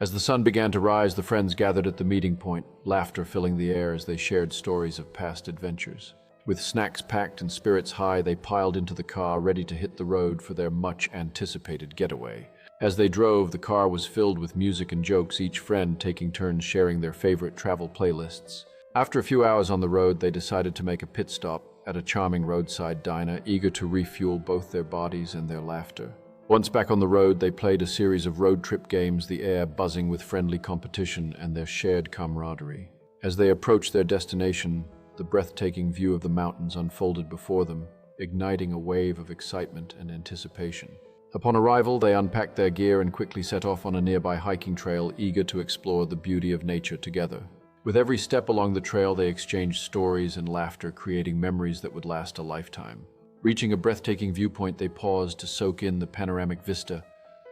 As the sun began to rise, the friends gathered at the meeting point, laughter filling the air as they shared stories of past adventures. With snacks packed and spirits high, they piled into the car, ready to hit the road for their much-anticipated getaway. As they drove, the car was filled with music and jokes, each friend taking turns sharing their favorite travel playlists. After a few hours on the road, they decided to make a pit stop at a charming roadside diner, eager to refuel both their bodies and their laughter. Once back on the road, they played a series of road trip games, the air buzzing with friendly competition and their shared camaraderie. As they approached their destination, the breathtaking view of the mountains unfolded before them, igniting a wave of excitement and anticipation. Upon arrival, they unpacked their gear and quickly set off on a nearby hiking trail, eager to explore the beauty of nature together. With every step along the trail, they exchanged stories and laughter, creating memories that would last a lifetime. Reaching a breathtaking viewpoint, they paused to soak in the panoramic vista,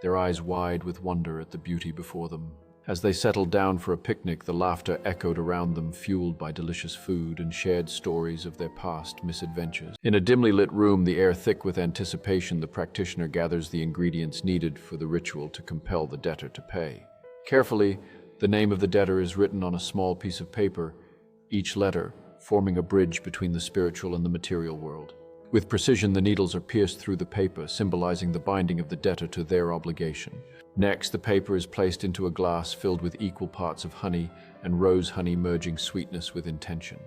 their eyes wide with wonder at the beauty before them. As they settled down for a picnic, the laughter echoed around them, fueled by delicious food and shared stories of their past misadventures. In a dimly lit room, the air thick with anticipation, the practitioner gathers the ingredients needed for the ritual to compel the debtor to pay. Carefully, the name of the debtor is written on a small piece of paper, each letter forming a bridge between the spiritual and the material world. With precision, the needles are pierced through the paper, symbolizing the binding of the debtor to their obligation. Next, the paper is placed into a glass filled with equal parts of honey and rose honey, merging sweetness with intention.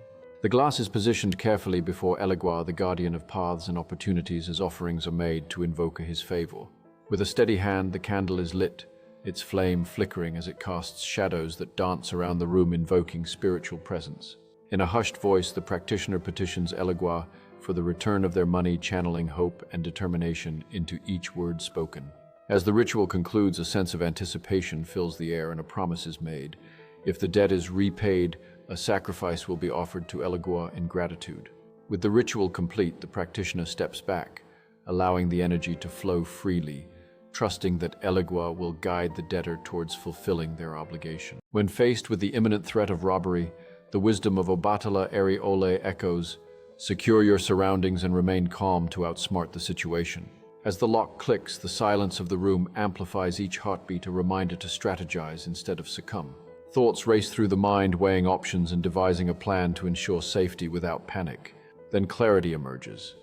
The glass is positioned carefully before Elegua, the guardian of paths and opportunities, as offerings are made to invoke his favor. With a steady hand, the candle is lit, its flame flickering as it casts shadows that dance around the room, invoking spiritual presence. In a hushed voice, the practitioner petitions Elegua for the return of their money, channeling hope and determination into each word spoken. As the ritual concludes, a sense of anticipation fills the air and a promise is made. If the debt is repaid, a sacrifice will be offered to Elegua in gratitude. With the ritual complete, the practitioner steps back, allowing the energy to flow freely, trusting that Elegua will guide the debtor towards fulfilling their obligation. When faced with the imminent threat of robbery, the wisdom of Obatala Eriole echoes, "Secure your surroundings and remain calm to outsmart the situation." As the lock clicks, the silence of the room amplifies each heartbeat, a reminder to strategize instead of succumb. Thoughts race through the mind, weighing options and devising a plan to ensure safety without panic. Then clarity emerges.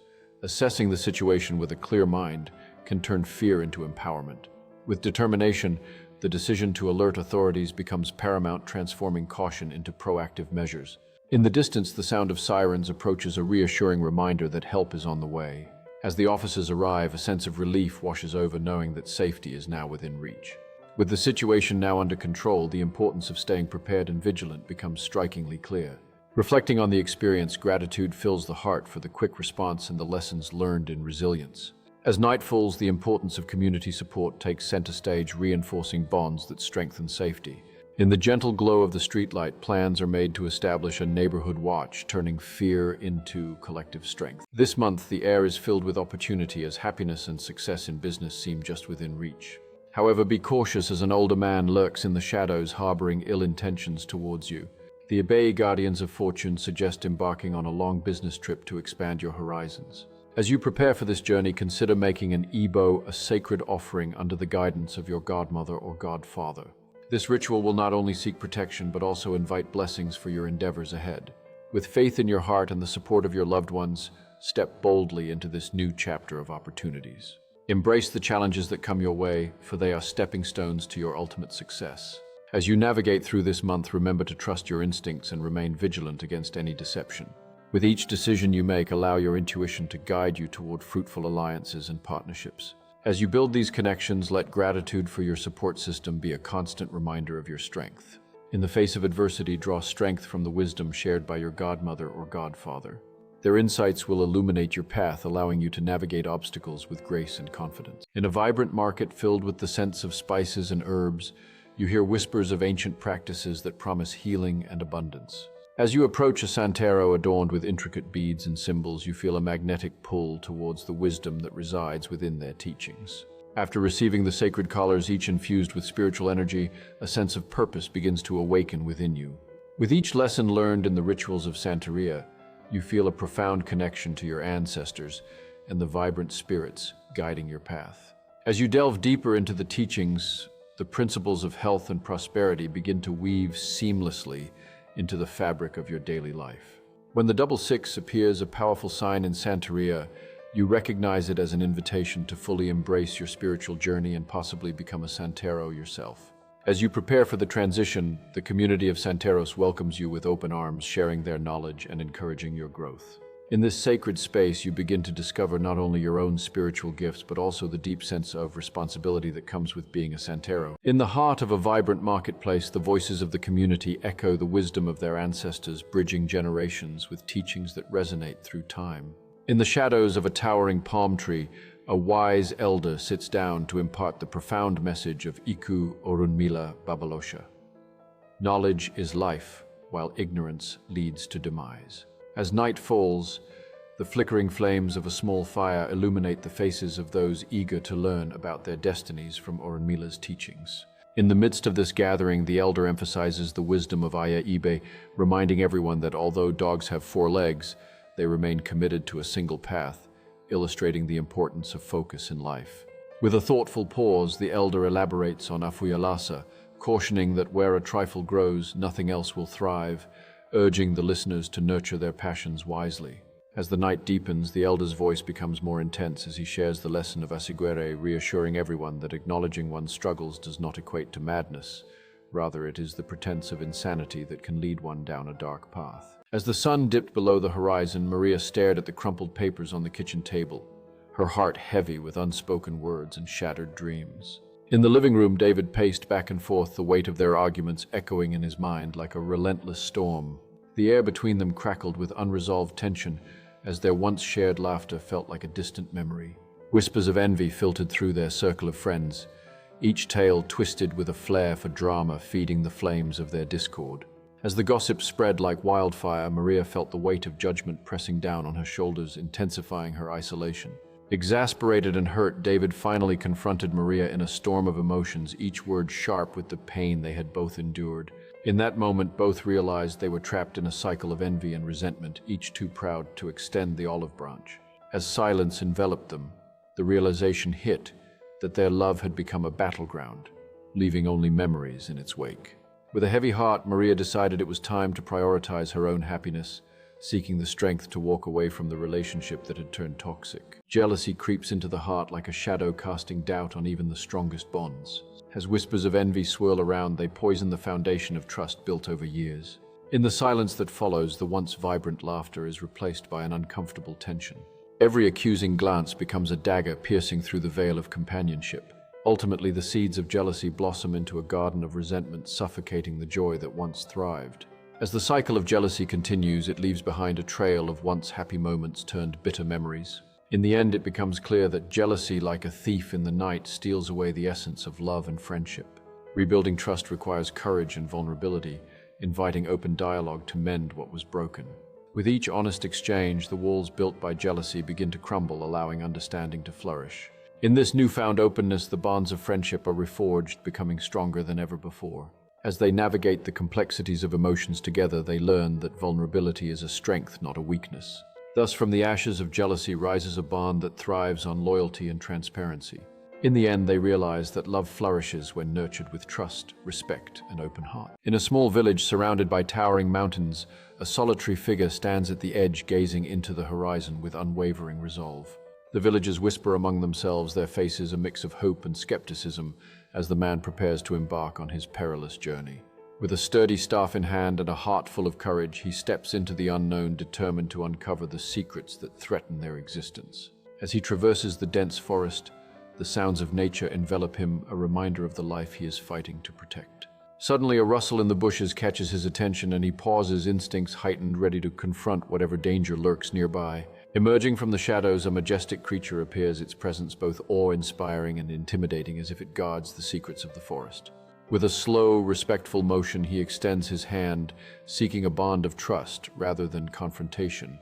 Assessing the situation with a clear mind can turn fear into empowerment. With determination, the decision to alert authorities becomes paramount, transforming caution into proactive measures. In the distance, the sound of sirens approaches, a reassuring reminder that help is on the way. As the officers arrive, a sense of relief washes over, knowing that safety is now within reach. With the situation now under control, the importance of staying prepared and vigilant becomes strikingly clear. Reflecting on the experience, gratitude fills the heart for the quick response and the lessons learned in resilience. As night falls, the importance of community support takes center stage, reinforcing bonds that strengthen safety. In the gentle glow of the streetlight, plans are made to establish a neighborhood watch, turning fear into collective strength. This month, the air is filled with opportunity as happiness and success in business seem just within reach. However, be cautious, as an older man lurks in the shadows, harboring ill intentions towards you. The Abai Guardians of Fortune suggest embarking on a long business trip to expand your horizons. As you prepare for this journey, consider making an Ebo a sacred offering under the guidance of your godmother or godfather. This ritual will not only seek protection, but also invite blessings for your endeavors ahead. With faith in your heart and the support of your loved ones, step boldly into this new chapter of opportunities. Embrace the challenges that come your way, for they are stepping stones to your ultimate success. As you navigate through this month, remember to trust your instincts and remain vigilant against any deception. With each decision you make, allow your intuition to guide you toward fruitful alliances and partnerships. As you build these connections, let gratitude for your support system be a constant reminder of your strength. In the face of adversity, draw strength from the wisdom shared by your godmother or godfather. Their insights will illuminate your path, allowing you to navigate obstacles with grace and confidence. In a vibrant market filled with the scents of spices and herbs, you hear whispers of ancient practices that promise healing and abundance. As you approach a santero adorned with intricate beads and symbols, you feel a magnetic pull towards the wisdom that resides within their teachings. After receiving the sacred collars, each infused with spiritual energy, a sense of purpose begins to awaken within you. With each lesson learned in the rituals of Santeria, you feel a profound connection to your ancestors and the vibrant spirits guiding your path. As you delve deeper into the teachings, the the principles of health and prosperity begin to weave seamlessly into the fabric of your daily life. When the double six appears a powerful sign in Santeria, you recognize it as an invitation to fully embrace your spiritual journey and possibly become a Santero yourself. As you prepare for the transition, the community of Santeros welcomes you with open arms, sharing their knowledge and encouraging your growth. In this sacred space, you begin to discover not only your own spiritual gifts, but also the deep sense of responsibility that comes with being a Santero. In the heart of a vibrant marketplace, the voices of the community echo the wisdom of their ancestors, bridging generations with teachings that resonate through time. In the shadows of a towering palm tree, a wise elder sits down to impart the profound message of Iku Orunmila Babalosha. Knowledge is life, while ignorance leads to demise. As night falls, the flickering flames of a small fire illuminate the faces of those eager to learn about their destinies from Orunmila's teachings. In the midst of this gathering, the elder emphasizes the wisdom of Aya Ibe, reminding everyone that although dogs have 4 legs, they remain committed to a single path, illustrating the importance of focus in life. With a thoughtful pause, the elder elaborates on Afuyalasa, cautioning that where a trifle grows, nothing else will thrive, urging the listeners to nurture their passions wisely. As the night deepens, the elder's voice becomes more intense as he shares the lesson of Asiguere, reassuring everyone that acknowledging one's struggles does not equate to madness. Rather, it is the pretense of insanity that can lead one down a dark path. As the sun dipped below the horizon, Maria stared at the crumpled papers on the kitchen table, her heart heavy with unspoken words and shattered dreams. In the living room, David paced back and forth, the weight of their arguments echoing in his mind like a relentless storm. The air between them crackled with unresolved tension as their once shared laughter felt like a distant memory. Whispers of envy filtered through their circle of friends, each tale twisted with a flair for drama, feeding the flames of their discord. As the gossip spread like wildfire, Maria felt the weight of judgment pressing down on her shoulders, intensifying her isolation. Exasperated and hurt, David finally confronted Maria in a storm of emotions, each word sharp with the pain they had both endured. In that moment, both realized they were trapped in a cycle of envy and resentment, each too proud to extend the olive branch. As silence enveloped them, the realization hit that their love had become a battleground, leaving only memories in its wake. With a heavy heart, Maria decided it was time to prioritize her own happiness, seeking the strength to walk away from the relationship that had turned toxic. Jealousy creeps into the heart like a shadow, casting doubt on even the strongest bonds. As whispers of envy swirl around, they poison the foundation of trust built over years. In the silence that follows, the once vibrant laughter is replaced by an uncomfortable tension. Every accusing glance becomes a dagger piercing through the veil of companionship. Ultimately, the seeds of jealousy blossom into a garden of resentment, suffocating the joy that once thrived. As the cycle of jealousy continues, it leaves behind a trail of once happy moments turned bitter memories. In the end, it becomes clear that jealousy, like a thief in the night, steals away the essence of love and friendship. Rebuilding trust requires courage and vulnerability, inviting open dialogue to mend what was broken. With each honest exchange, the walls built by jealousy begin to crumble, allowing understanding to flourish. In this newfound openness, the bonds of friendship are reforged, becoming stronger than ever before. As they navigate the complexities of emotions together, they learn that vulnerability is a strength, not a weakness. Thus, from the ashes of jealousy rises a bond that thrives on loyalty and transparency. In the end, they realize that love flourishes when nurtured with trust, respect, and open heart. In a small village surrounded by towering mountains, a solitary figure stands at the edge, gazing into the horizon with unwavering resolve. The villagers whisper among themselves, their faces a mix of hope and skepticism, as the man prepares to embark on his perilous journey. With a sturdy staff in hand and a heart full of courage, he steps into the unknown, determined to uncover the secrets that threaten their existence. As he traverses the dense forest, the sounds of nature envelop him, a reminder of the life he is fighting to protect. Suddenly, a rustle in the bushes catches his attention, and he pauses, instincts heightened, ready to confront whatever danger lurks nearby. Emerging from the shadows, a majestic creature appears, its presence both awe-inspiring and intimidating, as if it guards the secrets of the forest. With a slow, respectful motion, he extends his hand, seeking a bond of trust rather than confrontation,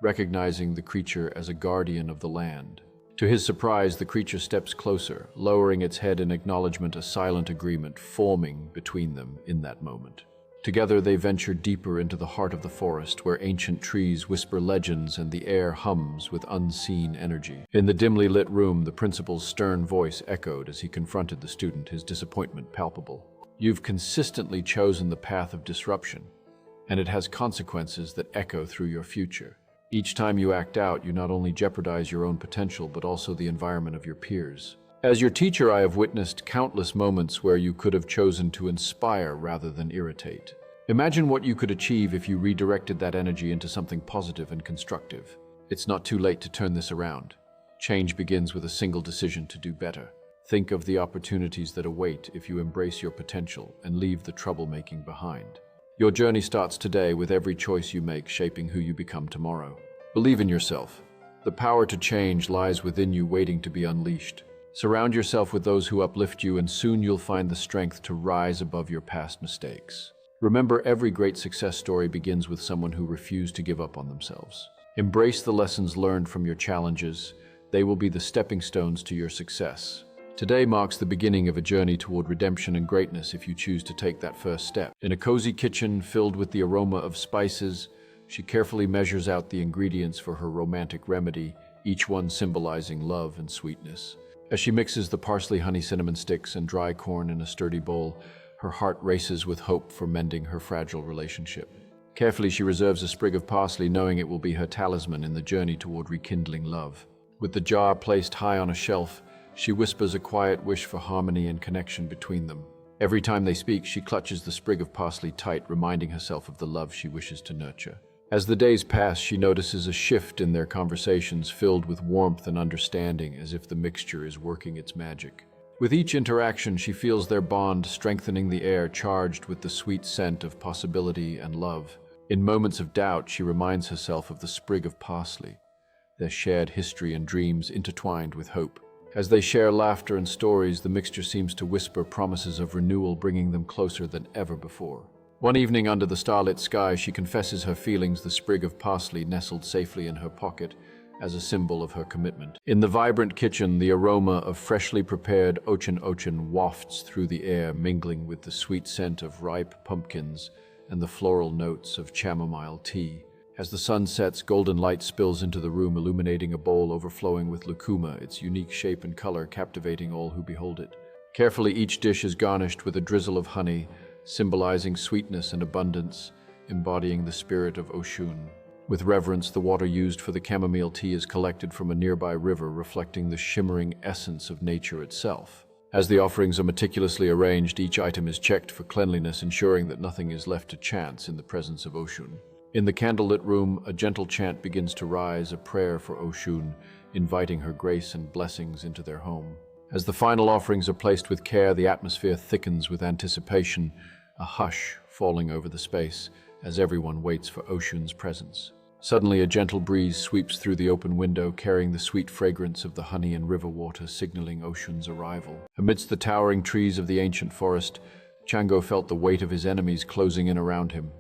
recognizing the creature as a guardian of the land. To his surprise, the creature steps closer, lowering its head in acknowledgement, a silent agreement forming between them in that moment. Together they venture deeper into the heart of the forest, where ancient trees whisper legends and the air hums with unseen energy. In the dimly lit room, the principal's stern voice echoed as he confronted the student, his disappointment palpable. You've consistently chosen the path of disruption, and it has consequences that echo through your future. Each time you act out, you not only jeopardize your own potential, but also the environment of your peers. As your teacher, I have witnessed countless moments where you could have chosen to inspire rather than irritate. Imagine what you could achieve if you redirected that energy into something positive and constructive. It's not too late to turn this around. Change begins with a single decision to do better. Think of the opportunities that await if you embrace your potential and leave the troublemaking behind. Your journey starts today, with every choice you make shaping who you become tomorrow. Believe in yourself. The power to change lies within you, waiting to be unleashed. Surround yourself with those who uplift you, and soon you'll find the strength to rise above your past mistakes. Remember, every great success story begins with someone who refused to give up on themselves. Embrace the lessons learned from your challenges. They will be the stepping stones to your success. Today marks the beginning of a journey toward redemption and greatness if you choose to take that first step. In a cozy kitchen filled with the aroma of spices, she carefully measures out the ingredients for her romantic remedy, each one symbolizing love and sweetness. As she mixes the parsley, honey, cinnamon sticks, and dry corn in a sturdy bowl, her heart races with hope for mending her fragile relationship. Carefully, she reserves a sprig of parsley, knowing it will be her talisman in the journey toward rekindling love. With the jar placed high on a shelf, she whispers a quiet wish for harmony and connection between them. Every time they speak, she clutches the sprig of parsley tight, reminding herself of the love she wishes to nurture. As the days pass, she notices a shift in their conversations, filled with warmth and understanding, as if the mixture is working its magic. With each interaction, she feels their bond strengthening, the air charged with the sweet scent of possibility and love. In moments of doubt, she reminds herself of the sprig of parsley, their shared history and dreams intertwined with hope. As they share laughter and stories, the mixture seems to whisper promises of renewal, bringing them closer than ever before. One evening under the starlit sky, she confesses her feelings, the sprig of parsley nestled safely in her pocket as a symbol of her commitment. In the vibrant kitchen, the aroma of freshly prepared ochin wafts through the air, mingling with the sweet scent of ripe pumpkins and the floral notes of chamomile tea. As the sun sets, golden light spills into the room, illuminating a bowl overflowing with lucuma, its unique shape and color captivating all who behold it. Carefully, each dish is garnished with a drizzle of honey, symbolizing sweetness and abundance, embodying the spirit of Oshun. With reverence, the water used for the chamomile tea is collected from a nearby river, reflecting the shimmering essence of nature itself. As the offerings are meticulously arranged, each item is checked for cleanliness, ensuring that nothing is left to chance in the presence of Oshun. In the candlelit room, a gentle chant begins to rise, a prayer for Oshun, inviting her grace and blessings into their home. As the final offerings are placed with care, the atmosphere thickens with anticipation, a hush falling over the space as everyone waits for Oshun's presence. Suddenly, a gentle breeze sweeps through the open window, carrying the sweet fragrance of the honey and river water, signaling Oshun's arrival. Amidst the towering trees of the ancient forest, Chango felt the weight of his enemies closing in around him,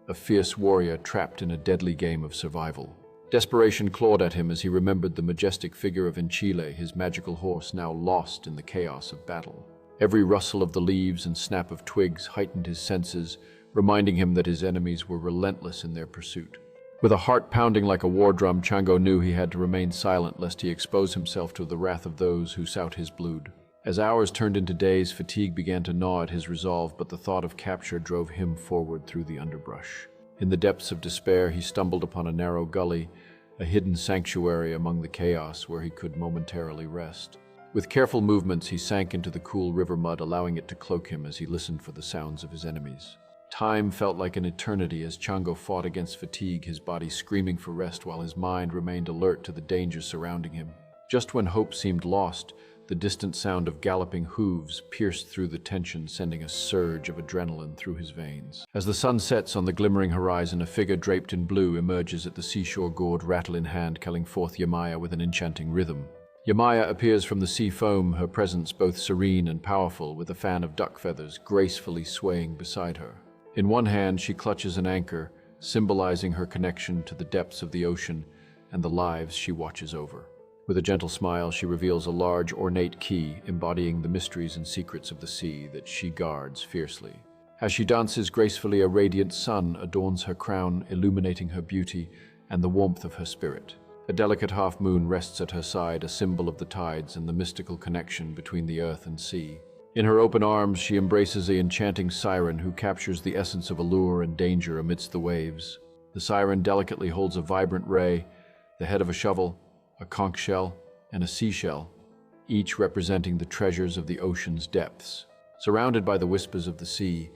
a fierce warrior trapped in a deadly game of survival. Desperation clawed at him as he remembered the majestic figure of Enchile, his magical horse now lost in the chaos of battle. Every rustle of the leaves and snap of twigs heightened his senses, reminding him that his enemies were relentless in their pursuit. With a heart pounding like a war drum, Chango knew he had to remain silent lest he expose himself to the wrath of those who sought his blood. As hours turned into days, fatigue began to gnaw at his resolve, but the thought of capture drove him forward through the underbrush. In the depths of despair, he stumbled upon a narrow gully, a hidden sanctuary among the chaos where he could momentarily rest. With careful movements, he sank into the cool river mud, allowing it to cloak him as he listened for the sounds of his enemies. Time felt like an eternity as Chango fought against fatigue, his body screaming for rest while his mind remained alert to the dangers surrounding him. Just when hope seemed lost, the distant sound of galloping hooves pierced through the tension, sending a surge of adrenaline through his veins. As the sun sets on the glimmering horizon, a figure draped in blue emerges at the seashore, gourd rattle in hand, calling forth Yamaya with an enchanting rhythm. Yamaya appears from the sea foam, her presence both serene and powerful, with a fan of duck feathers gracefully swaying beside her. In one hand, she clutches an anchor, symbolizing her connection to the depths of the ocean and the lives she watches over. With a gentle smile, she reveals a large, ornate key embodying the mysteries and secrets of the sea that she guards fiercely. As she dances gracefully, a radiant sun adorns her crown, illuminating her beauty and the warmth of her spirit. A delicate half-moon rests at her side, a symbol of the tides and the mystical connection between the earth and sea. In her open arms, she embraces the enchanting siren who captures the essence of allure and danger amidst the waves. The siren delicately holds a vibrant ray, the head of a shovel, a conch shell, and a seashell, each representing the treasures of the ocean's depths. Surrounded by the whispers of the sea,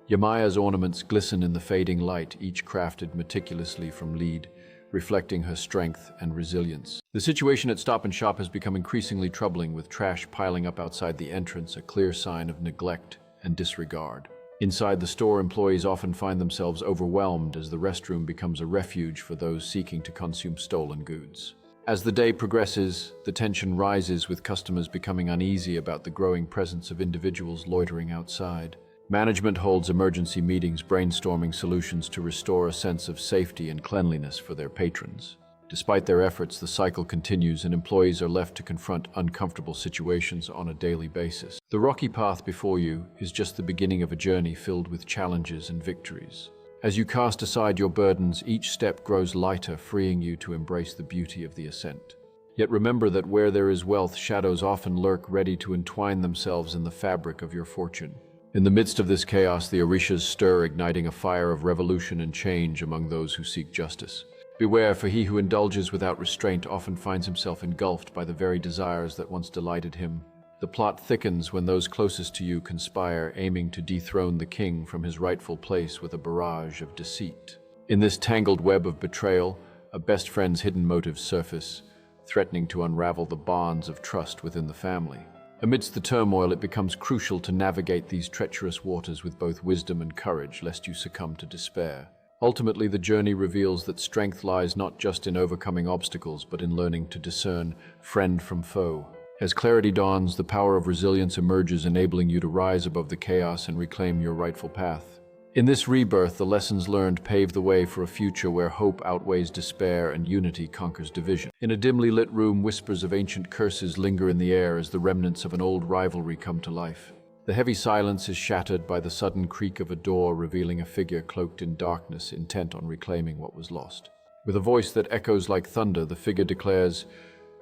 Yamaya's ornaments glisten in the fading light, each crafted meticulously from lead, reflecting her strength and resilience. The situation at Stop and Shop has become increasingly troubling, with trash piling up outside the entrance, a clear sign of neglect and disregard. Inside the store, employees often find themselves overwhelmed as the restroom becomes a refuge for those seeking to consume stolen goods. As the day progresses, the tension rises, with customers becoming uneasy about the growing presence of individuals loitering outside. Management holds emergency meetings, brainstorming solutions to restore a sense of safety and cleanliness for their patrons. Despite their efforts, the cycle continues and employees are left to confront uncomfortable situations on a daily basis. The rocky path before you is just the beginning of a journey filled with challenges and victories. As you cast aside your burdens, each step grows lighter, freeing you to embrace the beauty of the ascent. Yet remember that where there is wealth, shadows often lurk, ready to entwine themselves in the fabric of your fortune. In the midst of this chaos, the Orishas stir, igniting a fire of revolution and change among those who seek justice. Beware, for he who indulges without restraint often finds himself engulfed by the very desires that once delighted him. The plot thickens when those closest to you conspire, aiming to dethrone the king from his rightful place with a barrage of deceit. In this tangled web of betrayal, a best friend's hidden motives surface, threatening to unravel the bonds of trust within the family. Amidst the turmoil, it becomes crucial to navigate these treacherous waters with both wisdom and courage, lest you succumb to despair. Ultimately, the journey reveals that strength lies not just in overcoming obstacles, but in learning to discern friend from foe. As clarity dawns, the power of resilience emerges, enabling you to rise above the chaos and reclaim your rightful path. In this rebirth, the lessons learned pave the way for a future where hope outweighs despair and unity conquers division. In a dimly lit room, whispers of ancient curses linger in the air as the remnants of an old rivalry come to life. The heavy silence is shattered by the sudden creak of a door, revealing a figure cloaked in darkness, intent on reclaiming what was lost. With a voice that echoes like thunder, the figure declares,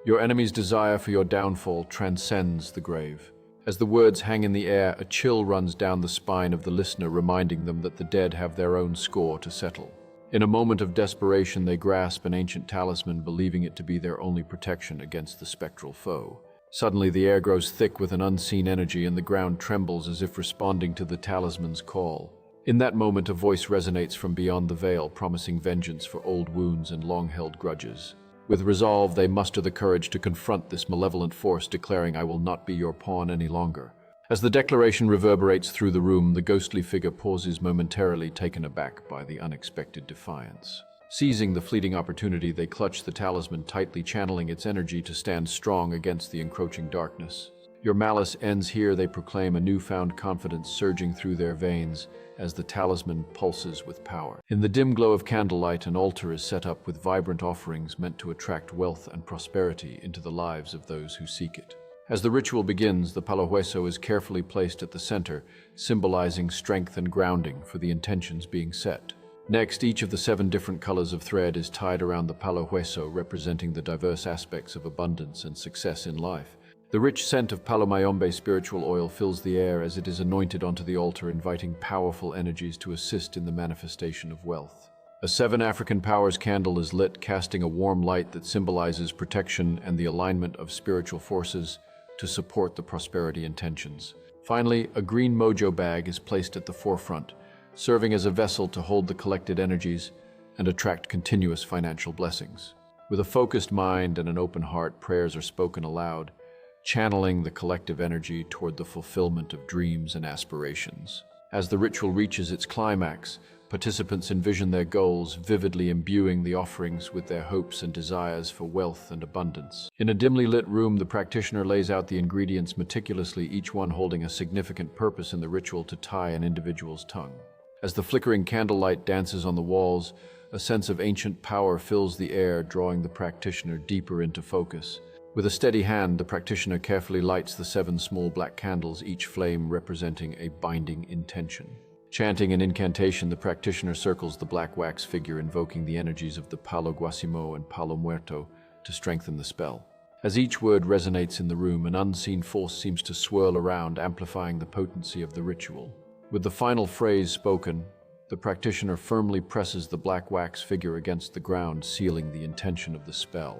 "Your enemy's desire for your downfall transcends the grave." As the words hang in the air, a chill runs down the spine of the listener, reminding them that the dead have their own score to settle. In a moment of desperation, they grasp an ancient talisman, believing it to be their only protection against the spectral foe. Suddenly, the air grows thick with an unseen energy, and the ground trembles as if responding to the talisman's call. In that moment, a voice resonates from beyond the veil, promising vengeance for old wounds and long-held grudges. With resolve, they muster the courage to confront this malevolent force, declaring, "I will not be your pawn any longer." As the declaration reverberates through the room, the ghostly figure pauses momentarily, taken aback by the unexpected defiance. Seizing the fleeting opportunity, they clutch the talisman tightly, channeling its energy to stand strong against the encroaching darkness. "Your malice ends here," they proclaim, a newfound confidence surging through their veins as the talisman pulses with power. In the dim glow of candlelight, an altar is set up with vibrant offerings meant to attract wealth and prosperity into the lives of those who seek it. As the ritual begins, the palo hueso is carefully placed at the center, symbolizing strength and grounding for the intentions being set. Next, each of the 7 different colors of thread is tied around the palo hueso, representing the diverse aspects of abundance and success in life. The rich scent of Palo Mayombe spiritual oil fills the air as it is anointed onto the altar, inviting powerful energies to assist in the manifestation of wealth. A 7 African Powers candle is lit, casting a warm light that symbolizes protection and the alignment of spiritual forces to support the prosperity intentions. Finally, a green mojo bag is placed at the forefront, serving as a vessel to hold the collected energies and attract continuous financial blessings. With a focused mind and an open heart, prayers are spoken aloud, channeling the collective energy toward the fulfillment of dreams and aspirations. As the ritual reaches its climax, participants envision their goals, vividly imbuing the offerings with their hopes and desires for wealth and abundance. In a dimly lit room, the practitioner lays out the ingredients meticulously, each one holding a significant purpose in the ritual to tie an individual's tongue. As the flickering candlelight dances on the walls, a sense of ancient power fills the air, drawing the practitioner deeper into focus. With a steady hand, the practitioner carefully lights the 7 small black candles, each flame representing a binding intention. Chanting an incantation, the practitioner circles the black wax figure, invoking the energies of the Palo Guasimo and Palo Muerto to strengthen the spell. As each word resonates in the room, an unseen force seems to swirl around, amplifying the potency of the ritual. With the final phrase spoken, the practitioner firmly presses the black wax figure against the ground, sealing the intention of the spell.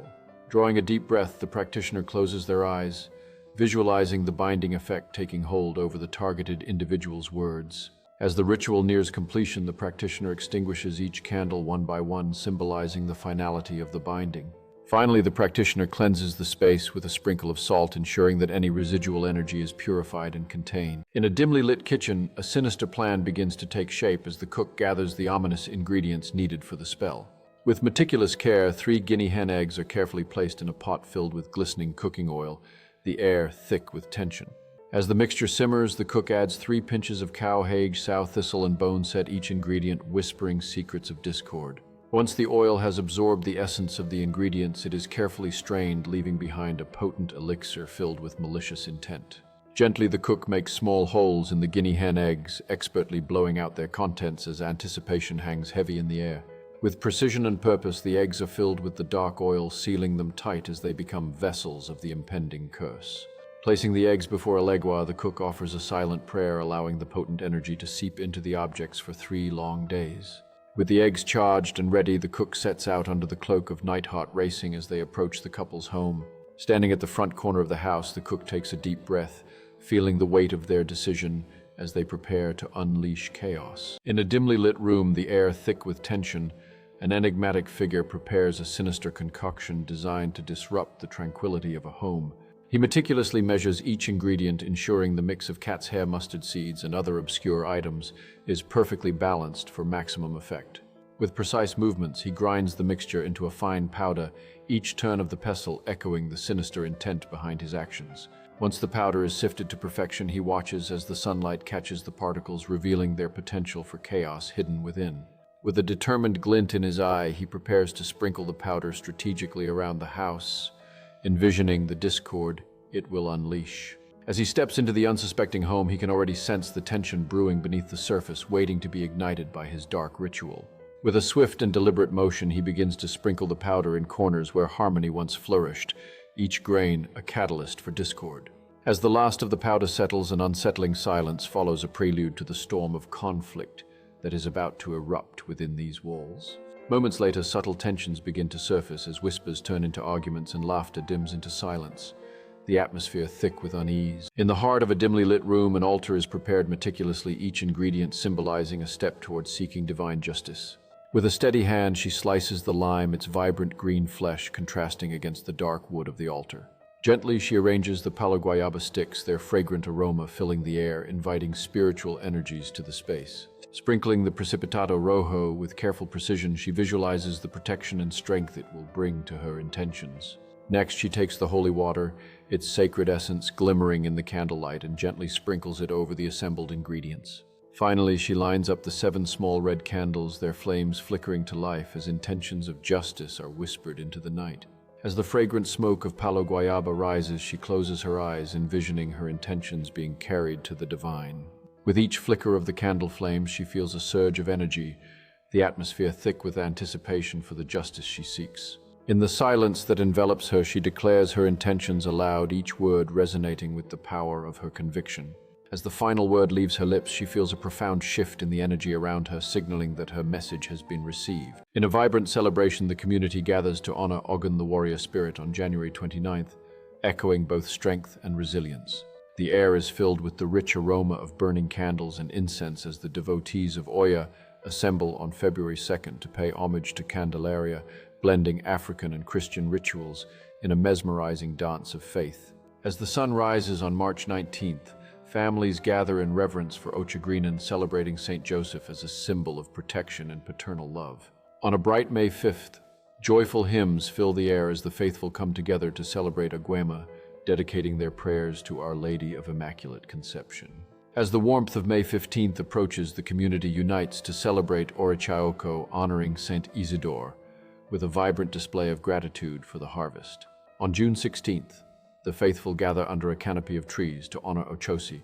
Drawing a deep breath, the practitioner closes their eyes, visualizing the binding effect taking hold over the targeted individual's words. As the ritual nears completion, the practitioner extinguishes each candle one by one, symbolizing the finality of the binding. Finally, the practitioner cleanses the space with a sprinkle of salt, ensuring that any residual energy is purified and contained. In a dimly lit kitchen, a sinister plan begins to take shape as the cook gathers the ominous ingredients needed for the spell. With meticulous care, 3 guinea hen eggs are carefully placed in a pot filled with glistening cooking oil, the air thick with tension. As the mixture simmers, the cook adds 3 pinches of cowhage, sow thistle, and boneset, each ingredient whispering secrets of discord. Once the oil has absorbed the essence of the ingredients, it is carefully strained, leaving behind a potent elixir filled with malicious intent. Gently, the cook makes small holes in the guinea hen eggs, expertly blowing out their contents as anticipation hangs heavy in the air. With precision and purpose, the eggs are filled with the dark oil, sealing them tight as they become vessels of the impending curse. Placing the eggs before a legua, the cook offers a silent prayer, allowing the potent energy to seep into the objects for 3 long days. With the eggs charged and ready, the cook sets out under the cloak of night heart racing as they approach the couple's home. Standing at the front corner of the house, the cook takes a deep breath, feeling the weight of their decision as they prepare to unleash chaos. In a dimly lit room, the air thick with tension, an enigmatic figure prepares a sinister concoction designed to disrupt the tranquility of a home. He meticulously measures each ingredient, ensuring the mix of cat's hair, mustard seeds, and other obscure items is perfectly balanced for maximum effect. With precise movements, he grinds the mixture into a fine powder, each turn of the pestle echoing the sinister intent behind his actions. Once the powder is sifted to perfection, he watches as the sunlight catches the particles, revealing their potential for chaos hidden within. With a determined glint in his eye, he prepares to sprinkle the powder strategically around the house, envisioning the discord it will unleash. As he steps into the unsuspecting home, he can already sense the tension brewing beneath the surface, waiting to be ignited by his dark ritual. With a swift and deliberate motion, he begins to sprinkle the powder in corners where harmony once flourished, each grain a catalyst for discord. As the last of the powder settles, an unsettling silence follows, a prelude to the storm of conflict that is about to erupt within these walls. Moments later, subtle tensions begin to surface as whispers turn into arguments and laughter dims into silence, the atmosphere thick with unease. In the heart of a dimly lit room, an altar is prepared meticulously, each ingredient symbolizing a step towards seeking divine justice. With a steady hand, she slices the lime, its vibrant green flesh contrasting against the dark wood of the altar. Gently, she arranges the palo guayaba sticks, their fragrant aroma filling the air, inviting spiritual energies to the space. Sprinkling the precipitado rojo with careful precision, she visualizes the protection and strength it will bring to her intentions. Next, she takes the holy water, its sacred essence glimmering in the candlelight, and gently sprinkles it over the assembled ingredients. Finally, she lines up the 7 small red candles, their flames flickering to life as intentions of justice are whispered into the night. As the fragrant smoke of palo guayaba rises, she closes her eyes, envisioning her intentions being carried to the divine. With each flicker of the candle flames, she feels a surge of energy, the atmosphere thick with anticipation for the justice she seeks. In the silence that envelops her, she declares her intentions aloud, each word resonating with the power of her conviction. As the final word leaves her lips, she feels a profound shift in the energy around her, signaling that her message has been received. In a vibrant celebration, the community gathers to honor Ogun the warrior spirit on January 29th, echoing both strength and resilience. The air is filled with the rich aroma of burning candles and incense as the devotees of Oya assemble on February 2nd to pay homage to Candelaria, blending African and Christian rituals in a mesmerizing dance of faith. As the sun rises on March 19th, families gather in reverence for Ochagrinan, celebrating St. Joseph as a symbol of protection and paternal love. On a bright May 5th, joyful hymns fill the air as the faithful come together to celebrate Aguema, dedicating their prayers to Our Lady of Immaculate Conception. As the warmth of May 15th approaches, the community unites to celebrate Orichaocco, honoring Saint Isidore, with a vibrant display of gratitude for the harvest. On June 16th, the faithful gather under a canopy of trees to honor Ochosi,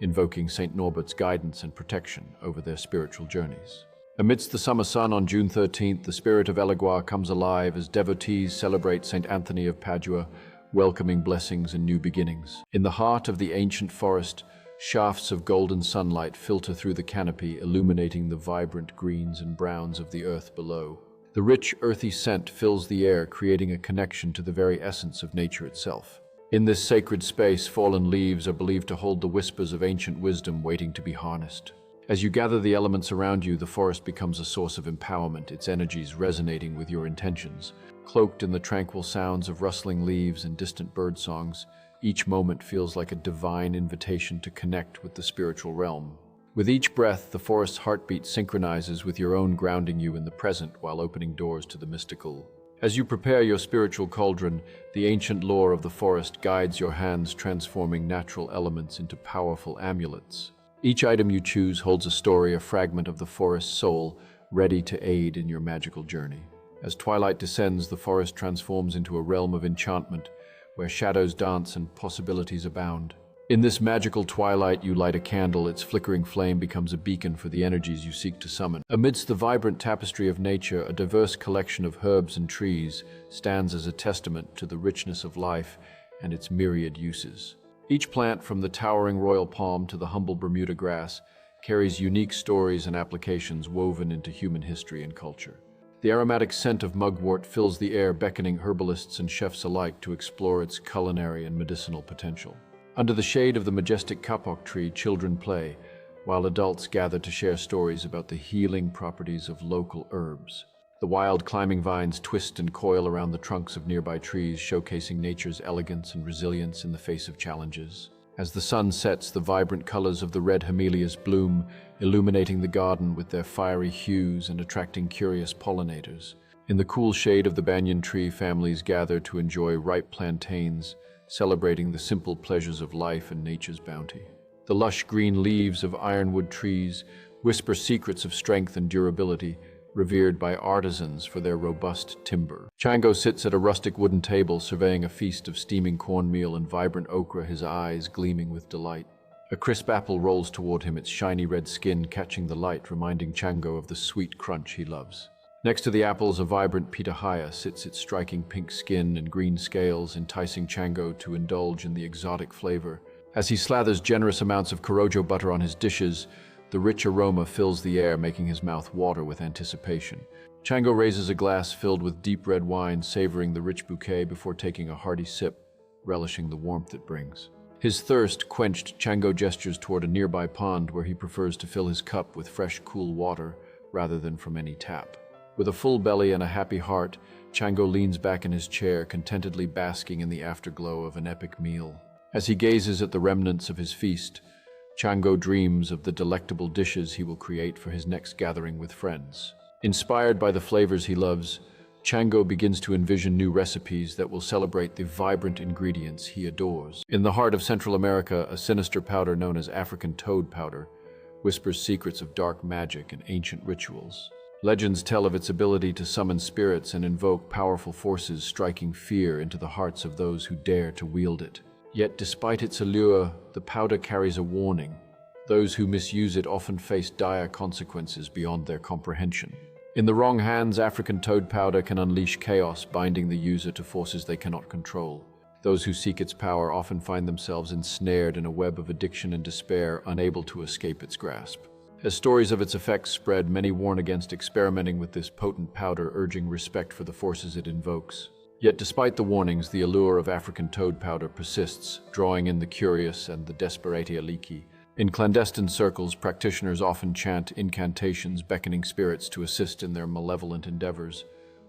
invoking St. Norbert's guidance and protection over their spiritual journeys. Amidst the summer sun on June 13th, the spirit of Elegua comes alive as devotees celebrate St. Anthony of Padua, welcoming blessings and new beginnings. In the heart of the ancient forest, shafts of golden sunlight filter through the canopy, illuminating the vibrant greens and browns of the earth below. The rich, earthy scent fills the air, creating a connection to the very essence of nature itself. In this sacred space, fallen leaves are believed to hold the whispers of ancient wisdom waiting to be harnessed. As you gather the elements around you, the forest becomes a source of empowerment, its energies resonating with your intentions. Cloaked in the tranquil sounds of rustling leaves and distant bird songs, each moment feels like a divine invitation to connect with the spiritual realm. With each breath, the forest's heartbeat synchronizes with your own, grounding you in the present while opening doors to the mystical. As you prepare your spiritual cauldron, the ancient lore of the forest guides your hands, transforming natural elements into powerful amulets. Each item you choose holds a story, a fragment of the forest's soul, ready to aid in your magical journey. As twilight descends, the forest transforms into a realm of enchantment, where shadows dance and possibilities abound. In this magical twilight, you light a candle. Its flickering flame becomes a beacon for the energies you seek to summon. Amidst the vibrant tapestry of nature, a diverse collection of herbs and trees stands as a testament to the richness of life and its myriad uses. Each plant, from the towering royal palm to the humble Bermuda grass, carries unique stories and applications woven into human history and culture. The aromatic scent of mugwort fills the air, beckoning herbalists and chefs alike to explore its culinary and medicinal potential. Under the shade of the majestic kapok tree, children play, while adults gather to share stories about the healing properties of local herbs. The wild climbing vines twist and coil around the trunks of nearby trees, showcasing nature's elegance and resilience in the face of challenges. As the sun sets, the vibrant colors of the red Haemelias bloom, illuminating the garden with their fiery hues and attracting curious pollinators. In the cool shade of the banyan tree, families gather to enjoy ripe plantains, celebrating the simple pleasures of life and nature's bounty. The lush green leaves of ironwood trees whisper secrets of strength and durability, revered by artisans for their robust timber. Chango sits at a rustic wooden table, surveying a feast of steaming cornmeal and vibrant okra, his eyes gleaming with delight. A crisp apple rolls toward him, its shiny red skin catching the light, reminding Chango of the sweet crunch he loves. Next to the apples, a vibrant pitahaya sits, its striking pink skin and green scales, enticing Chango to indulge in the exotic flavor. As he slathers generous amounts of Corojo butter on his dishes, the rich aroma fills the air, making his mouth water with anticipation. Chango raises a glass filled with deep red wine, savoring the rich bouquet before taking a hearty sip, relishing the warmth it brings. His thirst quenched, Chango gestures toward a nearby pond where he prefers to fill his cup with fresh, cool water rather than from any tap. With a full belly and a happy heart, Chango leans back in his chair, contentedly basking in the afterglow of an epic meal. As he gazes at the remnants of his feast, Chango dreams of the delectable dishes he will create for his next gathering with friends. Inspired by the flavors he loves, Chango begins to envision new recipes that will celebrate the vibrant ingredients he adores. In the heart of Central America, a sinister powder known as African toad powder whispers secrets of dark magic and ancient rituals. Legends tell of its ability to summon spirits and invoke powerful forces, striking fear into the hearts of those who dare to wield it. Yet despite its allure, the powder carries a warning. Those who misuse it often face dire consequences beyond their comprehension. In the wrong hands, African toad powder can unleash chaos, binding the user to forces they cannot control. Those who seek its power often find themselves ensnared in a web of addiction and despair, unable to escape its grasp. As stories of its effects spread, many warn against experimenting with this potent powder, urging respect for the forces it invokes. Yet despite the warnings, the allure of African toad powder persists, drawing in the curious and the desperati alici. In clandestine circles, practitioners often chant incantations, beckoning spirits to assist in their malevolent endeavors,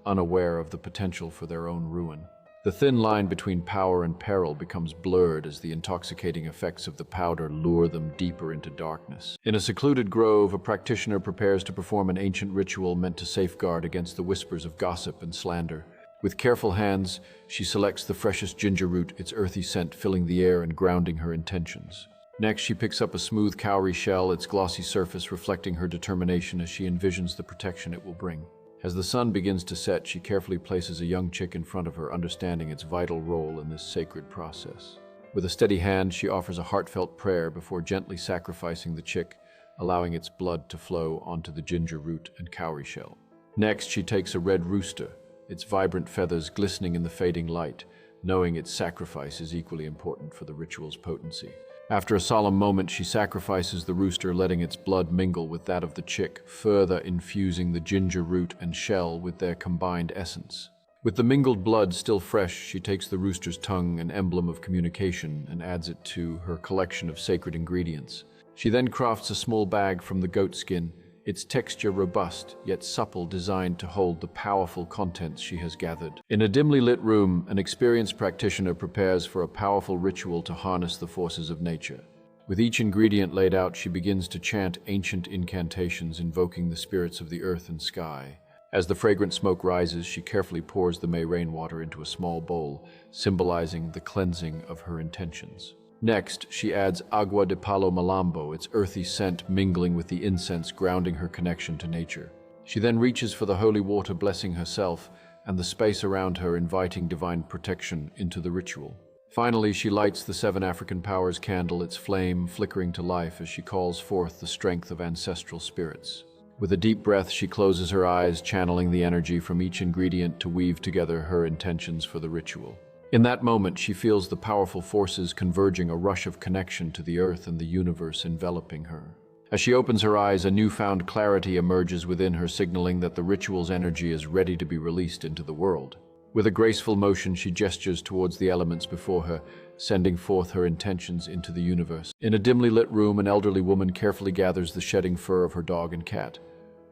unaware of the potential for their own ruin. The thin line between power and peril becomes blurred as the intoxicating effects of the powder lure them deeper into darkness. In a secluded grove, a practitioner prepares to perform an ancient ritual meant to safeguard against the whispers of gossip and slander. With careful hands, she selects the freshest ginger root, its earthy scent filling the air and grounding her intentions. Next, she picks up a smooth cowrie shell, its glossy surface reflecting her determination as she envisions the protection it will bring. As the sun begins to set, she carefully places a young chick in front of her, understanding its vital role in this sacred process. With a steady hand, she offers a heartfelt prayer before gently sacrificing the chick, allowing its blood to flow onto the ginger root and cowrie shell. Next, she takes a red rooster, its vibrant feathers glistening in the fading light, knowing its sacrifice is equally important for the ritual's potency. After a solemn moment, she sacrifices the rooster, letting its blood mingle with that of the chick, further infusing the ginger root and shell with their combined essence. With the mingled blood still fresh, she takes the rooster's tongue, an emblem of communication, and adds it to her collection of sacred ingredients. She then crafts a small bag from the goat skin, its texture robust yet supple, designed to hold the powerful contents she has gathered. In a dimly lit room, an experienced practitioner prepares for a powerful ritual to harness the forces of nature. With each ingredient laid out, she begins to chant ancient incantations invoking the spirits of the earth and sky. As the fragrant smoke rises, she carefully pours the May rainwater into a small bowl, symbolizing the cleansing of her intentions. Next, she adds agua de palo malambo, its earthy scent mingling with the incense, grounding her connection to nature. She then reaches for the holy water, blessing herself and the space around her, inviting divine protection into the ritual. Finally, she lights the Seven African Powers candle, its flame flickering to life as she calls forth the strength of ancestral spirits. With a deep breath, she closes her eyes, channeling the energy from each ingredient to weave together her intentions for the ritual. In that moment, she feels the powerful forces converging, a rush of connection to the earth and the universe enveloping her. As she opens her eyes, a newfound clarity emerges within her, signaling that the ritual's energy is ready to be released into the world. With a graceful motion, she gestures towards the elements before her, sending forth her intentions into the universe. In a dimly lit room, an elderly woman carefully gathers the shedding fur of her dog and cat,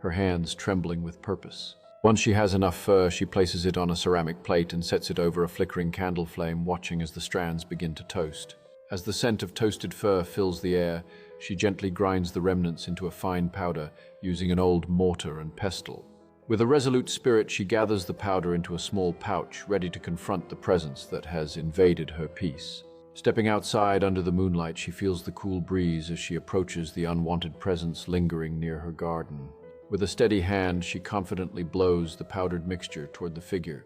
her hands trembling with purpose. Once she has enough fur, she places it on a ceramic plate and sets it over a flickering candle flame, watching as the strands begin to toast. As the scent of toasted fur fills the air, she gently grinds the remnants into a fine powder using an old mortar and pestle. With a resolute spirit, she gathers the powder into a small pouch, ready to confront the presence that has invaded her peace. Stepping outside under the moonlight, she feels the cool breeze as she approaches the unwanted presence lingering near her garden. With a steady hand, she confidently blows the powdered mixture toward the figure,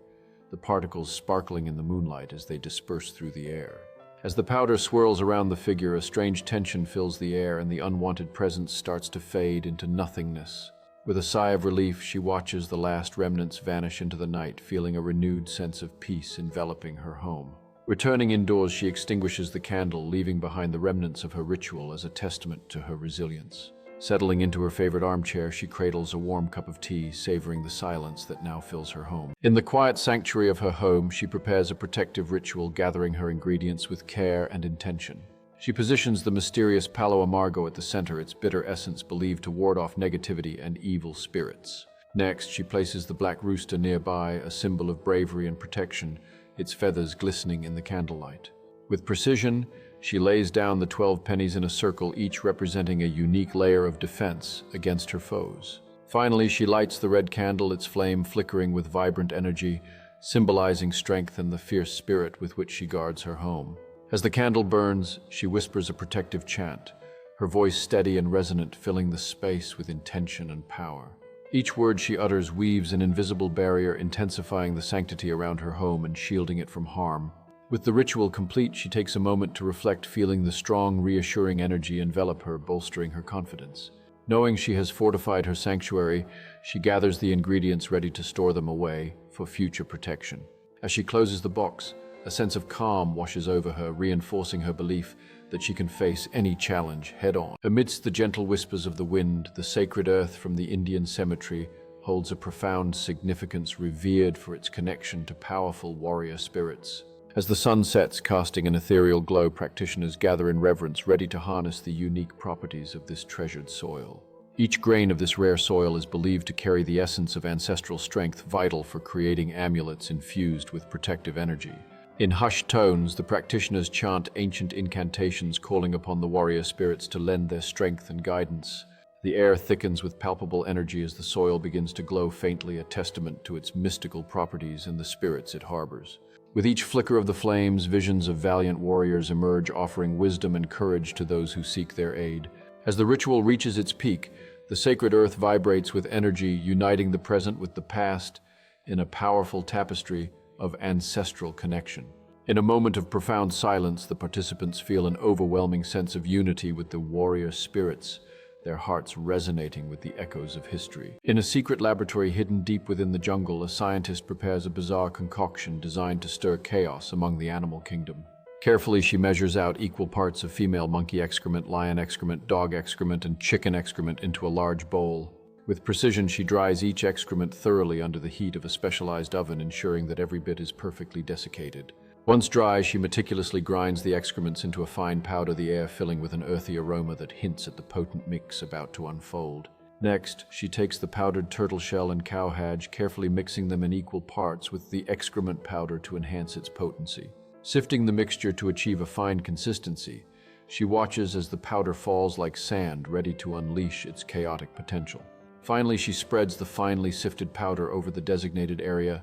the particles sparkling in the moonlight as they disperse through the air. As the powder swirls around the figure, a strange tension fills the air and the unwanted presence starts to fade into nothingness. With a sigh of relief, she watches the last remnants vanish into the night, feeling a renewed sense of peace enveloping her home. Returning indoors, she extinguishes the candle, leaving behind the remnants of her ritual as a testament to her resilience. Settling into her favorite armchair, she cradles a warm cup of tea, savoring the silence that now fills her home. In the quiet sanctuary of her home, she prepares a protective ritual, gathering her ingredients with care and intention. She positions the mysterious Palo Amargo at the center, its bitter essence believed to ward off negativity and evil spirits. Next, she places the black rooster nearby, a symbol of bravery and protection, its feathers glistening in the candlelight. With precision, she lays down the 12 pennies in a circle, each representing a unique layer of defense against her foes. Finally, she lights the red candle, its flame flickering with vibrant energy, symbolizing strength and the fierce spirit with which she guards her home. As the candle burns, she whispers a protective chant, her voice steady and resonant, filling the space with intention and power. Each word she utters weaves an invisible barrier, intensifying the sanctity around her home and shielding it from harm. With the ritual complete, she takes a moment to reflect, feeling the strong, reassuring energy envelop her, bolstering her confidence. Knowing she has fortified her sanctuary, she gathers the ingredients, ready to store them away for future protection. As she closes the box, a sense of calm washes over her, reinforcing her belief that she can face any challenge head-on. Amidst the gentle whispers of the wind, the sacred earth from the Indian cemetery holds a profound significance, revered for its connection to powerful warrior spirits. As the sun sets, casting an ethereal glow, practitioners gather in reverence, ready to harness the unique properties of this treasured soil. Each grain of this rare soil is believed to carry the essence of ancestral strength, vital for creating amulets infused with protective energy. In hushed tones, the practitioners chant ancient incantations, calling upon the warrior spirits to lend their strength and guidance. The air thickens with palpable energy as the soil begins to glow faintly, a testament to its mystical properties and the spirits it harbors. With each flicker of the flames, visions of valiant warriors emerge, offering wisdom and courage to those who seek their aid. As the ritual reaches its peak, the sacred earth vibrates with energy, uniting the present with the past in a powerful tapestry of ancestral connection. In a moment of profound silence, the participants feel an overwhelming sense of unity with the warrior spirits, their hearts resonating with the echoes of history. In a secret laboratory hidden deep within the jungle, a scientist prepares a bizarre concoction designed to stir chaos among the animal kingdom. Carefully, she measures out equal parts of female monkey excrement, lion excrement, dog excrement, and chicken excrement into a large bowl. With precision, she dries each excrement thoroughly under the heat of a specialized oven, ensuring that every bit is perfectly desiccated. Once dry, she meticulously grinds the excrements into a fine powder, the air filling with an earthy aroma that hints at the potent mix about to unfold. Next, she takes the powdered turtle shell and cowhage, carefully mixing them in equal parts with the excrement powder to enhance its potency. Sifting the mixture to achieve a fine consistency, she watches as the powder falls like sand, ready to unleash its chaotic potential. Finally, she spreads the finely sifted powder over the designated area,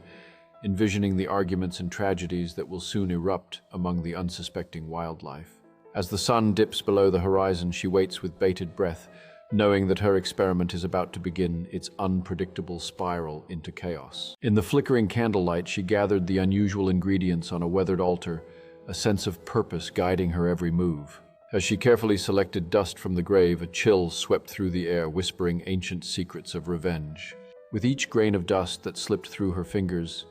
envisioning the arguments and tragedies that will soon erupt among the unsuspecting wildlife. As the sun dips below the horizon, she waits with bated breath, knowing that her experiment is about to begin its unpredictable spiral into chaos. In the flickering candlelight, she gathered the unusual ingredients on a weathered altar, a sense of purpose guiding her every move. As she carefully selected dust from the grave, a chill swept through the air, whispering ancient secrets of revenge. With each grain of dust that slipped through her fingers,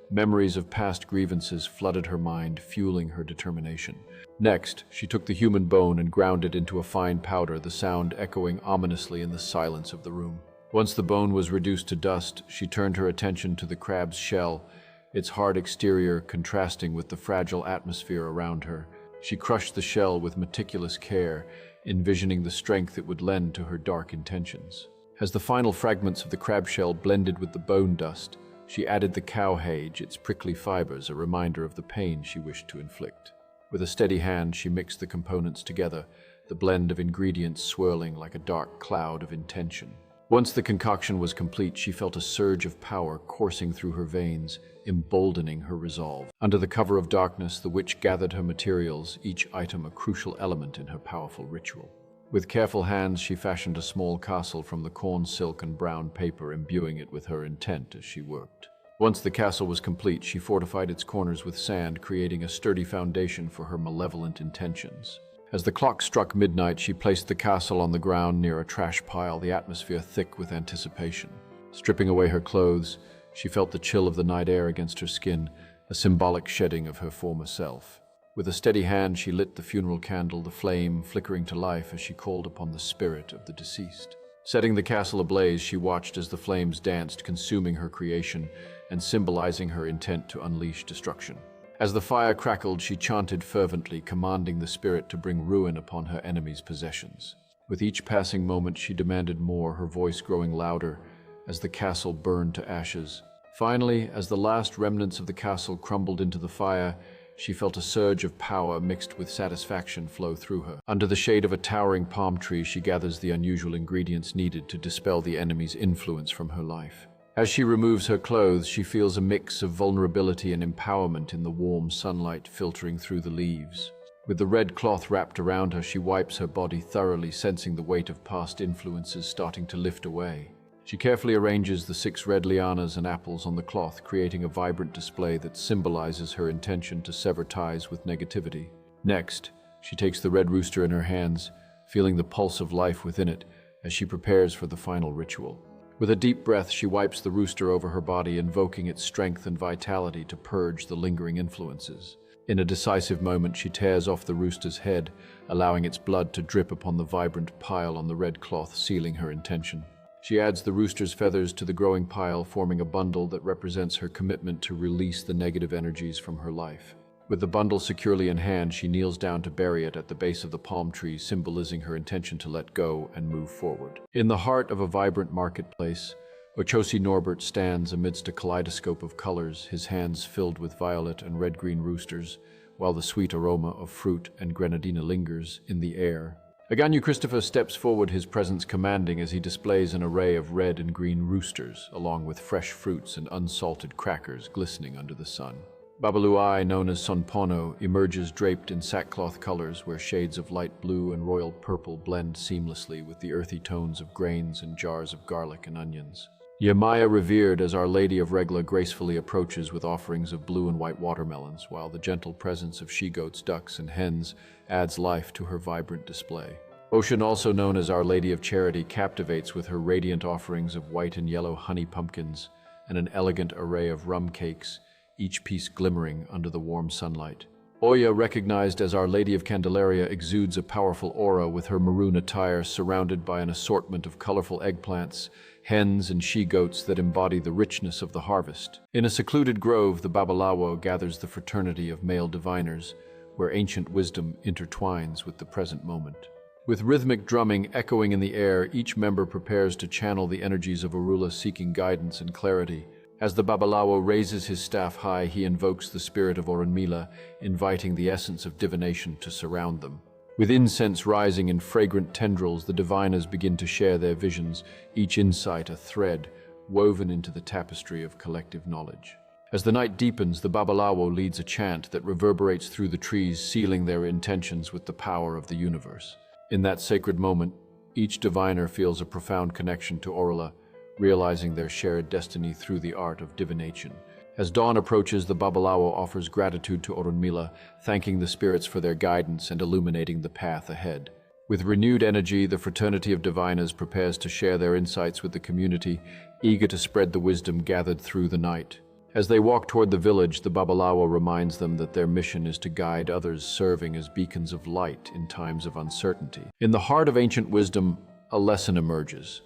memories of past grievances flooded her mind, fueling her determination. Next, she took the human bone and ground it into a fine powder, the sound echoing ominously in the silence of the room. Once the bone was reduced to dust, she turned her attention to the crab's shell, its hard exterior contrasting with the fragile atmosphere around her. She crushed the shell with meticulous care, envisioning the strength it would lend to her dark intentions. As the final fragments of the crab shell blended with the bone dust, she added the cowhage, its prickly fibers, a reminder of the pain she wished to inflict. With a steady hand, she mixed the components together, the blend of ingredients swirling like a dark cloud of intention. Once the concoction was complete, she felt a surge of power coursing through her veins, emboldening her resolve. Under the cover of darkness, the witch gathered her materials, each item a crucial element in her powerful ritual. With careful hands, she fashioned a small castle from the corn silk and brown paper, imbuing it with her intent as she worked. Once the castle was complete, she fortified its corners with sand, creating a sturdy foundation for her malevolent intentions. As the clock struck midnight, she placed the castle on the ground near a trash pile, the atmosphere thick with anticipation. Stripping away her clothes, she felt the chill of the night air against her skin, a symbolic shedding of her former self. With a steady hand, she lit the funeral candle, the flame flickering to life as she called upon the spirit of the deceased. Setting the castle ablaze, she watched as the flames danced, consuming her creation and symbolizing her intent to unleash destruction. As the fire crackled, she chanted fervently, commanding the spirit to bring ruin upon her enemy's possessions. With each passing moment, she demanded more, her voice growing louder as the castle burned to ashes. Finally, as the last remnants of the castle crumbled into the fire, she felt a surge of power mixed with satisfaction flow through her. Under the shade of a towering palm tree, she gathers the unusual ingredients needed to dispel the enemy's influence from her life. As she removes her clothes, she feels a mix of vulnerability and empowerment in the warm sunlight filtering through the leaves. With the red cloth wrapped around her, she wipes her body thoroughly, sensing the weight of past influences starting to lift away. She carefully arranges the 6 red lianas and apples on the cloth, creating a vibrant display that symbolizes her intention to sever ties with negativity. Next, she takes the red rooster in her hands, feeling the pulse of life within it as she prepares for the final ritual. With a deep breath, she wipes the rooster over her body, invoking its strength and vitality to purge the lingering influences. In a decisive moment, she tears off the rooster's head, allowing its blood to drip upon the vibrant pile on the red cloth, sealing her intention. She adds the rooster's feathers to the growing pile, forming a bundle that represents her commitment to release the negative energies from her life. With the bundle securely in hand, she kneels down to bury it at the base of the palm tree, symbolizing her intention to let go and move forward. In the heart of a vibrant marketplace, Ochosi Norbert stands amidst a kaleidoscope of colors, his hands filled with violet and red-green roosters, while the sweet aroma of fruit and grenadina lingers in the air. Aganyu Christopher steps forward, his presence commanding as he displays an array of red and green roosters, along with fresh fruits and unsalted crackers glistening under the sun. Babaluai, known as Sonpono, emerges draped in sackcloth colors where shades of light blue and royal purple blend seamlessly with the earthy tones of grains and jars of garlic and onions. Yemaya revered as Our Lady of Regla gracefully approaches with offerings of blue and white watermelons, while the gentle presence of she-goats, ducks, and hens adds life to her vibrant display. Ocean, also known as Our Lady of Charity, captivates with her radiant offerings of white and yellow honey pumpkins and an elegant array of rum cakes, each piece glimmering under the warm sunlight. Oya, recognized as Our Lady of Candelaria, exudes a powerful aura with her maroon attire surrounded by an assortment of colorful eggplants, hens, and she-goats that embody the richness of the harvest. In a secluded grove, the Babalawo gathers the fraternity of male diviners, where ancient wisdom intertwines with the present moment. With rhythmic drumming echoing in the air, each member prepares to channel the energies of Orula, seeking guidance and clarity. As the Babalawo raises his staff high, he invokes the spirit of Orunmila, inviting the essence of divination to surround them. With incense rising in fragrant tendrils, the diviners begin to share their visions, each insight a thread woven into the tapestry of collective knowledge. As the night deepens, the Babalawo leads a chant that reverberates through the trees, sealing their intentions with the power of the universe. In that sacred moment, each diviner feels a profound connection to Orula, realizing their shared destiny through the art of divination. As dawn approaches, the Babalawo offers gratitude to Orunmila, thanking the spirits for their guidance and illuminating the path ahead. With renewed energy, the fraternity of diviners prepares to share their insights with the community, eager to spread the wisdom gathered through the night. As they walk toward the village, the Babalawo reminds them that their mission is to guide others, serving as beacons of light in times of uncertainty. In the heart of ancient wisdom, a lesson emerges.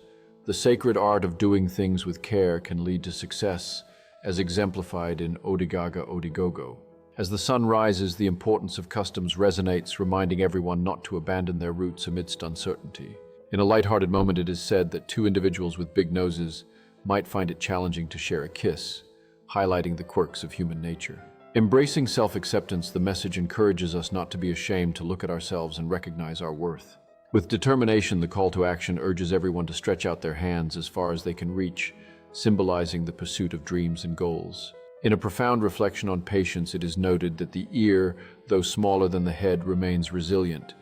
The sacred art of doing things with care can lead to success, as exemplified in Odigaga Odigogo. As the sun rises, the importance of customs resonates, reminding everyone not to abandon their roots amidst uncertainty. In a lighthearted moment, it is said that two individuals with big noses might find it challenging to share a kiss, highlighting the quirks of human nature. Embracing self-acceptance, the message encourages us not to be ashamed to look at ourselves and recognize our worth. With determination, the call to action urges everyone to stretch out their hands as far as they can reach, symbolizing the pursuit of dreams and goals. In a profound reflection on patience, it is noted that the ear, though smaller than the head, remains resilient,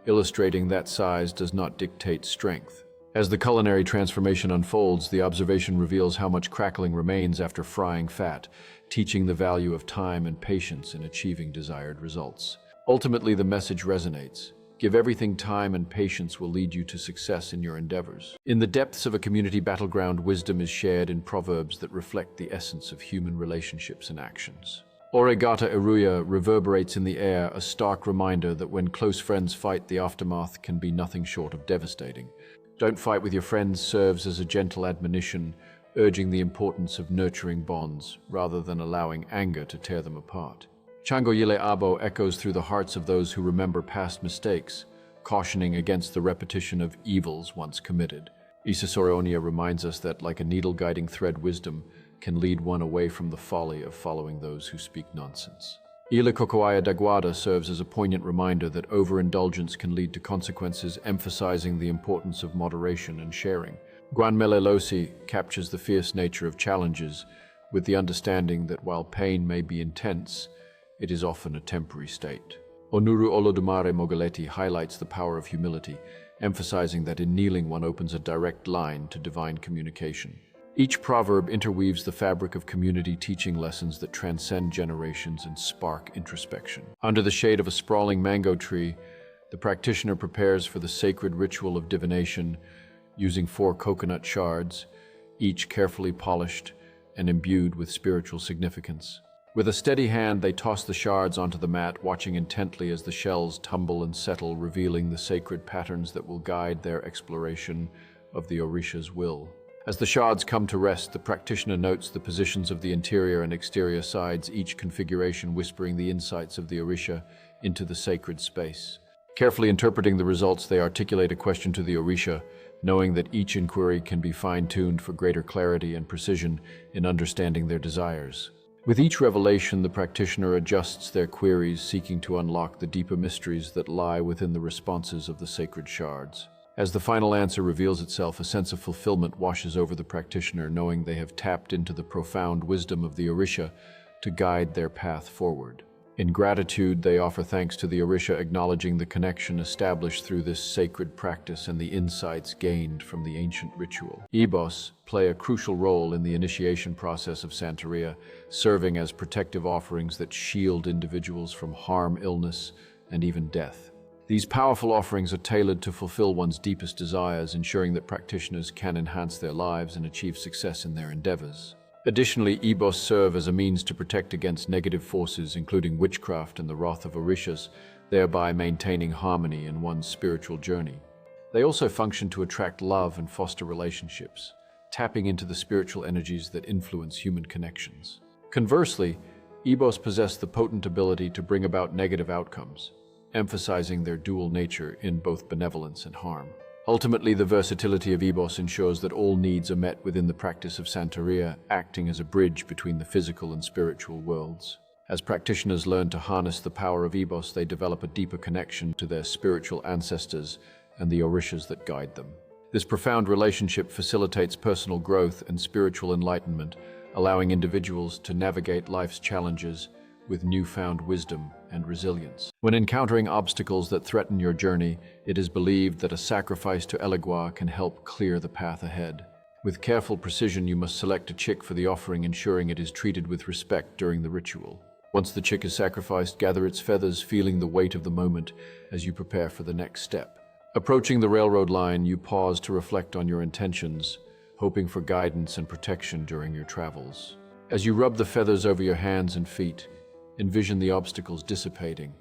illustrating that size does not dictate strength. As the culinary transformation unfolds, the observation reveals how much crackling remains after frying fat, teaching the value of time and patience in achieving desired results. Ultimately, the message resonates. Give everything time, and patience will lead you to success in your endeavors. In the depths of a community battleground, wisdom is shared in proverbs that reflect the essence of human relationships and actions. Oregata Iruya reverberates in the air, a stark reminder that when close friends fight, the aftermath can be nothing short of devastating. Don't fight with your friends serves as a gentle admonition, urging the importance of nurturing bonds rather than allowing anger to tear them apart. Changoyile Abo echoes through the hearts of those who remember past mistakes, cautioning against the repetition of evils once committed. Isasoronia reminds us that, like a needle guiding thread, wisdom can lead one away from the folly of following those who speak nonsense. Ila Kokoaya Dagwada serves as a poignant reminder that overindulgence can lead to consequences, emphasizing the importance of moderation and sharing. Guanmele Losi captures the fierce nature of challenges, with the understanding that while pain may be intense, it is often a temporary state. Onuru Olodumare Mogoleti highlights the power of humility, emphasizing that in kneeling one opens a direct line to divine communication. Each proverb interweaves the fabric of community, teaching lessons that transcend generations and spark introspection. Under the shade of a sprawling mango tree, the practitioner prepares for the sacred ritual of divination, using 4 coconut shards, each carefully polished and imbued with spiritual significance. With a steady hand, they toss the shards onto the mat, watching intently as the shells tumble and settle, revealing the sacred patterns that will guide their exploration of the Orisha's will. As the shards come to rest, the practitioner notes the positions of the interior and exterior sides, each configuration whispering the insights of the Orisha into the sacred space. Carefully interpreting the results, they articulate a question to the Orisha, knowing that each inquiry can be fine-tuned for greater clarity and precision in understanding their desires. With each revelation, the practitioner adjusts their queries, seeking to unlock the deeper mysteries that lie within the responses of the sacred shards. As the final answer reveals itself, a sense of fulfillment washes over the practitioner, knowing they have tapped into the profound wisdom of the Orisha to guide their path forward. In gratitude, they offer thanks to the Orisha, acknowledging the connection established through this sacred practice and the insights gained from the ancient ritual. Ibos play a crucial role in the initiation process of Santeria, serving as protective offerings that shield individuals from harm, illness, and even death. These powerful offerings are tailored to fulfill one's deepest desires, ensuring that practitioners can enhance their lives and achieve success in their endeavors. Additionally, Ibos serve as a means to protect against negative forces, including witchcraft and the wrath of Orishas, thereby maintaining harmony in one's spiritual journey. They also function to attract love and foster relationships, tapping into the spiritual energies that influence human connections. Conversely, Ibos possess the potent ability to bring about negative outcomes, emphasizing their dual nature in both benevolence and harm. Ultimately, the versatility of Ibos ensures that all needs are met within the practice of Santeria, acting as a bridge between the physical and spiritual worlds. As practitioners learn to harness the power of Ibos, they develop a deeper connection to their spiritual ancestors and the Orishas that guide them. This profound relationship facilitates personal growth and spiritual enlightenment, allowing individuals to navigate life's challenges with newfound wisdom and resilience. When encountering obstacles that threaten your journey, it is believed that a sacrifice to Elegua can help clear the path ahead. With careful precision, you must select a chick for the offering, ensuring it is treated with respect during the ritual. Once the chick is sacrificed, gather its feathers, feeling the weight of the moment as you prepare for the next step. Approaching the railroad line, you pause to reflect on your intentions, hoping for guidance and protection during your travels. As you rub the feathers over your hands and feet, envision the obstacles dissipating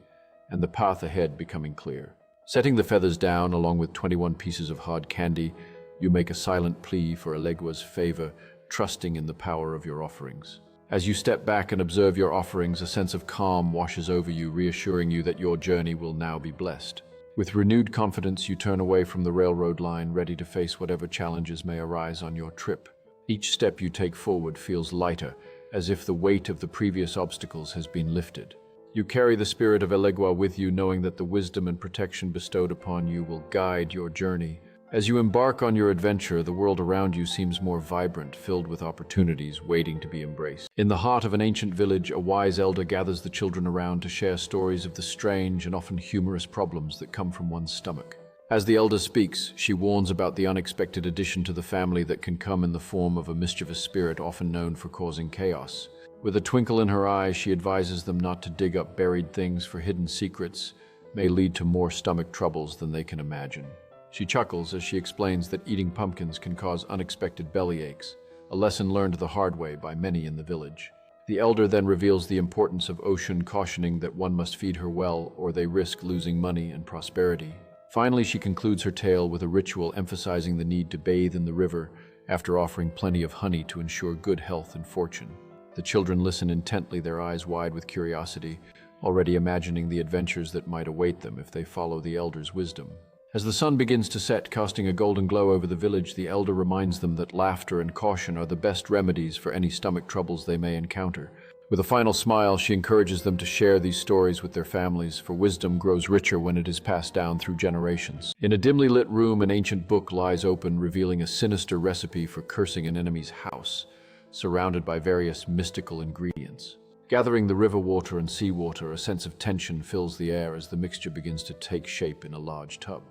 and the path ahead becoming clear. Setting the feathers down along with 21 pieces of hard candy, you make a silent plea for Elegua's favor, trusting in the power of your offerings. As you step back and observe your offerings, a sense of calm washes over you, reassuring you that your journey will now be blessed. With renewed confidence, you turn away from the railroad line, ready to face whatever challenges may arise on your trip. Each step you take forward feels lighter, as if the weight of the previous obstacles has been lifted. You carry the spirit of Elegua with you, knowing that the wisdom and protection bestowed upon you will guide your journey. As you embark on your adventure, the world around you seems more vibrant, filled with opportunities waiting to be embraced. In the heart of an ancient village, a wise elder gathers the children around to share stories of the strange and often humorous problems that come from one's stomach. As the elder speaks, she warns about the unexpected addition to the family that can come in the form of a mischievous spirit often known for causing chaos. With a twinkle in her eye, she advises them not to dig up buried things, for hidden secrets may lead to more stomach troubles than they can imagine. She chuckles as she explains that eating pumpkins can cause unexpected belly aches, a lesson learned the hard way by many in the village. The elder then reveals the importance of Oshun, cautioning that one must feed her well or they risk losing money and prosperity. Finally, she concludes her tale with a ritual emphasizing the need to bathe in the river after offering plenty of honey to ensure good health and fortune. The children listen intently, their eyes wide with curiosity, already imagining the adventures that might await them if they follow the elder's wisdom. As the sun begins to set, casting a golden glow over the village, the elder reminds them that laughter and caution are the best remedies for any stomach troubles they may encounter. With a final smile, she encourages them to share these stories with their families, for wisdom grows richer when it is passed down through generations. In a dimly lit room, an ancient book lies open, revealing a sinister recipe for cursing an enemy's house, surrounded by various mystical ingredients. Gathering the river water and seawater, a sense of tension fills the air as the mixture begins to take shape in a large tub.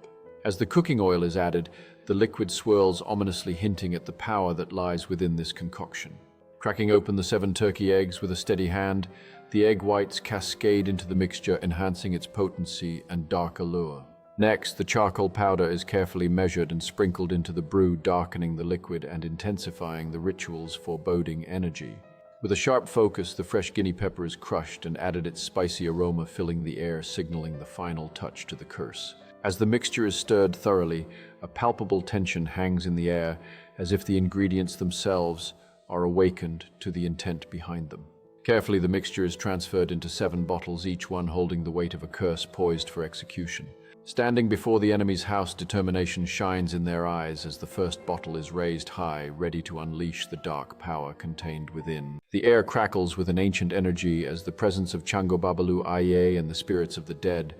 As the cooking oil is added, the liquid swirls ominously, hinting at the power that lies within this concoction. Cracking open the 7 turkey eggs with a steady hand, the egg whites cascade into the mixture, enhancing its potency and dark allure. Next, the charcoal powder is carefully measured and sprinkled into the brew, darkening the liquid and intensifying the ritual's foreboding energy. With a sharp focus, the fresh guinea pepper is crushed and added, its spicy aroma filling the air, signaling the final touch to the curse. As the mixture is stirred thoroughly, a palpable tension hangs in the air, as if the ingredients themselves are awakened to the intent behind them. Carefully, the mixture is transferred into 7 bottles, each one holding the weight of a curse poised for execution. Standing before the enemy's house, determination shines in their eyes as the first bottle is raised high, ready to unleash the dark power contained within. The air crackles with an ancient energy as the presence of Chango Babalu Aye and the spirits of the dead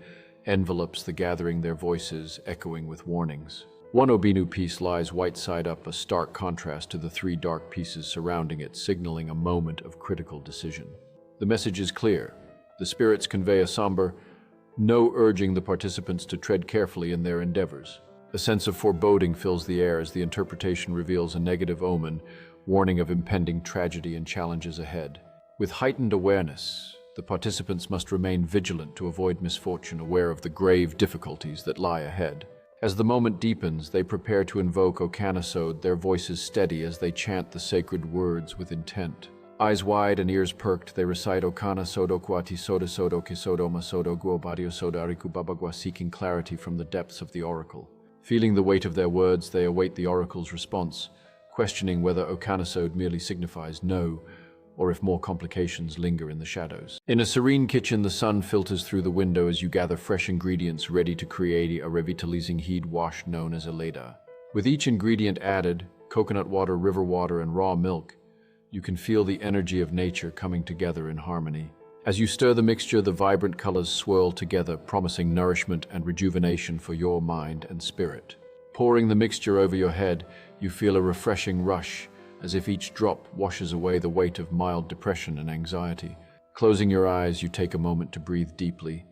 envelops the gathering, their voices echoing with warnings. One Obinu piece lies white side up, a stark contrast to the 3 dark pieces surrounding it, signaling a moment of critical decision. The message is clear. The spirits convey a somber no, urging the participants to tread carefully in their endeavors. A sense of foreboding fills the air as the interpretation reveals a negative omen, warning of impending tragedy and challenges ahead. With heightened awareness, the participants must remain vigilant to avoid misfortune, aware of the grave difficulties that lie ahead. As the moment deepens, they prepare to invoke Ocanosode, their voices steady as they chant the sacred words with intent. Eyes wide and ears perked, they recite Ocanosode Okwati Soda Sodo Kisodo Masodo Guobadio Soda Ariku Babagwa, seeking clarity from the depths of the oracle. Feeling the weight of their words, they await the oracle's response, questioning whether Ocanosode merely signifies no, or if more complications linger in the shadows. In a serene kitchen, the sun filters through the window as you gather fresh ingredients ready to create a revitalizing heat wash known as Eleda. With each ingredient added, coconut water, river water, and raw milk, you can feel the energy of nature coming together in harmony. As you stir the mixture, the vibrant colors swirl together, promising nourishment and rejuvenation for your mind and spirit. Pouring the mixture over your head, you feel a refreshing rush, as if each drop washes away the weight of mild depression and anxiety. Closing your eyes, you take a moment to breathe deeply,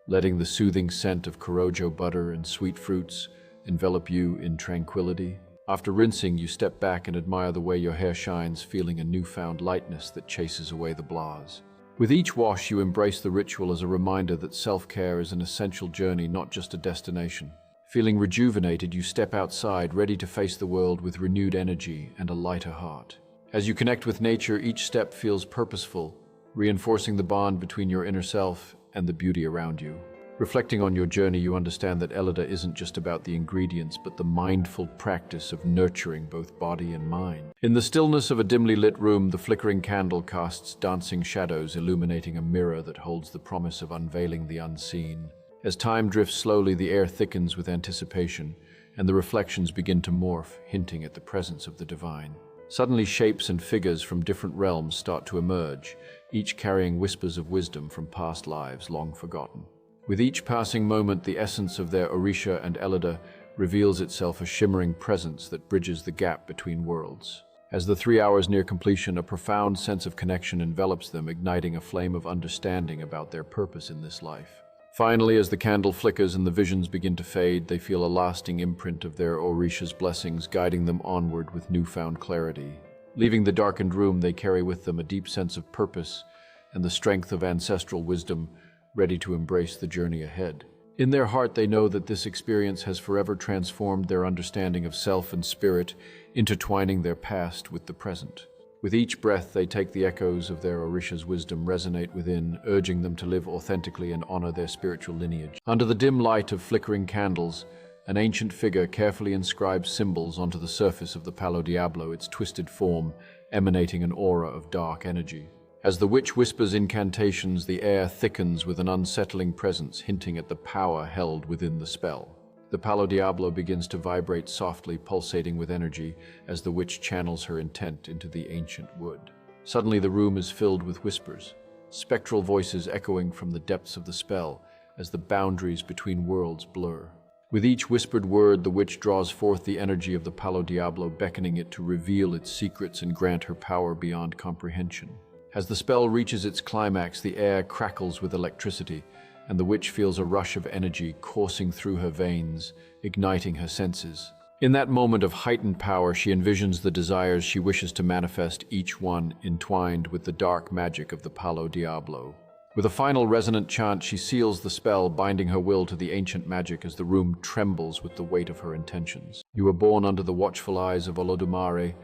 letting the soothing scent of Korojo butter and sweet fruits envelop you in tranquility. After rinsing, you step back and admire the way your hair shines, feeling a newfound lightness that chases away the blahs. With each wash, you embrace the ritual as a reminder that self-care is an essential journey, not just a destination. Feeling rejuvenated, you step outside, ready to face the world with renewed energy and a lighter heart. As you connect with nature, each step feels purposeful, reinforcing the bond between your inner self and the beauty around you. Reflecting on your journey, you understand that Eleda isn't just about the ingredients, but the mindful practice of nurturing both body and mind. In the stillness of a dimly lit room, the flickering candle casts dancing shadows, illuminating a mirror that holds the promise of unveiling the unseen. As time drifts slowly, the air thickens with anticipation, and the reflections begin to morph, hinting at the presence of the divine. Suddenly, shapes and figures from different realms start to emerge, each carrying whispers of wisdom from past lives long forgotten. With each passing moment, the essence of their Orisha and Eleda reveals itself, a shimmering presence that bridges the gap between worlds. As the 3 hours near completion, a profound sense of connection envelops them, igniting a flame of understanding about their purpose in this life. Finally, as the candle flickers and the visions begin to fade, they feel a lasting imprint of their Orisha's blessings, guiding them onward with newfound clarity. Leaving the darkened room, they carry with them a deep sense of purpose and the strength of ancestral wisdom, ready to embrace the journey ahead. In their heart, they know that this experience has forever transformed their understanding of self and spirit, intertwining their past with the present. With each breath, they take the echoes of their Orisha's wisdom resonate within, urging them to live authentically and honor their spiritual lineage. Under the dim light of flickering candles, an ancient figure carefully inscribes symbols onto the surface of the Palo Diablo, its twisted form emanating an aura of dark energy. As the witch whispers incantations, the air thickens with an unsettling presence, hinting at the power held within the spell. The Palo Diablo begins to vibrate softly, pulsating with energy as the witch channels her intent into the ancient wood. Suddenly, the room is filled with whispers, spectral voices echoing from the depths of the spell as the boundaries between worlds blur. With each whispered word, the witch draws forth the energy of the Palo Diablo, beckoning it to reveal its secrets and grant her power beyond comprehension. As the spell reaches its climax, the air crackles with electricity, and the witch feels a rush of energy coursing through her veins, igniting her senses. In that moment of heightened power, she envisions the desires she wishes to manifest, each one entwined with the dark magic of the Palo Diablo. With a final resonant chant, she seals the spell, binding her will to the ancient magic as the room trembles with the weight of her intentions. You were born under the watchful eyes of Olodumare,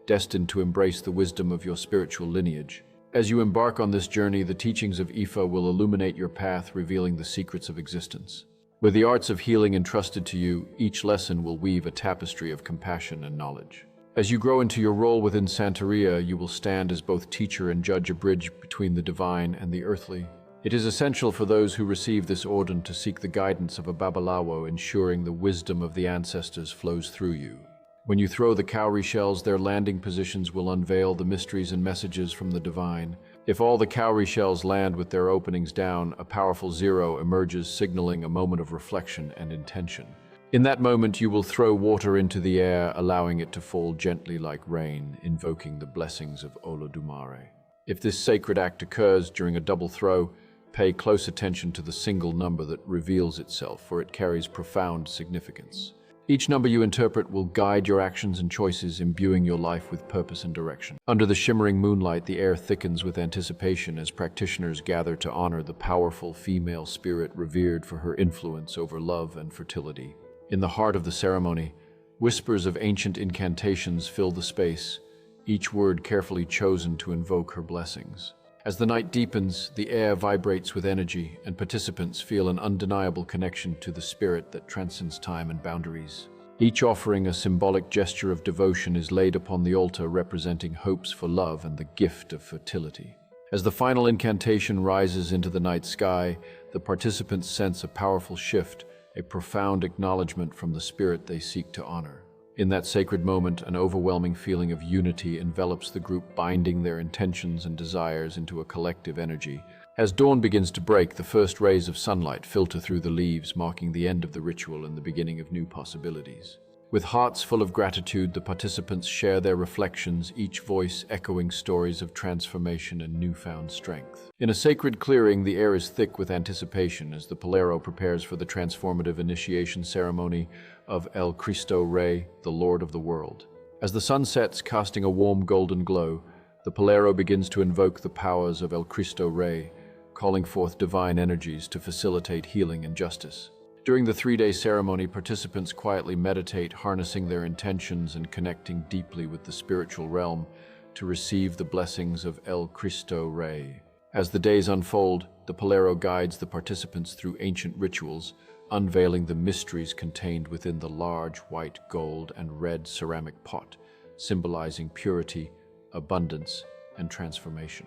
destined to embrace the wisdom of your spiritual lineage. As you embark on this journey, the teachings of Ifa will illuminate your path, revealing the secrets of existence. With the arts of healing entrusted to you, each lesson will weave a tapestry of compassion and knowledge. As you grow into your role within Santeria, you will stand as both teacher and judge, a bridge between the divine and the earthly. It is essential for those who receive this order to seek the guidance of a Babalawo, ensuring the wisdom of the ancestors flows through you. When you throw the cowrie shells, their landing positions will unveil the mysteries and messages from the divine. If all the cowrie shells land with their openings down, a powerful zero emerges, signaling a moment of reflection and intention. In that moment, you will throw water into the air, allowing it to fall gently like rain, invoking the blessings of Olodumare. If this sacred act occurs during a double throw, Pay close attention to the single number that reveals itself, for it carries profound significance. Each number you interpret will guide your actions and choices, imbuing your life with purpose and direction. Under the shimmering moonlight, the air thickens with anticipation as practitioners gather to honor the powerful female spirit revered for her influence over love and fertility. In the heart of the ceremony, whispers of ancient incantations fill the space, each word carefully chosen to invoke her blessings. As the night deepens, the air vibrates with energy, and participants feel an undeniable connection to the spirit that transcends time and boundaries. Each offering a symbolic gesture of devotion is laid upon the altar, representing hopes for love and the gift of fertility. As the final incantation rises into the night sky, the participants sense a powerful shift, a profound acknowledgement from the spirit they seek to honor. In that sacred moment, an overwhelming feeling of unity envelops the group, binding their intentions and desires into a collective energy. As dawn begins to break, the first rays of sunlight filter through the leaves, marking the end of the ritual and the beginning of new possibilities. With hearts full of gratitude, the participants share their reflections, each voice echoing stories of transformation and newfound strength. In a sacred clearing, the air is thick with anticipation as the Palero prepares for the transformative initiation ceremony of El Cristo Rey, the Lord of the World. As the sun sets, casting a warm golden glow, the Palero begins to invoke the powers of El Cristo Rey, calling forth divine energies to facilitate healing and justice. During the 3-day ceremony, participants quietly meditate, harnessing their intentions and connecting deeply with the spiritual realm to receive the blessings of El Cristo Rey. As the days unfold, the Palero guides the participants through ancient rituals, unveiling the mysteries contained within the large white, gold, and red ceramic pot, symbolizing purity, abundance, and transformation.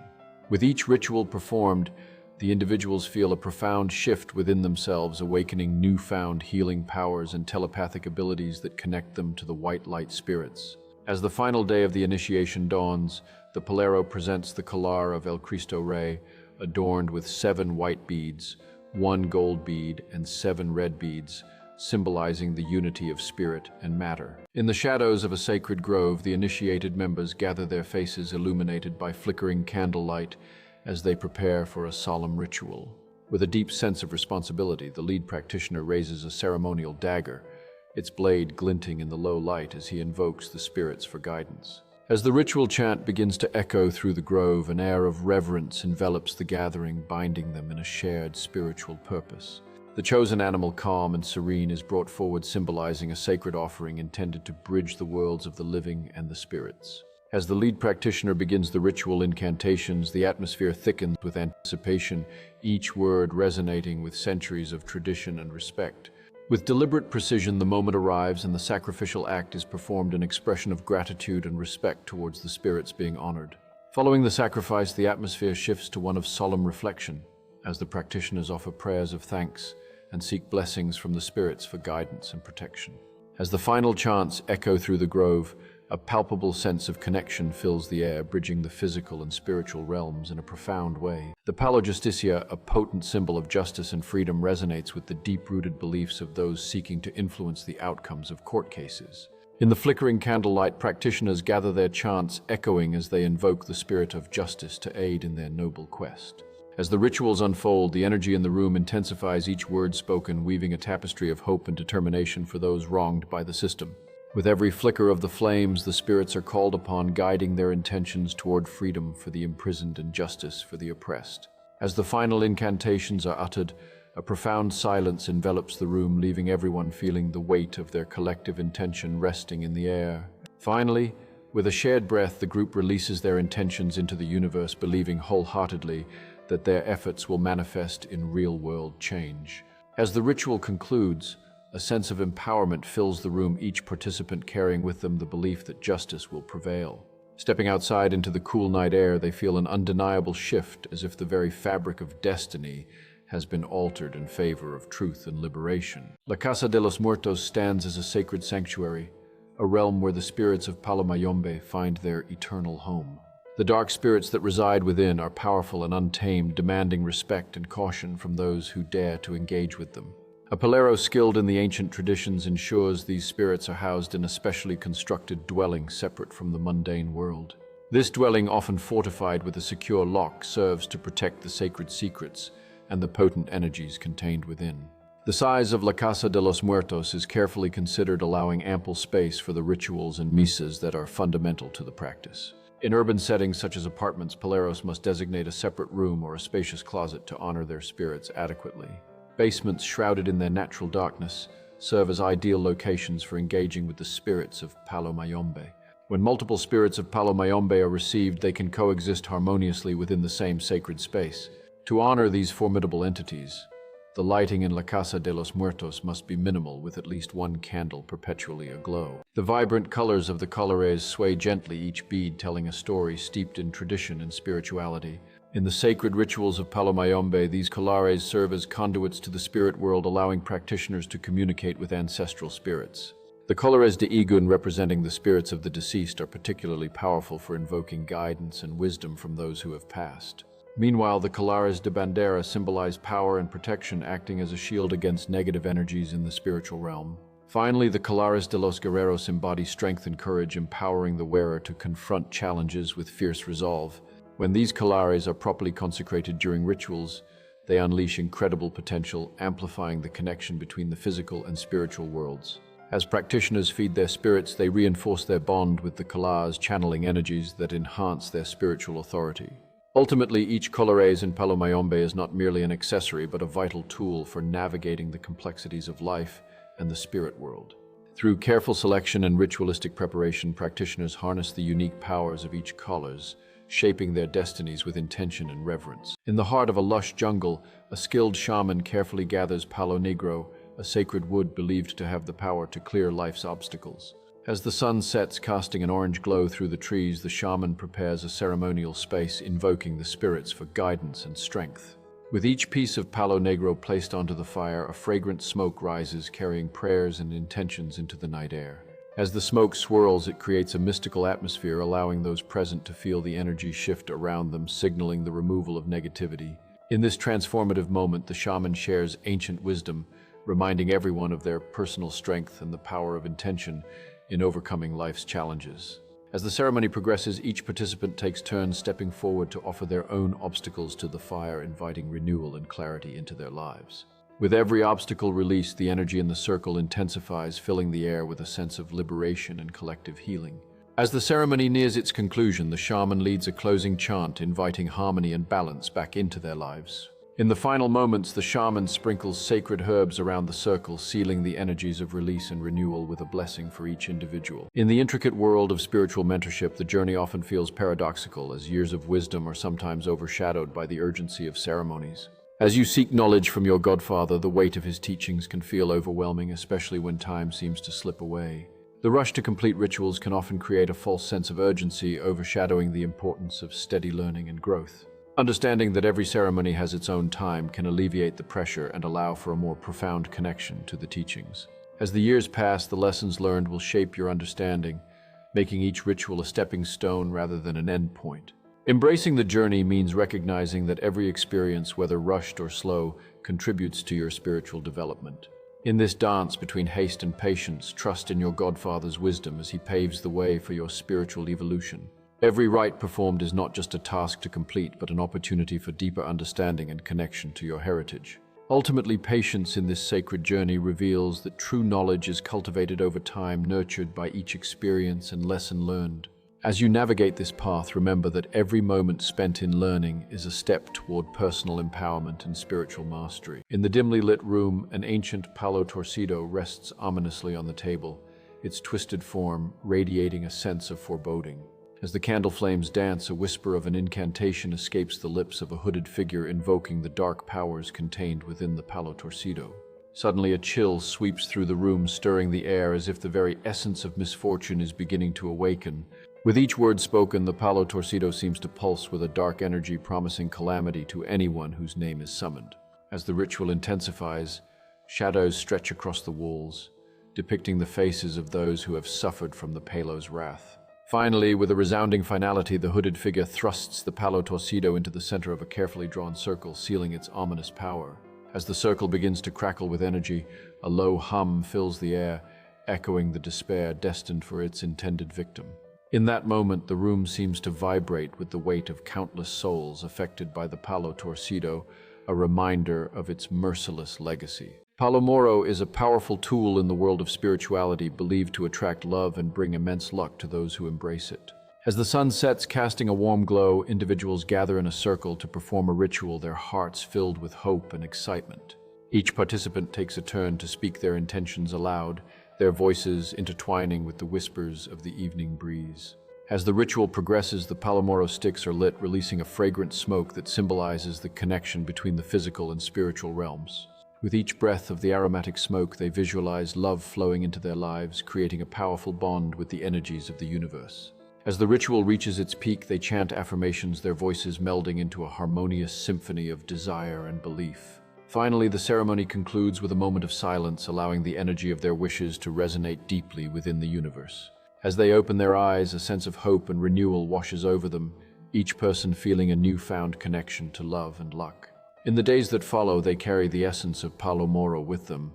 With each ritual performed, the individuals feel a profound shift within themselves, awakening newfound healing powers and telepathic abilities that connect them to the white light spirits. As the final day of the initiation dawns, the Palero presents the collar of El Cristo Rey, adorned with 7 white beads, 1 gold bead, and 7 red beads, symbolizing the unity of spirit and matter. In the shadows of a sacred grove, the initiated members gather, their faces illuminated by flickering candlelight, as they prepare for a solemn ritual. With a deep sense of responsibility, the lead practitioner raises a ceremonial dagger, its blade glinting in the low light as he invokes the spirits for guidance. As the ritual chant begins to echo through the grove, an air of reverence envelops the gathering, binding them in a shared spiritual purpose. The chosen animal, calm and serene, is brought forward, symbolizing a sacred offering intended to bridge the worlds of the living and the spirits. As the lead practitioner begins the ritual incantations, the atmosphere thickens with anticipation, each word resonating with centuries of tradition and respect. With deliberate precision, the moment arrives and the sacrificial act is performed, an expression of gratitude and respect towards the spirits being honored. Following the sacrifice, the atmosphere shifts to one of solemn reflection, as the practitioners offer prayers of thanks and seek blessings from the spirits for guidance and protection. As the final chants echo through the grove, a palpable sense of connection fills the air, bridging the physical and spiritual realms in a profound way. The Palo Justicia, a potent symbol of justice and freedom, resonates with the deep-rooted beliefs of those seeking to influence the outcomes of court cases. In the flickering candlelight, practitioners gather, their chants echoing as they invoke the spirit of justice to aid in their noble quest. As the rituals unfold, the energy in the room intensifies, each word spoken weaving a tapestry of hope and determination for those wronged by the system. With every flicker of the flames, the spirits are called upon, guiding their intentions toward freedom for the imprisoned and justice for the oppressed. As the final incantations are uttered, a profound silence envelops the room, leaving everyone feeling the weight of their collective intention resting in the air. Finally, with a shared breath, the group releases their intentions into the universe, believing wholeheartedly that their efforts will manifest in real-world change. As the ritual concludes, a sense of empowerment fills the room, each participant carrying with them the belief that justice will prevail. Stepping outside into the cool night air, they feel an undeniable shift, as if the very fabric of destiny has been altered in favor of truth and liberation. La Casa de los Muertos stands as a sacred sanctuary, a realm where the spirits of Palo Mayombe find their eternal home. The dark spirits that reside within are powerful and untamed, demanding respect and caution from those who dare to engage with them. A Palero skilled in the ancient traditions ensures these spirits are housed in a specially constructed dwelling separate from the mundane world. This dwelling, often fortified with a secure lock, serves to protect the sacred secrets, and the potent energies contained within. The size of La Casa de los Muertos is carefully considered, allowing ample space for the rituals and misas that are fundamental to the practice. In urban settings such as apartments, paleros must designate a separate room or a spacious closet to honor their spirits adequately. Basements, shrouded in their natural darkness, serve as ideal locations for engaging with the spirits of Palo Mayombe. When multiple spirits of Palo Mayombe are received, they can coexist harmoniously within the same sacred space. To honor these formidable entities, the lighting in La Casa de los Muertos must be minimal, with at least one candle perpetually aglow. The vibrant colors of the colores sway gently, each bead telling a story steeped in tradition and spirituality. In the sacred rituals of Palo Mayombe, these colores serve as conduits to the spirit world, allowing practitioners to communicate with ancestral spirits. The colores de Igun, representing the spirits of the deceased, are particularly powerful for invoking guidance and wisdom from those who have passed. Meanwhile, the Colores de Bandera symbolize power and protection, acting as a shield against negative energies in the spiritual realm. Finally, the Colores de los Guerreros embody strength and courage, empowering the wearer to confront challenges with fierce resolve. When these Colores are properly consecrated during rituals, they unleash incredible potential, amplifying the connection between the physical and spiritual worlds. As practitioners feed their spirits, they reinforce their bond with the Colores, channeling energies that enhance their spiritual authority. Ultimately, each colores in Palo Mayombe is not merely an accessory, but a vital tool for navigating the complexities of life and the spirit world. Through careful selection and ritualistic preparation, practitioners harness the unique powers of each colors, shaping their destinies with intention and reverence. In the heart of a lush jungle, a skilled shaman carefully gathers palo negro, a sacred wood believed to have the power to clear life's obstacles. As the sun sets, casting an orange glow through the trees, the shaman prepares a ceremonial space, invoking the spirits for guidance and strength. With each piece of palo negro placed onto the fire, a fragrant smoke rises, carrying prayers and intentions into the night air. As the smoke swirls, it creates a mystical atmosphere, allowing those present to feel the energy shift around them, signaling the removal of negativity. In this transformative moment, the shaman shares ancient wisdom, reminding everyone of their personal strength and the power of intention in overcoming life's challenges. As the ceremony progresses, each participant takes turns stepping forward to offer their own obstacles to the fire, inviting renewal and clarity into their lives. With every obstacle released, the energy in the circle intensifies, filling the air with a sense of liberation and collective healing. As the ceremony nears its conclusion, the shaman leads a closing chant, inviting harmony and balance back into their lives. In the final moments, the shaman sprinkles sacred herbs around the circle, sealing the energies of release and renewal with a blessing for each individual. In the intricate world of spiritual mentorship, the journey often feels paradoxical, as years of wisdom are sometimes overshadowed by the urgency of ceremonies. As you seek knowledge from your godfather, the weight of his teachings can feel overwhelming, especially when time seems to slip away. The rush to complete rituals can often create a false sense of urgency, overshadowing the importance of steady learning and growth. Understanding that every ceremony has its own time can alleviate the pressure and allow for a more profound connection to the teachings. As the years pass, the lessons learned will shape your understanding, making each ritual a stepping stone rather than an end point. Embracing the journey means recognizing that every experience, whether rushed or slow, contributes to your spiritual development. In this dance between haste and patience, trust in your Godfather's wisdom as he paves the way for your spiritual evolution. Every rite performed is not just a task to complete, but an opportunity for deeper understanding and connection to your heritage. Ultimately, patience in this sacred journey reveals that true knowledge is cultivated over time, nurtured by each experience and lesson learned. As you navigate this path, remember that every moment spent in learning is a step toward personal empowerment and spiritual mastery. In the dimly lit room, an ancient palo torcido rests ominously on the table, its twisted form radiating a sense of foreboding. As the candle flames dance, a whisper of an incantation escapes the lips of a hooded figure, invoking the dark powers contained within the palo torcido. Suddenly, a chill sweeps through the room, stirring the air as if the very essence of misfortune is beginning to awaken. With each word spoken, the palo torcido seems to pulse with a dark energy, promising calamity to anyone whose name is summoned. As the ritual intensifies, shadows stretch across the walls, depicting the faces of those who have suffered from the palo's wrath. Finally, with a resounding finality, the hooded figure thrusts the palo torcido into the center of a carefully drawn circle, sealing its ominous power. As the circle begins to crackle with energy, a low hum fills the air, echoing the despair destined for its intended victim. In that moment, the room seems to vibrate with the weight of countless souls affected by the palo torcido, a reminder of its merciless legacy. Palo Moro is a powerful tool in the world of spirituality, believed to attract love and bring immense luck to those who embrace it. As the sun sets, casting a warm glow, individuals gather in a circle to perform a ritual, their hearts filled with hope and excitement. Each participant takes a turn to speak their intentions aloud, their voices intertwining with the whispers of the evening breeze. As the ritual progresses, the Palo Moro sticks are lit, releasing a fragrant smoke that symbolizes the connection between the physical and spiritual realms. With each breath of the aromatic smoke, they visualize love flowing into their lives, creating a powerful bond with the energies of the universe. As the ritual reaches its peak, they chant affirmations, their voices melding into a harmonious symphony of desire and belief. Finally, the ceremony concludes with a moment of silence, allowing the energy of their wishes to resonate deeply within the universe. As they open their eyes, a sense of hope and renewal washes over them, each person feeling a newfound connection to love and luck. In the days that follow, they carry the essence of Palo Moro with them,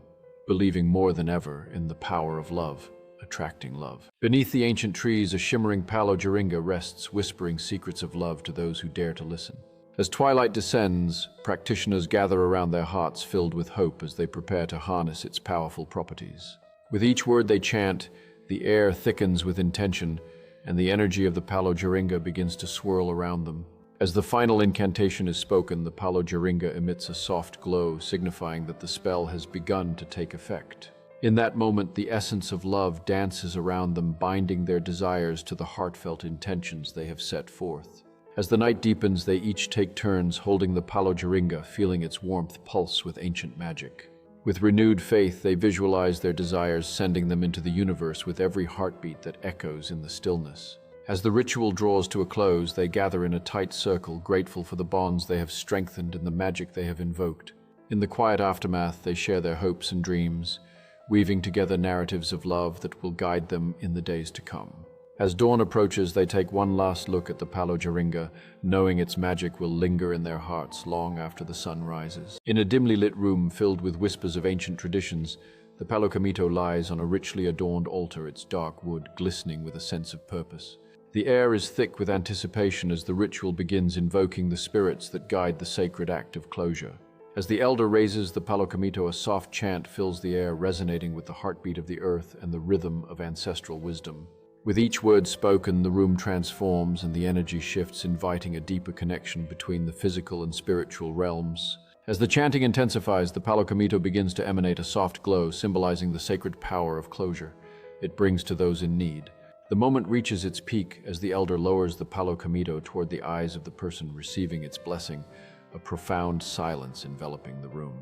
believing more than ever in the power of love, attracting love. Beneath the ancient trees, a shimmering Palo Jaringa rests, whispering secrets of love to those who dare to listen. As twilight descends, practitioners gather around their hearts filled with hope as they prepare to harness its powerful properties. With each word they chant, the air thickens with intention, and the energy of the Palo Jaringa begins to swirl around them. As the final incantation is spoken, the Palo Jaringa emits a soft glow, signifying that the spell has begun to take effect. In that moment, the essence of love dances around them, binding their desires to the heartfelt intentions they have set forth. As the night deepens, they each take turns holding the Palo Jaringa, feeling its warmth pulse with ancient magic. With renewed faith, they visualize their desires, sending them into the universe with every heartbeat that echoes in the stillness. As the ritual draws to a close, they gather in a tight circle, grateful for the bonds they have strengthened and the magic they have invoked. In the quiet aftermath, they share their hopes and dreams, weaving together narratives of love that will guide them in the days to come. As dawn approaches, they take one last look at the Palo Jaringa, knowing its magic will linger in their hearts long after the sun rises. In a dimly lit room filled with whispers of ancient traditions, the Palo Camito lies on a richly adorned altar, its dark wood glistening with a sense of purpose. The air is thick with anticipation as the ritual begins, invoking the spirits that guide the sacred act of closure. As the elder raises the Palo Camito, a soft chant fills the air, resonating with the heartbeat of the earth and the rhythm of ancestral wisdom. With each word spoken, the room transforms and the energy shifts, inviting a deeper connection between the physical and spiritual realms. As the chanting intensifies, the Palo Camito begins to emanate a soft glow, symbolizing the sacred power of closure it brings to those in need. The moment reaches its peak as the elder lowers the Palo Camito toward the eyes of the person receiving its blessing, a profound silence enveloping the room.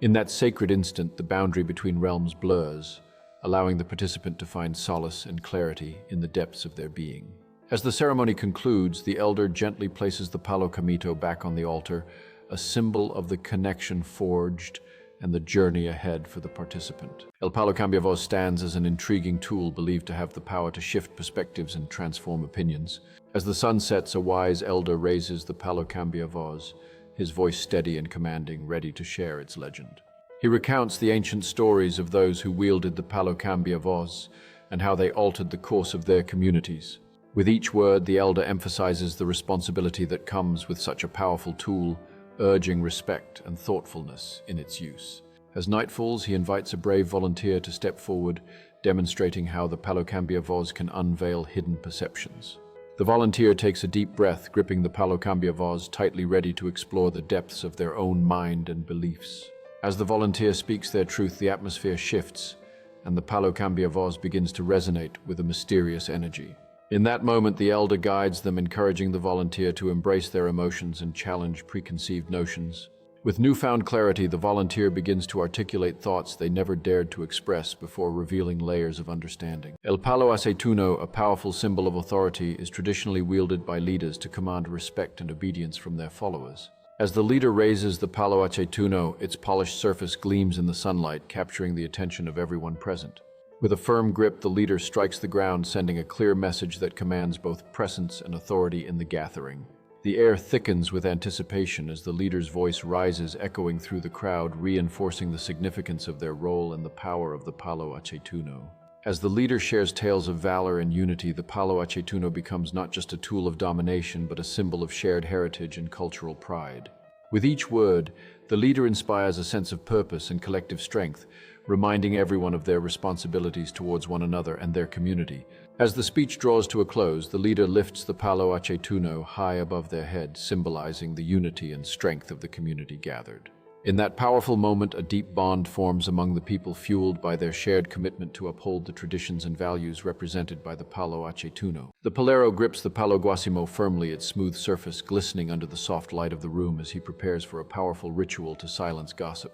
In that sacred instant, the boundary between realms blurs, allowing the participant to find solace and clarity in the depths of their being. As the ceremony concludes, the elder gently places the Palo Camito back on the altar, a symbol of the connection forged and the journey ahead for the participant. El Palo Cambia Voz stands as an intriguing tool believed to have the power to shift perspectives and transform opinions. As the sun sets, a wise elder raises the Palo Cambia Voz, his voice steady and commanding, ready to share its legend. He recounts the ancient stories of those who wielded the Palo Cambia Voz and how they altered the course of their communities. With each word, the elder emphasizes the responsibility that comes with such a powerful tool, urging respect and thoughtfulness in its use. As night falls, he invites a brave volunteer to step forward, demonstrating how the Palo Cambia Voz can unveil hidden perceptions. The volunteer takes a deep breath, gripping the Palo Cambia Voz tightly, ready to explore the depths of their own mind and beliefs. As the volunteer speaks their truth, the atmosphere shifts, and the Palo Cambia Voz begins to resonate with a mysterious energy. In that moment, the elder guides them, encouraging the volunteer to embrace their emotions and challenge preconceived notions. With newfound clarity, the volunteer begins to articulate thoughts they never dared to express before, revealing layers of understanding. El Palo Aceituno, a powerful symbol of authority, is traditionally wielded by leaders to command respect and obedience from their followers. As the leader raises the Palo Aceituno, its polished surface gleams in the sunlight, capturing the attention of everyone present. With a firm grip, the leader strikes the ground, sending a clear message that commands both presence and authority in the gathering. The air thickens with anticipation as the leader's voice rises, echoing through the crowd, reinforcing the significance of their role and the power of the Palo Aceituno. As the leader shares tales of valor and unity, the Palo Aceituno becomes not just a tool of domination, but a symbol of shared heritage and cultural pride. With each word, the leader inspires a sense of purpose and collective strength, reminding everyone of their responsibilities towards one another and their community. As the speech draws to a close, the leader lifts the palo acetuno high above their head, symbolizing the unity and strength of the community gathered. In that powerful moment, a deep bond forms among the people, fueled by their shared commitment to uphold the traditions and values represented by the palo acetuno. The palero grips the palo guasimo firmly, its smooth surface glistening under the soft light of the room as he prepares for a powerful ritual to silence gossip.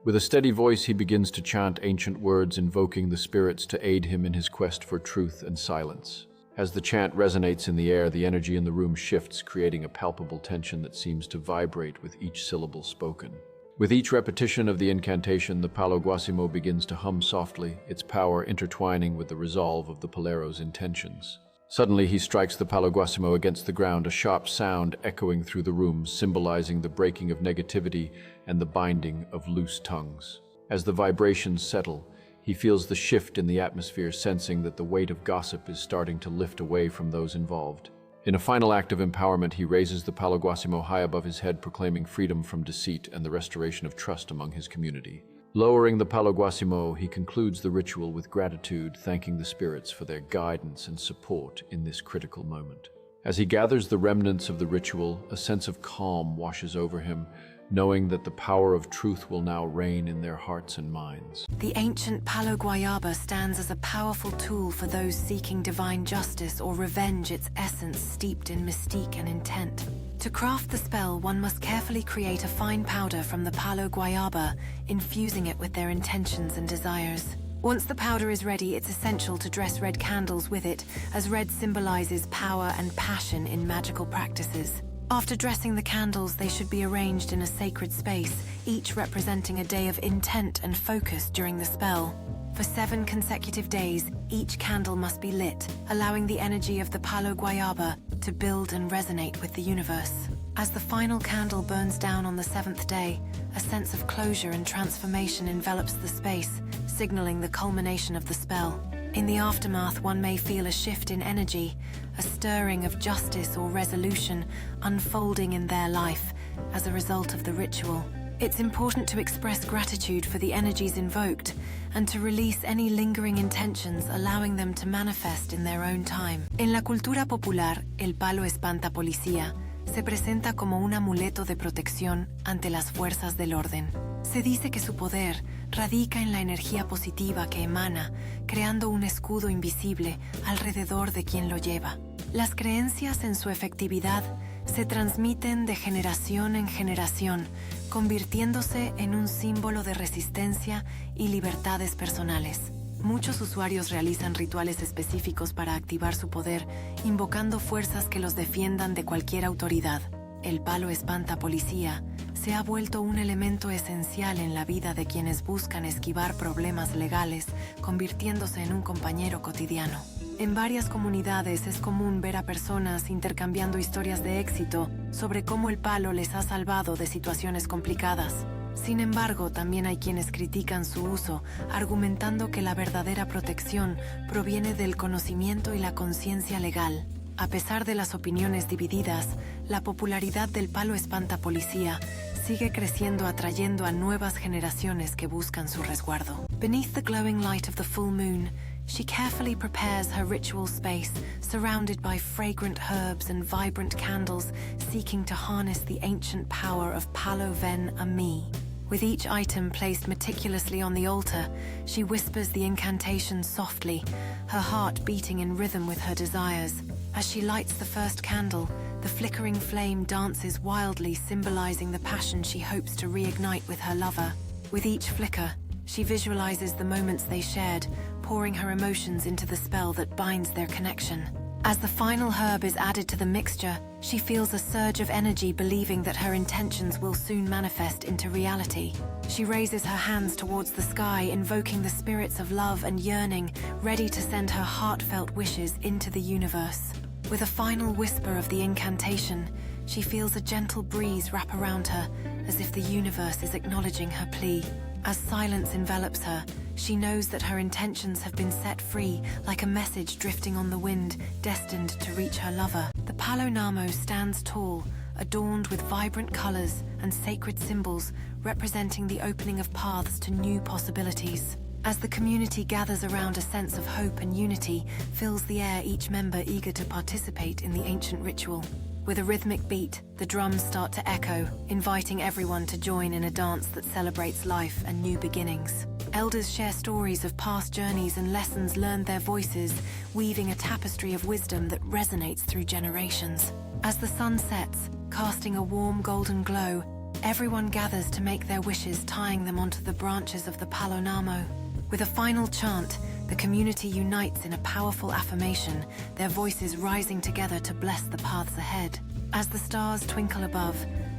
With a steady voice, he begins to chant ancient words, invoking the spirits to aid him in his quest for truth and silence. As the chant resonates in the air, the energy in the room shifts, creating a palpable tension that seems to vibrate with each syllable spoken. With each repetition of the incantation, the palo guasimo begins to hum softly, its power intertwining with the resolve of the palero's intentions. Suddenly, he strikes the palo guasimo against the ground, a sharp sound echoing through the room, symbolizing the breaking of negativity and the binding of loose tongues. As the vibrations settle, he feels the shift in the atmosphere, sensing that the weight of gossip is starting to lift away from those involved. In a final act of empowerment, he raises the palo guasimo high above his head, proclaiming freedom from deceit and the restoration of trust among his community. Lowering the palo guasimo, he concludes the ritual with gratitude, thanking the spirits for their guidance and support in this critical moment. As he gathers the remnants of the ritual, a sense of calm washes over him, knowing that the power of truth will now reign in their hearts and minds. The ancient palo guayaba stands as a powerful tool for those seeking divine justice or revenge, its essence steeped in mystique and intent. To craft the spell, one must carefully create a fine powder from the palo guayaba, infusing it with their intentions and desires. Once the powder is ready, it's essential to dress red candles with it, as red symbolizes power and passion in magical practices. After dressing the candles, they should be arranged in a sacred space, each representing a day of intent and focus during the spell. For 7 consecutive days, each candle must be lit, allowing the energy of the palo guayaba to build and resonate with the universe. As the final candle burns down on the 7th day, a sense of closure and transformation envelops the space, signaling the culmination of the spell. In the aftermath, one may feel a shift in energy, a stirring of justice or resolution unfolding in their life as a result of the ritual. It's important to express gratitude for the energies invoked and to release any lingering intentions, allowing them to manifest in their own time. En la cultura popular, el palo espanta policía se presenta como un amuleto de protección ante las fuerzas del orden. Se dice que su poder radica en la energía positiva que emana, creando un escudo invisible alrededor de quien lo lleva. Las creencias en su efectividad se transmiten de generación en generación, convirtiéndose en un símbolo de resistencia y libertades personales. Muchos usuarios realizan rituales específicos para activar su poder, invocando fuerzas que los defiendan de cualquier autoridad. El palo espanta policía se ha vuelto un elemento esencial en la vida de quienes buscan esquivar problemas legales, convirtiéndose en un compañero cotidiano. En varias comunidades es común ver a personas intercambiando historias de éxito sobre cómo el palo les ha salvado de situaciones complicadas. Sin embargo, también hay quienes critican su uso, argumentando que la verdadera protección proviene del conocimiento y la conciencia legal. A pesar de las opiniones divididas, la popularidad del palo espanta policía sigue creciendo, atrayendo a nuevas generaciones que buscan su resguardo. Beneath the glowing light of the full moon, she carefully prepares her ritual space, surrounded by fragrant herbs and vibrant candles, seeking to harness the ancient power of Palo Ven Ami. With each item placed meticulously on the altar, she whispers the incantation softly, her heart beating in rhythm with her desires. As she lights the first candle, the flickering flame dances wildly, symbolizing the passion she hopes to reignite with her lover. With each flicker, she visualizes the moments they shared, pouring her emotions into the spell that binds their connection. As the final herb is added to the mixture, she feels a surge of energy, believing that her intentions will soon manifest into reality. She raises her hands towards the sky, invoking the spirits of love and yearning, ready to send her heartfelt wishes into the universe. With a final whisper of the incantation, she feels a gentle breeze wrap around her, as if the universe is acknowledging her plea. As silence envelops her, she knows that her intentions have been set free, like a message drifting on the wind, destined to reach her lover. The Palo Namo stands tall, adorned with vibrant colors and sacred symbols representing the opening of paths to new possibilities. As the community gathers around, a sense of hope and unity fills the air, each member eager to participate in the ancient ritual. With a rhythmic beat, the drums start to echo, inviting everyone to join in a dance that celebrates life and new beginnings. Elders share stories of past journeys and lessons learned, their voices weaving a tapestry of wisdom that resonates through generations. As the sun sets, casting a warm golden glow, everyone gathers to make their wishes, tying them onto the branches of the Palo Namo. With a final chant, the community unites in a powerful affirmation, their voices rising together to bless the paths ahead. As the stars twinkle above,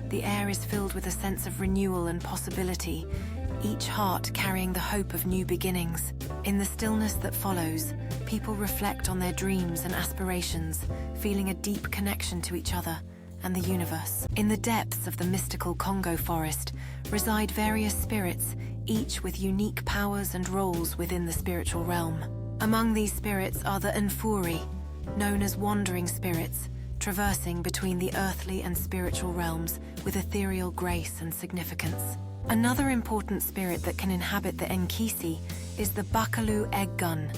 the air is filled with a sense of renewal and possibility, each heart carrying the hope of new beginnings. In the stillness that follows, people reflect on their dreams and aspirations, feeling a deep connection to each other and the universe. In the depths of the mystical Congo forest reside various spirits, each with unique powers and roles within the spiritual realm. Among these spirits are the Nfuri, known as wandering spirits, traversing between the earthly and spiritual realms with ethereal grace and significance. Another important spirit that can inhabit the Nkisi is the Bakalu Eggun,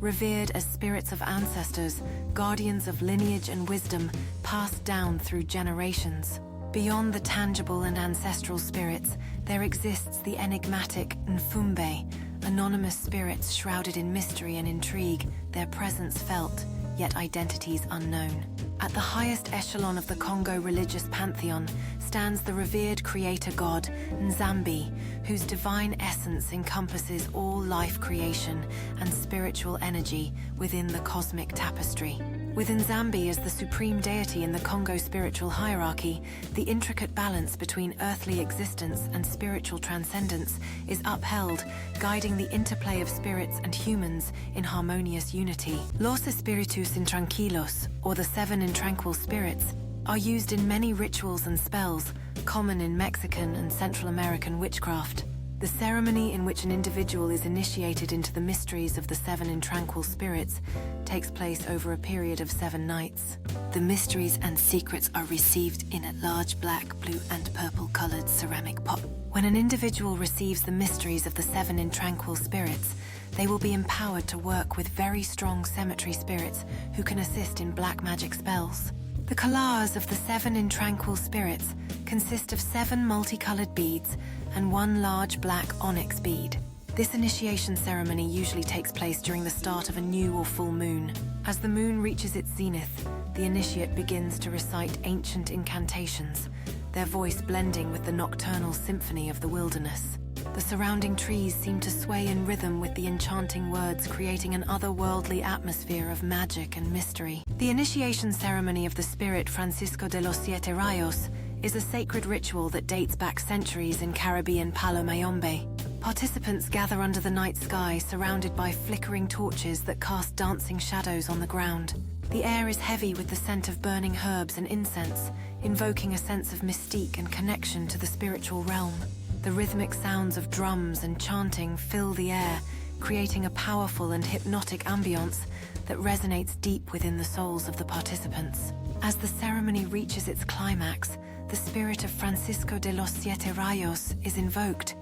revered as spirits of ancestors, guardians of lineage and wisdom passed down through generations. Beyond the tangible and ancestral spirits, there exists the enigmatic Nfumbe, anonymous spirits shrouded in mystery and intrigue, their presence felt, yet identities unknown. At the highest echelon of the Congo religious pantheon stands the revered creator god, Nzambi, whose divine essence encompasses all life creation and spiritual energy within the cosmic tapestry. With Nzambi as the supreme deity in the Congo spiritual hierarchy, the intricate balance between earthly existence and spiritual transcendence is upheld, guiding the interplay of spirits and humans in harmonious unity. Los Espíritus Intranquilos, or the seven intranquil spirits, are used in many rituals and spells, common in Mexican and Central American witchcraft. The ceremony in which an individual is initiated into the mysteries of the seven intranquil spirits takes place over a period of 7 nights. The mysteries and secrets are received in a large black, blue, and purple-colored ceramic pot. When an individual receives the mysteries of the seven intranquil spirits, they will be empowered to work with very strong cemetery spirits who can assist in black magic spells. The collars of the seven intranquil spirits consist of 7 multicolored beads and 1 large black onyx bead. This initiation ceremony usually takes place during the start of a new or full moon. As the moon reaches its zenith, the initiate begins to recite ancient incantations, their voice blending with the nocturnal symphony of the wilderness. The surrounding trees seem to sway in rhythm with the enchanting words, creating an otherworldly atmosphere of magic and mystery. The initiation ceremony of the spirit Francisco de los Siete Rayos is a sacred ritual that dates back centuries in Caribbean Palo Mayombe. Participants gather under the night sky, surrounded by flickering torches that cast dancing shadows on the ground. The air is heavy with the scent of burning herbs and incense, invoking a sense of mystique and connection to the spiritual realm. The rhythmic sounds of drums and chanting fill the air, creating a powerful and hypnotic ambience that resonates deep within the souls of the participants. As the ceremony reaches its climax, the spirit of Francisco de los Siete Rayos is invoked,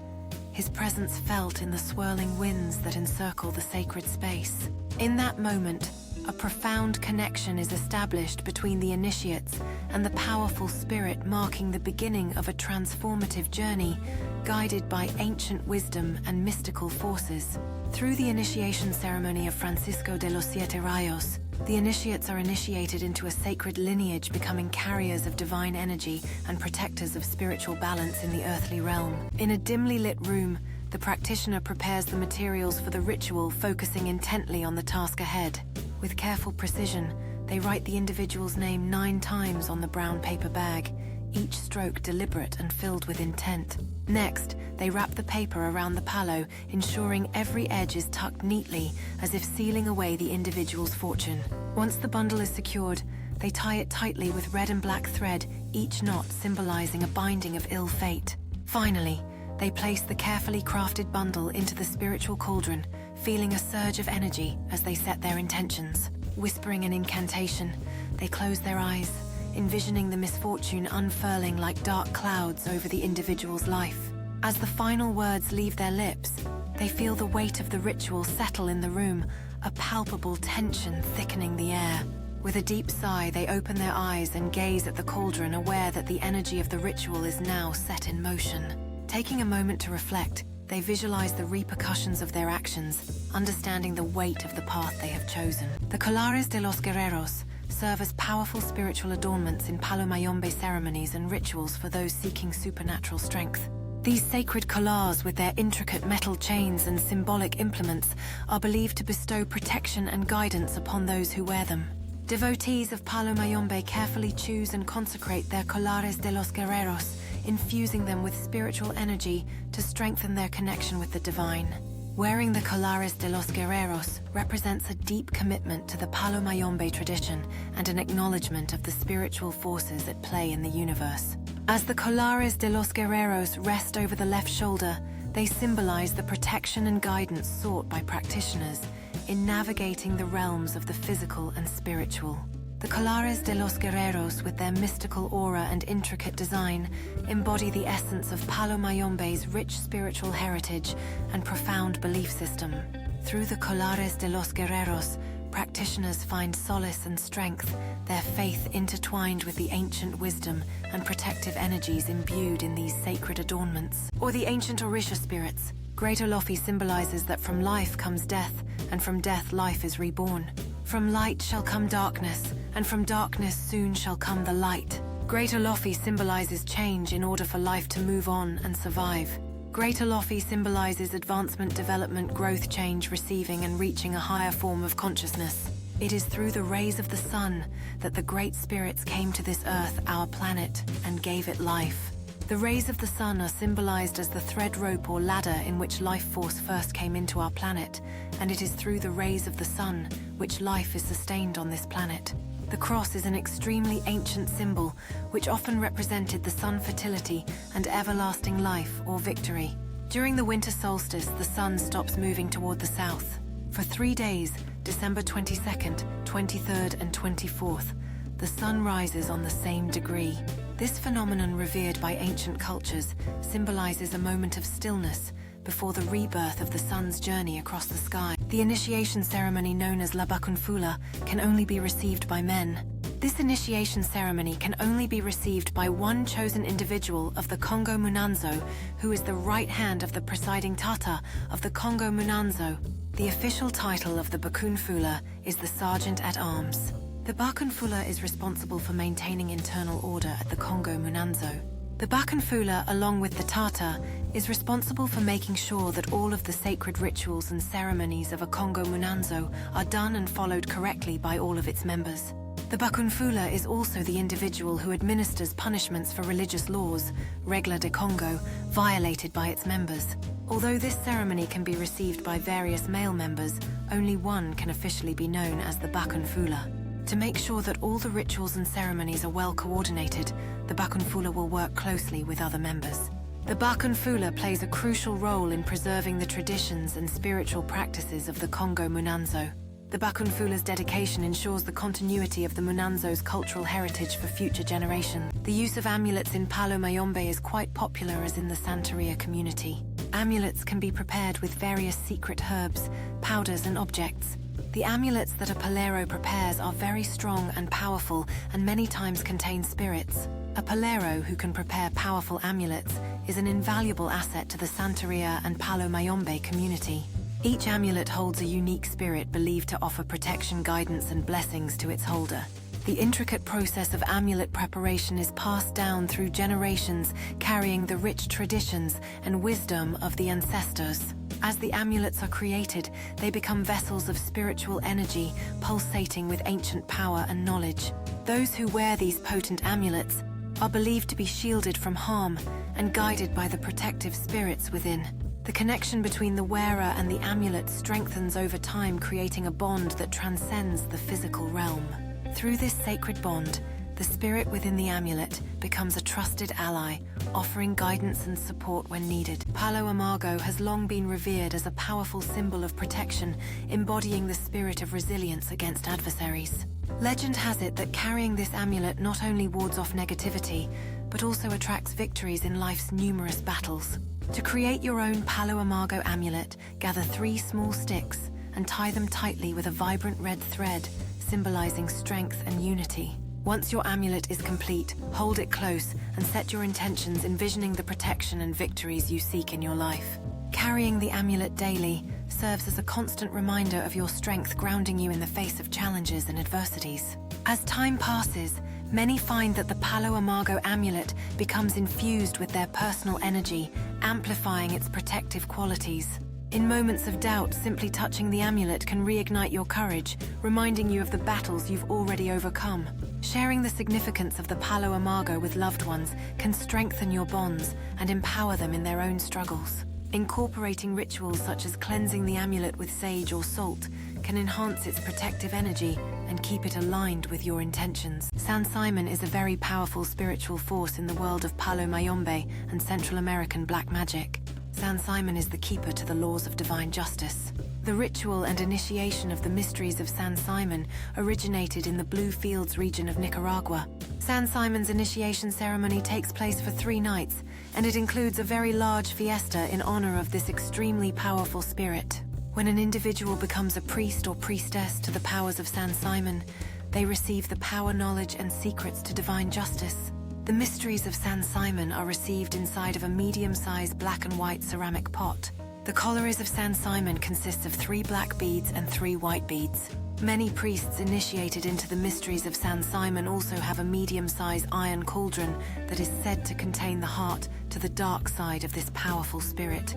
his presence felt in the swirling winds that encircle the sacred space. In that moment, a profound connection is established between the initiates and the powerful spirit, marking the beginning of a transformative journey guided by ancient wisdom and mystical forces. Through the initiation ceremony of Francisco de los Siete Rayos, the initiates are initiated into a sacred lineage, becoming carriers of divine energy and protectors of spiritual balance in the earthly realm. In a dimly lit room, the practitioner prepares the materials for the ritual, focusing intently on the task ahead. With careful precision, they write the individual's name 9 times on the brown paper bag, each stroke deliberate and filled with intent. Next, they wrap the paper around the palo, ensuring every edge is tucked neatly, as if sealing away the individual's fortune. Once the bundle is secured, they tie it tightly with red and black thread, each knot symbolizing a binding of ill fate. Finally, they place the carefully crafted bundle into the spiritual cauldron, feeling a surge of energy as they set their intentions. Whispering an incantation, they close their eyes, envisioning the misfortune unfurling like dark clouds over the individual's life. As the final words leave their lips, they feel the weight of the ritual settle in the room, a palpable tension thickening the air. With a deep sigh, they open their eyes and gaze at the cauldron, aware that the energy of the ritual is now set in motion. Taking a moment to reflect, they visualize the repercussions of their actions, understanding the weight of the path they have chosen. The Collares de los Guerreros serve as powerful spiritual adornments in Palo Mayombe ceremonies and rituals for those seeking supernatural strength. These sacred collars, with their intricate metal chains and symbolic implements, are believed to bestow protection and guidance upon those who wear them. Devotees of Palo Mayombe carefully choose and consecrate their Collares de los Guerreros, infusing them with spiritual energy to strengthen their connection with the divine. Wearing the Collares de los Guerreros represents a deep commitment to the Palo Mayombe tradition and an acknowledgement of the spiritual forces at play in the universe. As the Collares de los Guerreros rest over the left shoulder, they symbolize the protection and guidance sought by practitioners in navigating the realms of the physical and spiritual. The Collares de los Guerreros, with their mystical aura and intricate design, embody the essence of Palo Mayombe's rich spiritual heritage and profound belief system. Through the Collares de los Guerreros, practitioners find solace and strength, their faith intertwined with the ancient wisdom and protective energies imbued in these sacred adornments. Or the ancient Orisha spirits. Great Olofi symbolizes that from life comes death, and from death life is reborn. From light shall come darkness, and from darkness soon shall come the light. Great Olofi symbolizes change in order for life to move on and survive. Great Olofi symbolizes advancement, development, growth, change, receiving and reaching a higher form of consciousness. It is through the rays of the sun that the great spirits came to this earth, our planet, and gave it life. The rays of the sun are symbolized as the thread rope or ladder in which life force first came into our planet, and it is through the rays of the sun which life is sustained on this planet. The cross is an extremely ancient symbol which often represented the sun fertility and everlasting life or victory. During the winter solstice, the sun stops moving toward the south. For 3 days, December 22nd, 23rd and 24th, the sun rises on the same degree. This phenomenon, revered by ancient cultures, symbolizes a moment of stillness before the rebirth of the sun's journey across the sky. The initiation ceremony, known as La Bakunfula, can only be received by men. This initiation ceremony can only be received by one chosen individual of the Congo Munanzo, who is the right hand of the presiding Tata of the Congo Munanzo. The official title of the Bakunfula is the Sergeant at Arms. The Bakunfula is responsible for maintaining internal order at the Congo Munanzo. The Bakunfula, along with the Tata, is responsible for making sure that all of the sacred rituals and ceremonies of a Congo Munanzo are done and followed correctly by all of its members. The Bakunfula is also the individual who administers punishments for religious laws, Regla de Congo, violated by its members. Although this ceremony can be received by various male members, only one can officially be known as the Bakunfula. To make sure that all the rituals and ceremonies are well coordinated, the Bakunfula will work closely with other members. The Bakunfula plays a crucial role in preserving the traditions and spiritual practices of the Congo Munanzo. The Bakunfula's dedication ensures the continuity of the Munanzo's cultural heritage for future generations. The use of amulets in Palo Mayombe is quite popular, as in the Santeria community. Amulets can be prepared with various secret herbs, powders and objects. The amulets that a Palero prepares are very strong and powerful, and many times contain spirits. A Palero who can prepare powerful amulets is an invaluable asset to the Santeria and Palo Mayombe community. Each amulet holds a unique spirit believed to offer protection, guidance and blessings to its holder. The intricate process of amulet preparation is passed down through generations, carrying the rich traditions and wisdom of the ancestors. As the amulets are created, they become vessels of spiritual energy, pulsating with ancient power and knowledge. Those who wear these potent amulets are believed to be shielded from harm and guided by the protective spirits within. The connection between the wearer and the amulet strengthens over time, creating a bond that transcends the physical realm. Through this sacred bond, the spirit within the amulet becomes a trusted ally, offering guidance and support when needed. Palo Amargo has long been revered as a powerful symbol of protection, embodying the spirit of resilience against adversaries. Legend has it that carrying this amulet not only wards off negativity, but also attracts victories in life's numerous battles. To create your own Palo Amargo amulet, gather 3 small sticks and tie them tightly with a vibrant red thread, symbolizing strength and unity. Once your amulet is complete, hold it close and set your intentions, envisioning the protection and victories you seek in your life. Carrying the amulet daily serves as a constant reminder of your strength, grounding you in the face of challenges and adversities. As time passes, many find that the Palo Amargo amulet becomes infused with their personal energy, amplifying its protective qualities. In moments of doubt, simply touching the amulet can reignite your courage, reminding you of the battles you've already overcome. Sharing the significance of the Palo Amargo with loved ones can strengthen your bonds and empower them in their own struggles. Incorporating rituals such as cleansing the amulet with sage or salt can enhance its protective energy and keep it aligned with your intentions. San Simon is a very powerful spiritual force in the world of Palo Mayombe and Central American black magic. San Simon is the keeper to the laws of divine justice. The ritual and initiation of the mysteries of San Simon originated in the Blue Fields region of Nicaragua. San Simon's initiation ceremony takes place for 3 nights, and it includes a very large fiesta in honor of this extremely powerful spirit. When an individual becomes a priest or priestess to the powers of San Simon, they receive the power, knowledge, and secrets to divine justice. The mysteries of San Simon are received inside of a medium-sized black and white ceramic pot. The collieries of San Simon consists of 3 black beads and 3 white beads. Many priests initiated into the mysteries of San Simon also have a medium-sized iron cauldron that is said to contain the heart to the dark side of this powerful spirit.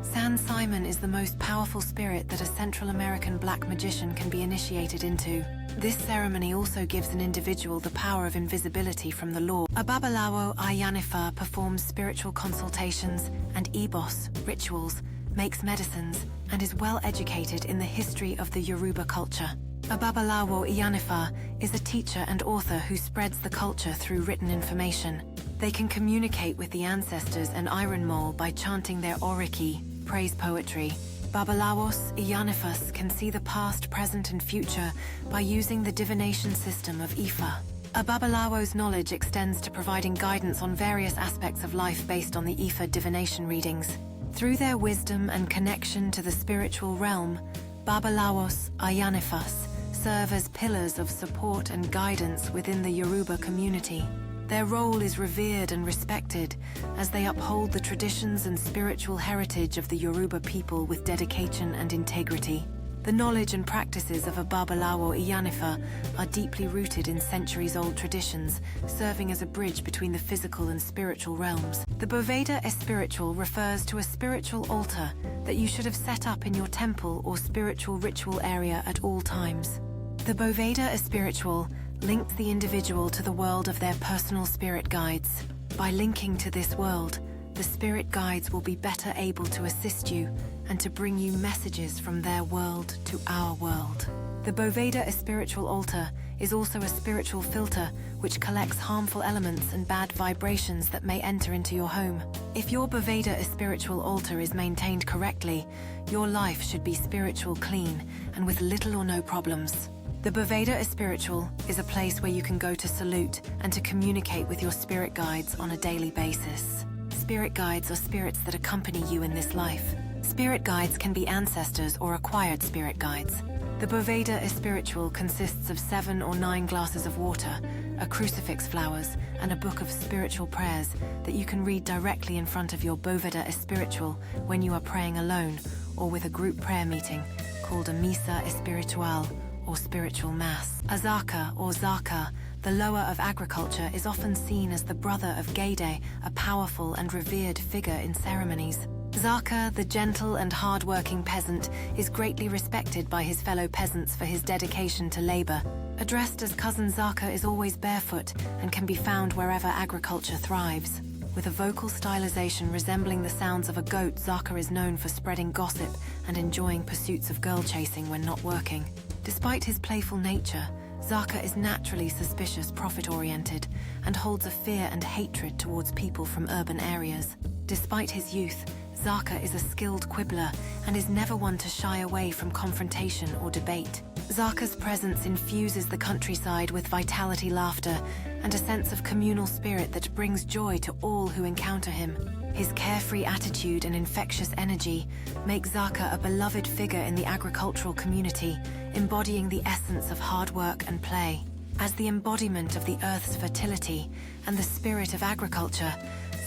San Simon is the most powerful spirit that a Central American black magician can be initiated into. This ceremony also gives an individual the power of invisibility from the law. A Babalawo Ayanifa performs spiritual consultations and ebos, rituals, makes medicines, and is well educated in the history of the Yoruba culture. A Babalawo Iyanifa is a teacher and author who spreads the culture through written information. They can communicate with the ancestors and Iron Mole by chanting their oriki, praise poetry. Babalawos Iyanifas can see the past, present, and future by using the divination system of Ifa. A Babalawo's knowledge extends to providing guidance on various aspects of life based on the Ifa divination readings. Through their wisdom and connection to the spiritual realm, Babalawos Ayanifas serve as pillars of support and guidance within the Yoruba community. Their role is revered and respected as they uphold the traditions and spiritual heritage of the Yoruba people with dedication and integrity. The knowledge and practices of a Babalawo Iyanifa are deeply rooted in centuries-old traditions, serving as a bridge between the physical and spiritual realms. The Boveda Espiritual refers to a spiritual altar that you should have set up in your temple or spiritual ritual area at all times. The Boveda Espiritual links the individual to the world of their personal spirit guides. By linking to this world, the spirit guides will be better able to assist you and to bring you messages from their world to our world. The Boveda Spiritual Altar is also a spiritual filter which collects harmful elements and bad vibrations that may enter into your home. If your Boveda Spiritual Altar is maintained correctly, your life should be spiritual clean and with little or no problems. The Boveda Spiritual is a place where you can go to salute and to communicate with your spirit guides on a daily basis. Spirit guides are spirits that accompany you in this life. Spirit guides can be ancestors or acquired spirit guides. The Boveda Espiritual consists of 7 or 9 glasses of water, a crucifix flowers, and a book of spiritual prayers that you can read directly in front of your Boveda Espiritual when you are praying alone or with a group prayer meeting called a Misa Espiritual or spiritual mass. Azaka or Zaka, the lower of agriculture, is often seen as the brother of Gede, a powerful and revered figure in ceremonies. Zaka, the gentle and hard-working peasant, is greatly respected by his fellow peasants for his dedication to labor. Addressed as Cousin Zaka is always barefoot and can be found wherever agriculture thrives. With a vocal stylization resembling the sounds of a goat, Zaka is known for spreading gossip and enjoying pursuits of girl chasing when not working. Despite his playful nature, Zaka is naturally suspicious, profit-oriented, and holds a fear and hatred towards people from urban areas. Despite his youth, Zaka is a skilled quibbler and is never one to shy away from confrontation or debate. Zaka's presence infuses the countryside with vitality, laughter, and a sense of communal spirit that brings joy to all who encounter him. His carefree attitude and infectious energy make Zaka a beloved figure in the agricultural community, embodying the essence of hard work and play. As the embodiment of the earth's fertility and the spirit of agriculture,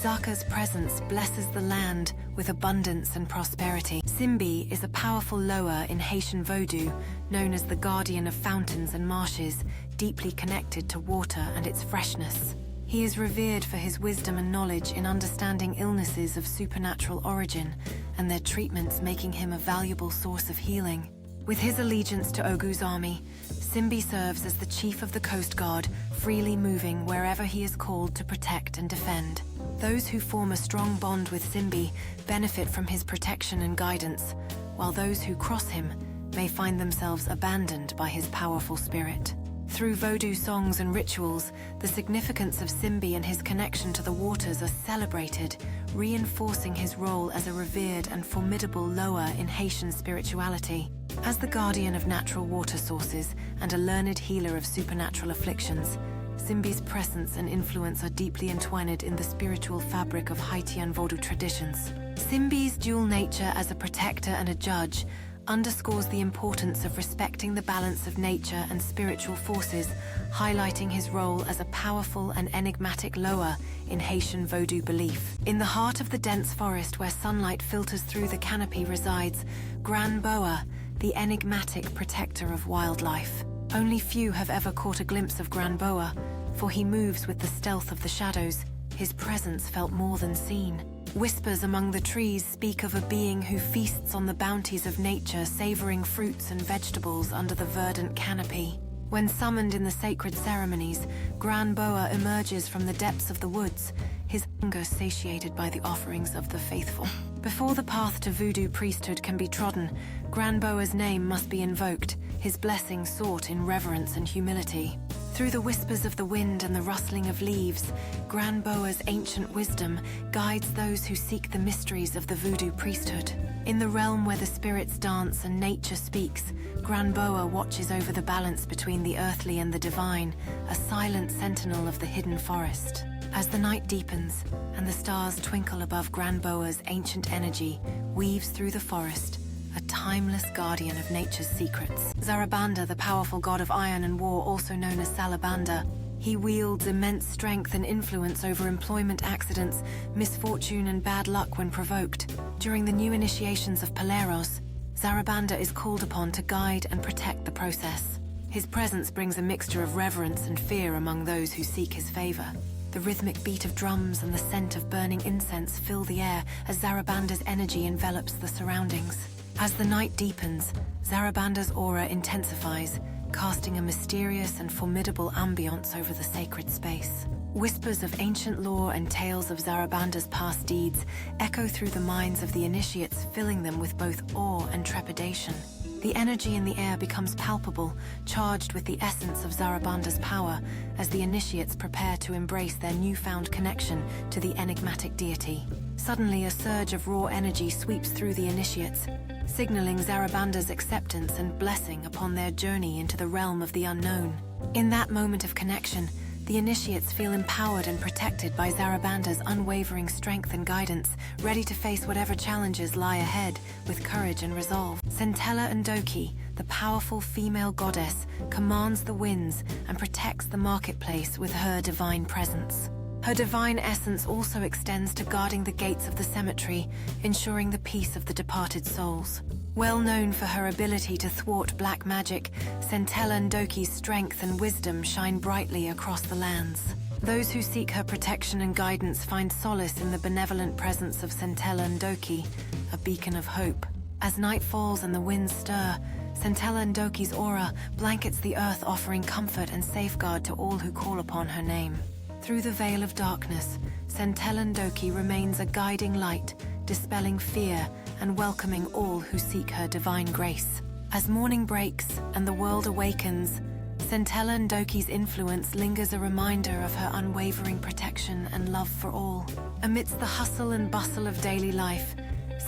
Zaka's presence blesses the land with abundance and prosperity. Simbi is a powerful loa in Haitian Vodou, known as the guardian of fountains and marshes, deeply connected to water and its freshness. He is revered for his wisdom and knowledge in understanding illnesses of supernatural origin, and their treatments making him a valuable source of healing. With his allegiance to Ogu's army, Simbi serves as the chief of the Coast Guard, freely moving wherever he is called to protect and defend. Those who form a strong bond with Simbi benefit from his protection and guidance, while those who cross him may find themselves abandoned by his powerful spirit. Through Vodou songs and rituals, the significance of Simbi and his connection to the waters are celebrated, reinforcing his role as a revered and formidable loa in Haitian spirituality. As the guardian of natural water sources and a learned healer of supernatural afflictions, Simbi's presence and influence are deeply entwined in the spiritual fabric of Haitian Vodou traditions. Simbi's dual nature as a protector and a judge underscores the importance of respecting the balance of nature and spiritual forces, highlighting his role as a powerful and enigmatic loa in Haitian Vodou belief. In the heart of the dense forest where sunlight filters through the canopy resides Gran Boa, the enigmatic protector of wildlife. Only few have ever caught a glimpse of Gran Boa, for he moves with the stealth of the shadows, his presence felt more than seen. Whispers among the trees speak of a being who feasts on the bounties of nature, savoring fruits and vegetables under the verdant canopy. When summoned in the sacred ceremonies, Gran Boa emerges from the depths of the woods, his hunger satiated by the offerings of the faithful. Before the path to voodoo priesthood can be trodden, Gran Boa's name must be invoked, his blessing sought in reverence and humility. Through the whispers of the wind and the rustling of leaves, Gran Boa's ancient wisdom guides those who seek the mysteries of the voodoo priesthood. In the realm where the spirits dance and nature speaks, Gran Boa watches over the balance between the earthly and the divine, a silent sentinel of the hidden forest. As the night deepens and the stars twinkle above Gran Boa's ancient energy weaves through the forest, a timeless guardian of nature's secrets. Zarabanda, the powerful god of iron and war, also known as Salabanda, he wields immense strength and influence over employment accidents, misfortune and bad luck when provoked. During the new initiations of Paleros, Zarabanda is called upon to guide and protect the process. His presence brings a mixture of reverence and fear among those who seek his favor. The rhythmic beat of drums and the scent of burning incense fill the air as Zarabanda's energy envelops the surroundings. As the night deepens, Zarabanda's aura intensifies, casting a mysterious and formidable ambience over the sacred space. Whispers of ancient lore and tales of Zarabanda's past deeds echo through the minds of the initiates, filling them with both awe and trepidation. The energy in the air becomes palpable, charged with the essence of Zarabanda's power, as the initiates prepare to embrace their newfound connection to the enigmatic deity. Suddenly, a surge of raw energy sweeps through the initiates, signaling Zarabanda's acceptance and blessing upon their journey into the realm of the unknown. In that moment of connection, the initiates feel empowered and protected by Zarabanda's unwavering strength and guidance, ready to face whatever challenges lie ahead with courage and resolve. Centella Ndoki, the powerful female goddess, commands the winds and protects the marketplace with her divine presence. Her divine essence also extends to guarding the gates of the cemetery, ensuring the peace of the departed souls. Well known for her ability to thwart black magic, Centella Ndoki's strength and wisdom shine brightly across the lands. Those who seek her protection and guidance find solace in the benevolent presence of Centella Ndoki, a beacon of hope. As night falls and the winds stir, Centella Ndoki's aura blankets the earth, offering comfort and safeguard to all who call upon her name. Through the veil of darkness, Centella Ndoki remains a guiding light, dispelling fear and welcoming all who seek her divine grace. As morning breaks and the world awakens, Centella Ndoki's influence lingers, a reminder of her unwavering protection and love for all. Amidst the hustle and bustle of daily life,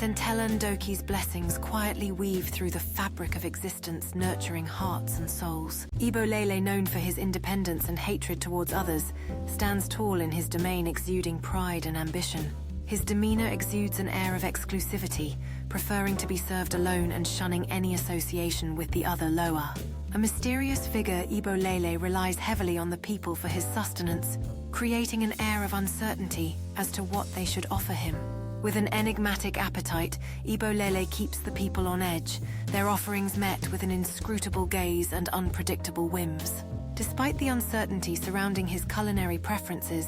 Centella Ndoki's blessings quietly weave through the fabric of existence, nurturing hearts and souls. Ibolele, known for his independence and hatred towards others, stands tall in his domain, exuding pride and ambition. His demeanor exudes an air of exclusivity, preferring to be served alone and shunning any association with the other Loa. A mysterious figure, Ibolele relies heavily on the people for his sustenance, creating an air of uncertainty as to what they should offer him. With an enigmatic appetite, Ibolele keeps the people on edge, their offerings met with an inscrutable gaze and unpredictable whims. Despite the uncertainty surrounding his culinary preferences,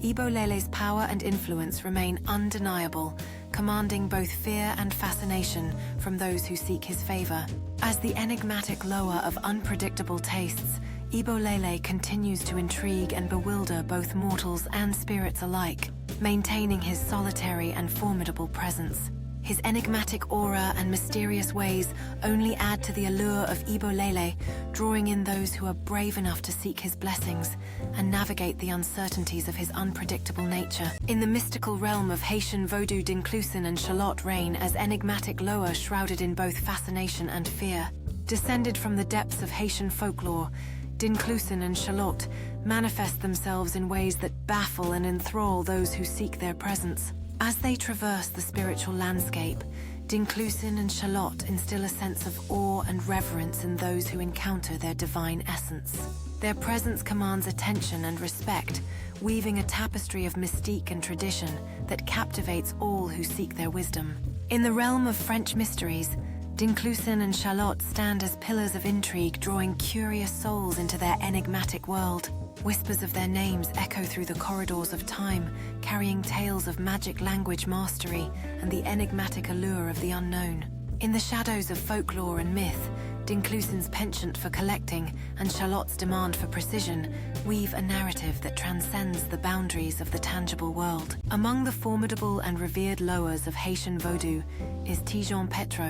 Ibolele's power and influence remain undeniable, commanding both fear and fascination from those who seek his favor. As the enigmatic Loa of unpredictable tastes, Ibolele continues to intrigue and bewilder both mortals and spirits alike, maintaining his solitary and formidable presence. His enigmatic aura and mysterious ways only add to the allure of Ibolele, drawing in those who are brave enough to seek his blessings and navigate the uncertainties of his unpredictable nature. In the mystical realm of Haitian Vodou, Dincluson and Charlotte reign as enigmatic Loa, shrouded in both fascination and fear. Descended from the depths of Haitian folklore, Dincluson and Charlotte manifest themselves in ways that baffle and enthrall those who seek their presence. As they traverse the spiritual landscape, Dincluson and Charlotte instill a sense of awe and reverence in those who encounter their divine essence. Their presence commands attention and respect, weaving a tapestry of mystique and tradition that captivates all who seek their wisdom. In the realm of French mysteries, Dincluson and Charlotte stand as pillars of intrigue, drawing curious souls into their enigmatic world. Whispers of their names echo through the corridors of time, carrying tales of magic language mastery and the enigmatic allure of the unknown. In the shadows of folklore and myth, Dincluson's penchant for collecting and Charlotte's demand for precision weave a narrative that transcends the boundaries of the tangible world. Among the formidable and revered Loas of Haitian Vodou is Tijon Petro,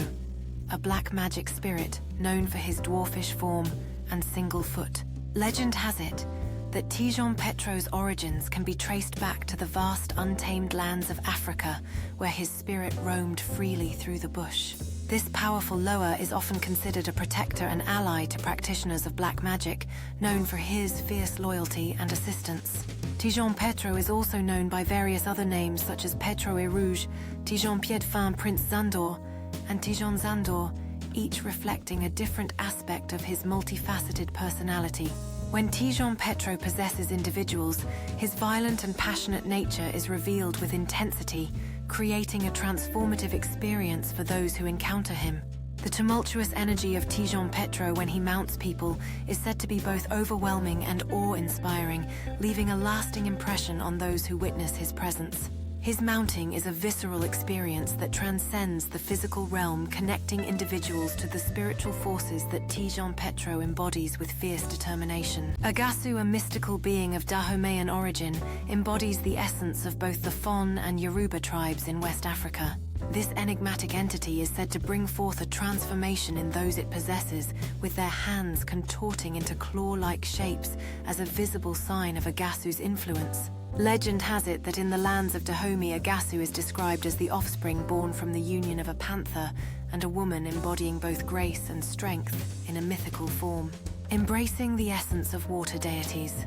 a black magic spirit known for his dwarfish form and single foot. Legend has it that Tijon Petro's origins can be traced back to the vast untamed lands of Africa, where his spirit roamed freely through the bush. This powerful Loa is often considered a protector and ally to practitioners of black magic, known for his fierce loyalty and assistance. Tijon Petro is also known by various other names such as Petro et Rouge, Tijon Piedfin Prince Zandor, and Tijon Zandor, each reflecting a different aspect of his multifaceted personality. When Tijon Petro possesses individuals, his violent and passionate nature is revealed with intensity, creating a transformative experience for those who encounter him. The tumultuous energy of Tijon Petro when he mounts people is said to be both overwhelming and awe-inspiring, leaving a lasting impression on those who witness his presence. His mounting is a visceral experience that transcends the physical realm, connecting individuals to the spiritual forces that Tijon Petro embodies with fierce determination. Agasu, a mystical being of Dahomean origin, embodies the essence of both the Fon and Yoruba tribes in West Africa. This enigmatic entity is said to bring forth a transformation in those it possesses, with their hands contorting into claw-like shapes as a visible sign of Agasu's influence. Legend has it that in the lands of Dahomey, Agasu is described as the offspring born from the union of a panther and a woman embodying both grace and strength in a mythical form. Embracing the essence of water deities,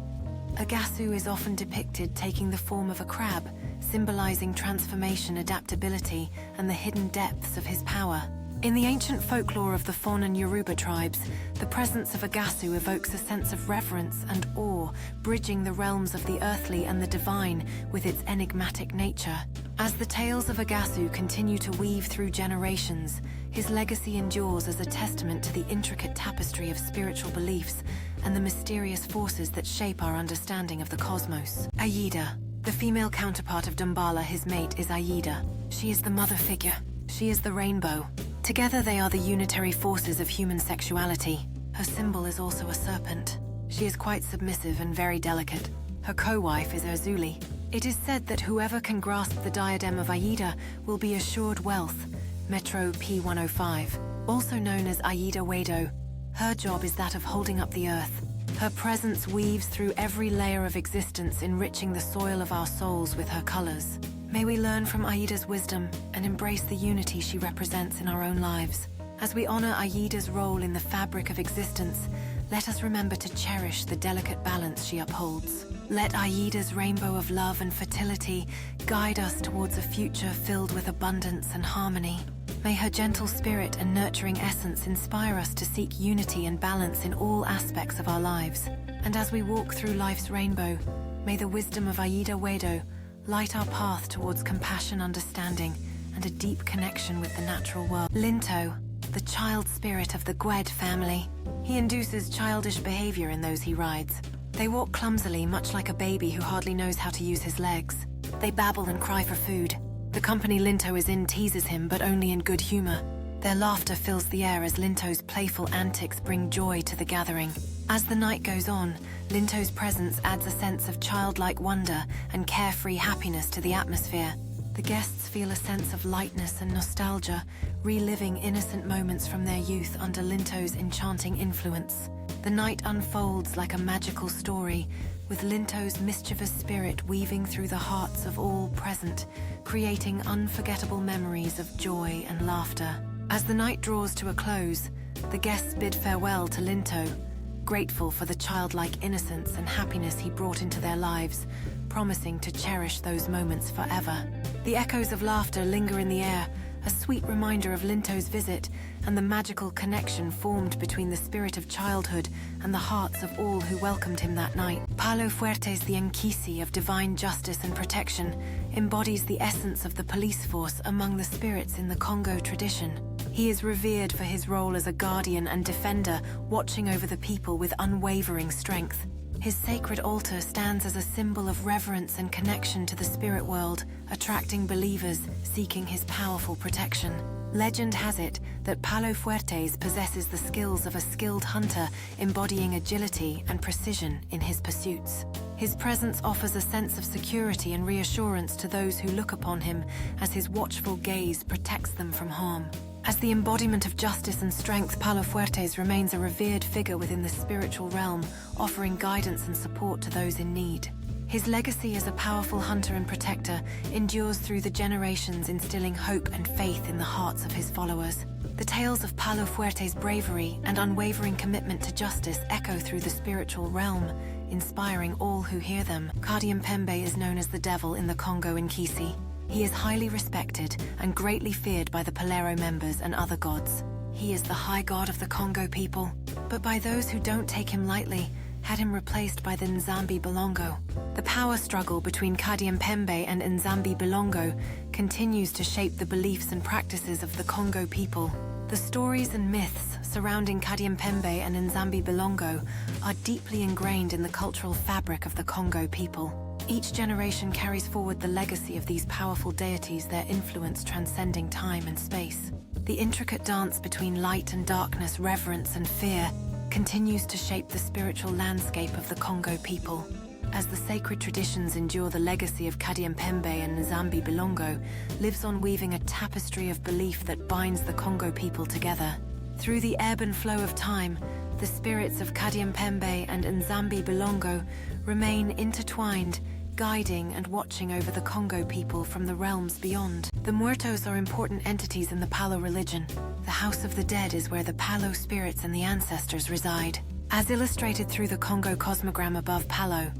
Agasu is often depicted taking the form of a crab, symbolizing transformation, adaptability, and the hidden depths of his power. In the ancient folklore of the Fon and Yoruba tribes, the presence of Agasu evokes a sense of reverence and awe, bridging the realms of the earthly and the divine with its enigmatic nature. As the tales of Agasu continue to weave through generations, his legacy endures as a testament to the intricate tapestry of spiritual beliefs and the mysterious forces that shape our understanding of the cosmos. Aida, the female counterpart of Dambala, his mate, is Aida. She is the mother figure. She is the rainbow. Together they are the unitary forces of human sexuality. Her symbol is also a serpent. She is quite submissive and very delicate. Her co-wife is Erzuli. It is said that whoever can grasp the diadem of Aida will be assured wealth. Metro P105, also known as Aida Wado. Her job is that of holding up the earth. Her presence weaves through every layer of existence, enriching the soil of our souls with her colors. May we learn from Aida's wisdom and embrace the unity she represents in our own lives. As we honor Aida's role in the fabric of existence, let us remember to cherish the delicate balance she upholds. Let Aida's rainbow of love and fertility guide us towards a future filled with abundance and harmony. May her gentle spirit and nurturing essence inspire us to seek unity and balance in all aspects of our lives. And as we walk through life's rainbow, may the wisdom of Aida Wedo light our path towards compassion, understanding, and a deep connection with the natural world. Linto, the child spirit of the Gwed family. He induces childish behavior in those he rides. They walk clumsily, much like a baby who hardly knows how to use his legs. They babble and cry for food. The company Linto is in teases him, but only in good humor. Their laughter fills the air as Linto's playful antics bring joy to the gathering. As the night goes on, Linto's presence adds a sense of childlike wonder and carefree happiness to the atmosphere. The guests feel a sense of lightness and nostalgia, reliving innocent moments from their youth under Linto's enchanting influence. The night unfolds like a magical story, with Linto's mischievous spirit weaving through the hearts of all present, creating unforgettable memories of joy and laughter. As the night draws to a close, the guests bid farewell to Linto, grateful for the childlike innocence and happiness he brought into their lives, promising to cherish those moments forever. The echoes of laughter linger in the air, a sweet reminder of Linto's visit and the magical connection formed between the spirit of childhood and the hearts of all who welcomed him that night. Palo Fuertes, the Nkisi of divine justice and protection, embodies the essence of the police force among the spirits in the Congo tradition. He is revered for his role as a guardian and defender, watching over the people with unwavering strength. His sacred altar stands as a symbol of reverence and connection to the spirit world, attracting believers seeking his powerful protection. Legend has it that Palo Fuertes possesses the skills of a skilled hunter, embodying agility and precision in his pursuits. His presence offers a sense of security and reassurance to those who look upon him, as his watchful gaze protects them from harm. As the embodiment of justice and strength, Palo Fuertes remains a revered figure within the spiritual realm, offering guidance and support to those in need. His legacy as a powerful hunter and protector endures through the generations, instilling hope and faith in the hearts of his followers. The tales of Palo Fuertes' bravery and unwavering commitment to justice echo through the spiritual realm, inspiring all who hear them. Kadimpembe is known as the devil in the Congo Nkisi. He is highly respected and greatly feared by the Palero members and other gods. He is the high god of the Congo people, but by those who don't take him lightly, had him replaced by the Nzambi Bilongo. The power struggle between Kadimpembe and Nzambi Bilongo continues to shape the beliefs and practices of the Congo people. The stories and myths surrounding Kadimpembe and Nzambi Bilongo are deeply ingrained in the cultural fabric of the Congo people. Each generation carries forward the legacy of these powerful deities, their influence transcending time and space. The intricate dance between light and darkness, reverence and fear, continues to shape the spiritual landscape of the Congo people. As the sacred traditions endure, the legacy of Kadimpembe and Nzambi Bilongo lives on, weaving a tapestry of belief that binds the Congo people together. Through the ebb and flow of time, the spirits of Kadimpembe and Nzambi Bilongo remain intertwined, guiding and watching over the Congo people from the realms beyond. The Muertos are important entities in the Palo religion. The House of the Dead is where the Palo spirits and the ancestors reside. As illustrated through the Congo cosmogram above Palo,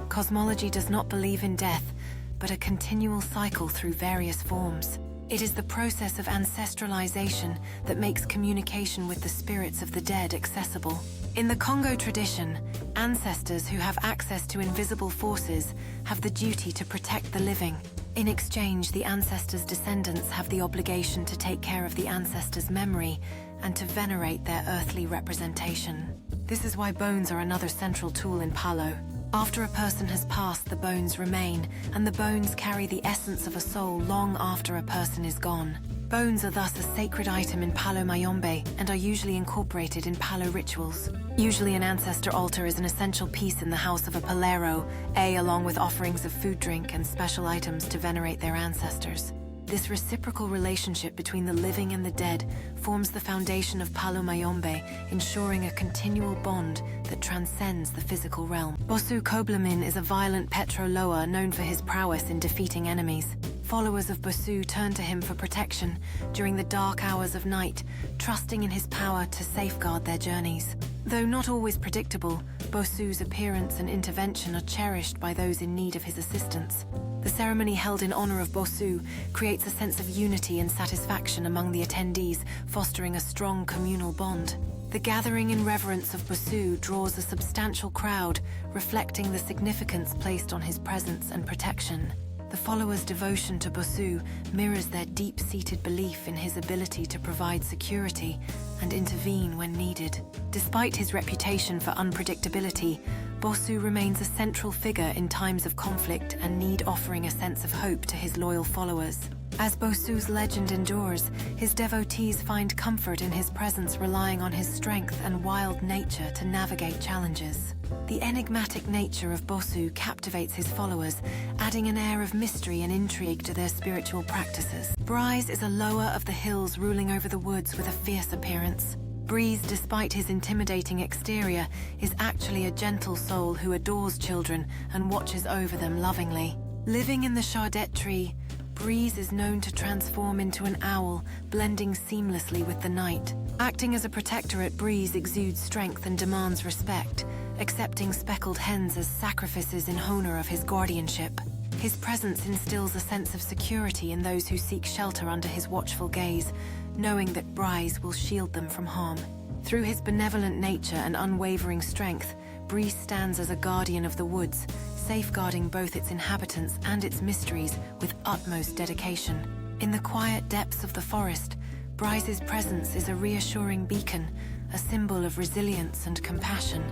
cosmology does not believe in death, but a continual cycle through various forms. It is the process of ancestralization that makes communication with the spirits of the dead accessible. In the Congo tradition, ancestors who have access to invisible forces have the duty to protect the living. In exchange, the ancestors' descendants have the obligation to take care of the ancestors' memory and to venerate their earthly representation. This is why bones are another central tool in Palo. After a person has passed, the bones remain, and the bones carry the essence of a soul long after a person is gone. Bones are thus a sacred item in Palo Mayombe and are usually incorporated in Palo rituals. Usually an ancestor altar is an essential piece in the house of a Palero, along with offerings of food, drink, and special items to venerate their ancestors. This reciprocal relationship between the living and the dead forms the foundation of Palo Mayombe, ensuring a continual bond that transcends the physical realm. Bosu Koblamin is a violent Petro Loa known for his prowess in defeating enemies. Followers of Bosu turn to him for protection during the dark hours of night, trusting in his power to safeguard their journeys. Though not always predictable, Bosu's appearance and intervention are cherished by those in need of his assistance. The ceremony held in honor of Bosu creates a sense of unity and satisfaction among the attendees, fostering a strong communal bond. The gathering in reverence of Bosu draws a substantial crowd, reflecting the significance placed on his presence and protection. The followers' devotion to Bosu mirrors their deep-seated belief in his ability to provide security and intervene when needed. Despite his reputation for unpredictability, Bosu remains a central figure in times of conflict and need, offering a sense of hope to his loyal followers. As Bosu's legend endures, his devotees find comfort in his presence, relying on his strength and wild nature to navigate challenges. The enigmatic nature of Bosu captivates his followers, adding an air of mystery and intrigue to their spiritual practices. Bryce is a lower of the hills ruling over the woods with a fierce appearance. Breeze, despite his intimidating exterior, is actually a gentle soul who adores children and watches over them lovingly. Living in the Chardet tree, Breeze is known to transform into an owl, blending seamlessly with the night. Acting as a protectorate, Breeze exudes strength and demands respect, accepting speckled hens as sacrifices in honor of his guardianship. His presence instills a sense of security in those who seek shelter under his watchful gaze, knowing that Breeze will shield them from harm. Through his benevolent nature and unwavering strength, Breeze stands as a guardian of the woods, safeguarding both its inhabitants and its mysteries with utmost dedication. In the quiet depths of the forest, Breeze's presence is a reassuring beacon, a symbol of resilience and compassion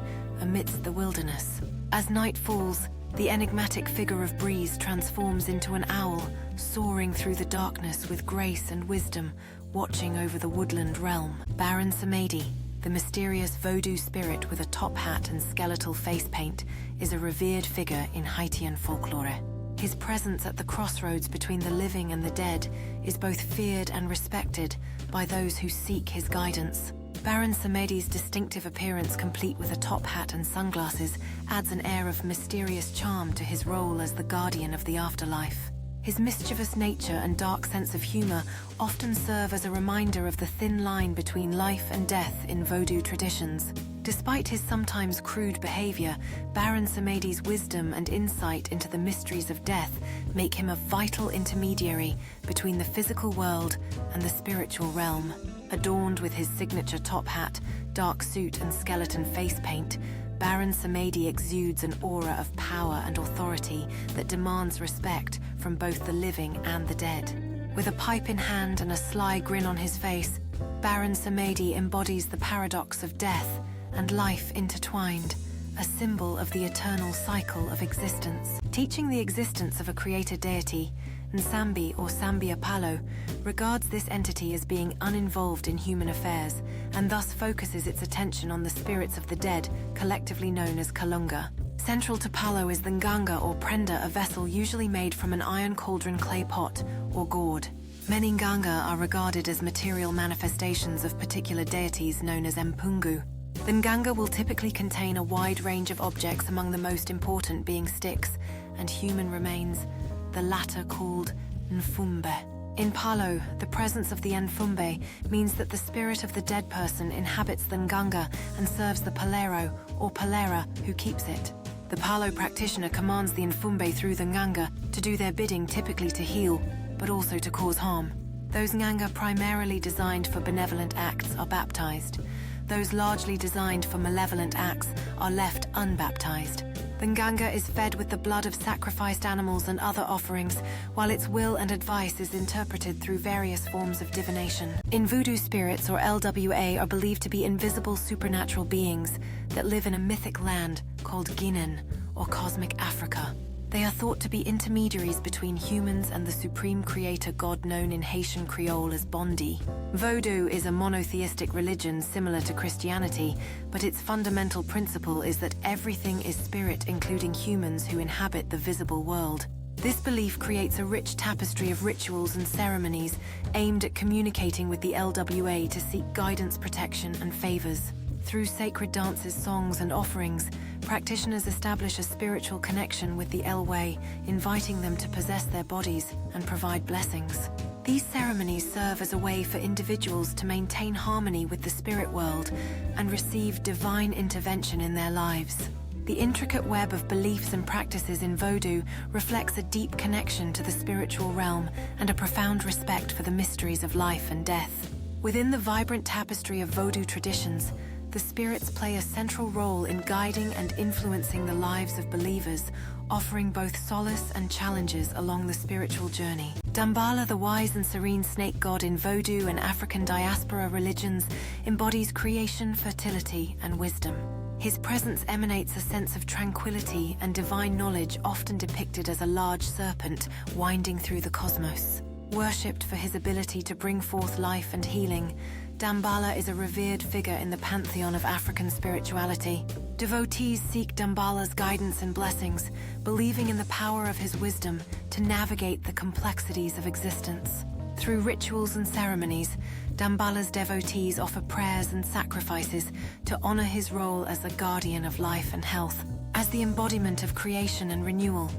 amidst the wilderness. As night falls, the enigmatic figure of Breeze transforms into an owl, soaring through the darkness with grace and wisdom, watching over the woodland realm. Baron Samedi, the mysterious Vodou spirit with a top hat and skeletal face paint, is a revered figure in Haitian folklore. His presence at the crossroads between the living and the dead is both feared and respected by those who seek his guidance. Baron Samedi's distinctive appearance, complete with a top hat and sunglasses, adds an air of mysterious charm to his role as the guardian of the afterlife. His mischievous nature and dark sense of humor often serve as a reminder of the thin line between life and death in Vodou traditions. Despite his sometimes crude behavior, Baron Samedi's wisdom and insight into the mysteries of death make him a vital intermediary between the physical world and the spiritual realm. Adorned with his signature top hat, dark suit and skeleton face paint, Baron Samedi exudes an aura of power and authority that demands respect from both the living and the dead. With a pipe in hand and a sly grin on his face, Baron Samedi embodies the paradox of death and life intertwined, a symbol of the eternal cycle of existence. Teaching the existence of a creator deity, Nsambi, or Sambia Palo, regards this entity as being uninvolved in human affairs and thus focuses its attention on the spirits of the dead, collectively known as Kalunga. Central to Palo is the Nganga, or prenda, a vessel usually made from an iron cauldron clay pot or gourd. Many Nganga are regarded as material manifestations of particular deities known as Mpungu. The Nganga will typically contain a wide range of objects, among the most important being sticks and human remains, the latter called Nfumbe. In Palo, the presence of the Nfumbe means that the spirit of the dead person inhabits the Nganga and serves the Palero, or Palera, who keeps it. The Palo practitioner commands the Nfumbe through the Nganga to do their bidding, typically to heal, but also to cause harm. Those Nganga primarily designed for benevolent acts are baptized. Those largely designed for malevolent acts are left unbaptized. The Nganga is fed with the blood of sacrificed animals and other offerings, while its will and advice is interpreted through various forms of divination. In Voodoo, spirits, or LWA, are believed to be invisible supernatural beings that live in a mythic land called Guinan, or Cosmic Africa. They are thought to be intermediaries between humans and the supreme creator god known in Haitian Creole as Bondi. Vodou is a monotheistic religion similar to Christianity, but its fundamental principle is that everything is spirit, including humans who inhabit the visible world. This belief creates a rich tapestry of rituals and ceremonies aimed at communicating with the LWA to seek guidance, protection, and favors. Through sacred dances, songs, and offerings, practitioners establish a spiritual connection with the Elway, inviting them to possess their bodies and provide blessings. These ceremonies serve as a way for individuals to maintain harmony with the spirit world and receive divine intervention in their lives. The intricate web of beliefs and practices in Vodou reflects a deep connection to the spiritual realm and a profound respect for the mysteries of life and death. Within the vibrant tapestry of Vodou traditions, the spirits play a central role in guiding and influencing the lives of believers, offering both solace and challenges along the spiritual journey. Dambala, the wise and serene snake god in Vodou and African diaspora religions, embodies creation, fertility, and wisdom. His presence emanates a sense of tranquility and divine knowledge, often depicted as a large serpent winding through the cosmos. Worshipped for his ability to bring forth life and healing, Dambala is a revered figure in the pantheon of African spirituality. Devotees seek Dambala's guidance and blessings, believing in the power of his wisdom to navigate the complexities of existence. Through rituals and ceremonies, Dambala's devotees offer prayers and sacrifices to honor his role as the guardian of life and health. As the embodiment of creation and renewal,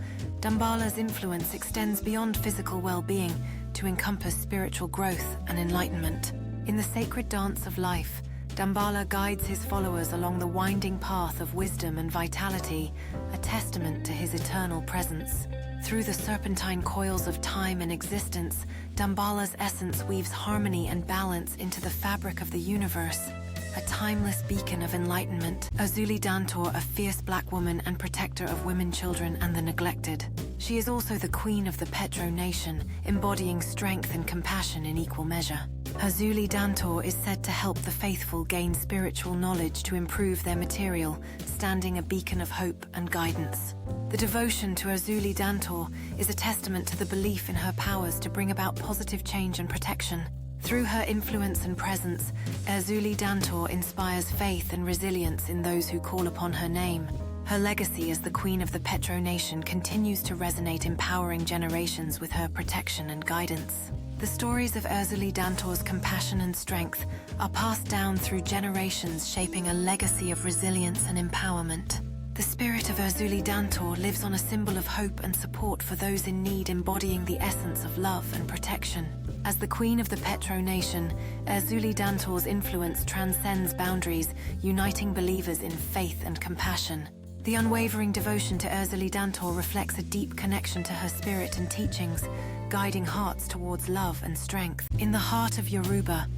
Dambala's influence extends beyond physical well-being to encompass spiritual growth and enlightenment. In the sacred dance of life, Dambala guides his followers along the winding path of wisdom and vitality, a testament to his eternal presence. Through the serpentine coils of time and existence, Dambala's essence weaves harmony and balance into the fabric of the universe, a timeless beacon of enlightenment. Azuli Dantor, a fierce black woman and protector of women, children, and the neglected. She is also the queen of the Petro Nation, embodying strength and compassion in equal measure. Azuli Dantor is said to help the faithful gain spiritual knowledge to improve their material, standing a beacon of hope and guidance. The devotion to Azuli Dantor is a testament to the belief in her powers to bring about positive change and protection. Through her influence and presence, Azuli Dantor inspires faith and resilience in those who call upon her name. Her legacy as the Queen of the Petro Nation continues to resonate, empowering generations with her protection and guidance. The stories of Azuli Dantor's compassion and strength are passed down through generations, shaping a legacy of resilience and empowerment. The spirit of Azuli Dantor lives on, a symbol of hope and support for those in need, embodying the essence of love and protection. As the Queen of the Petro Nation, Azuli Dantor's influence transcends boundaries, uniting believers in faith and compassion. The unwavering devotion to Azuli Dantor reflects a deep connection to her spirit and teachings, guiding hearts towards love and strength. In the heart of Yoruba,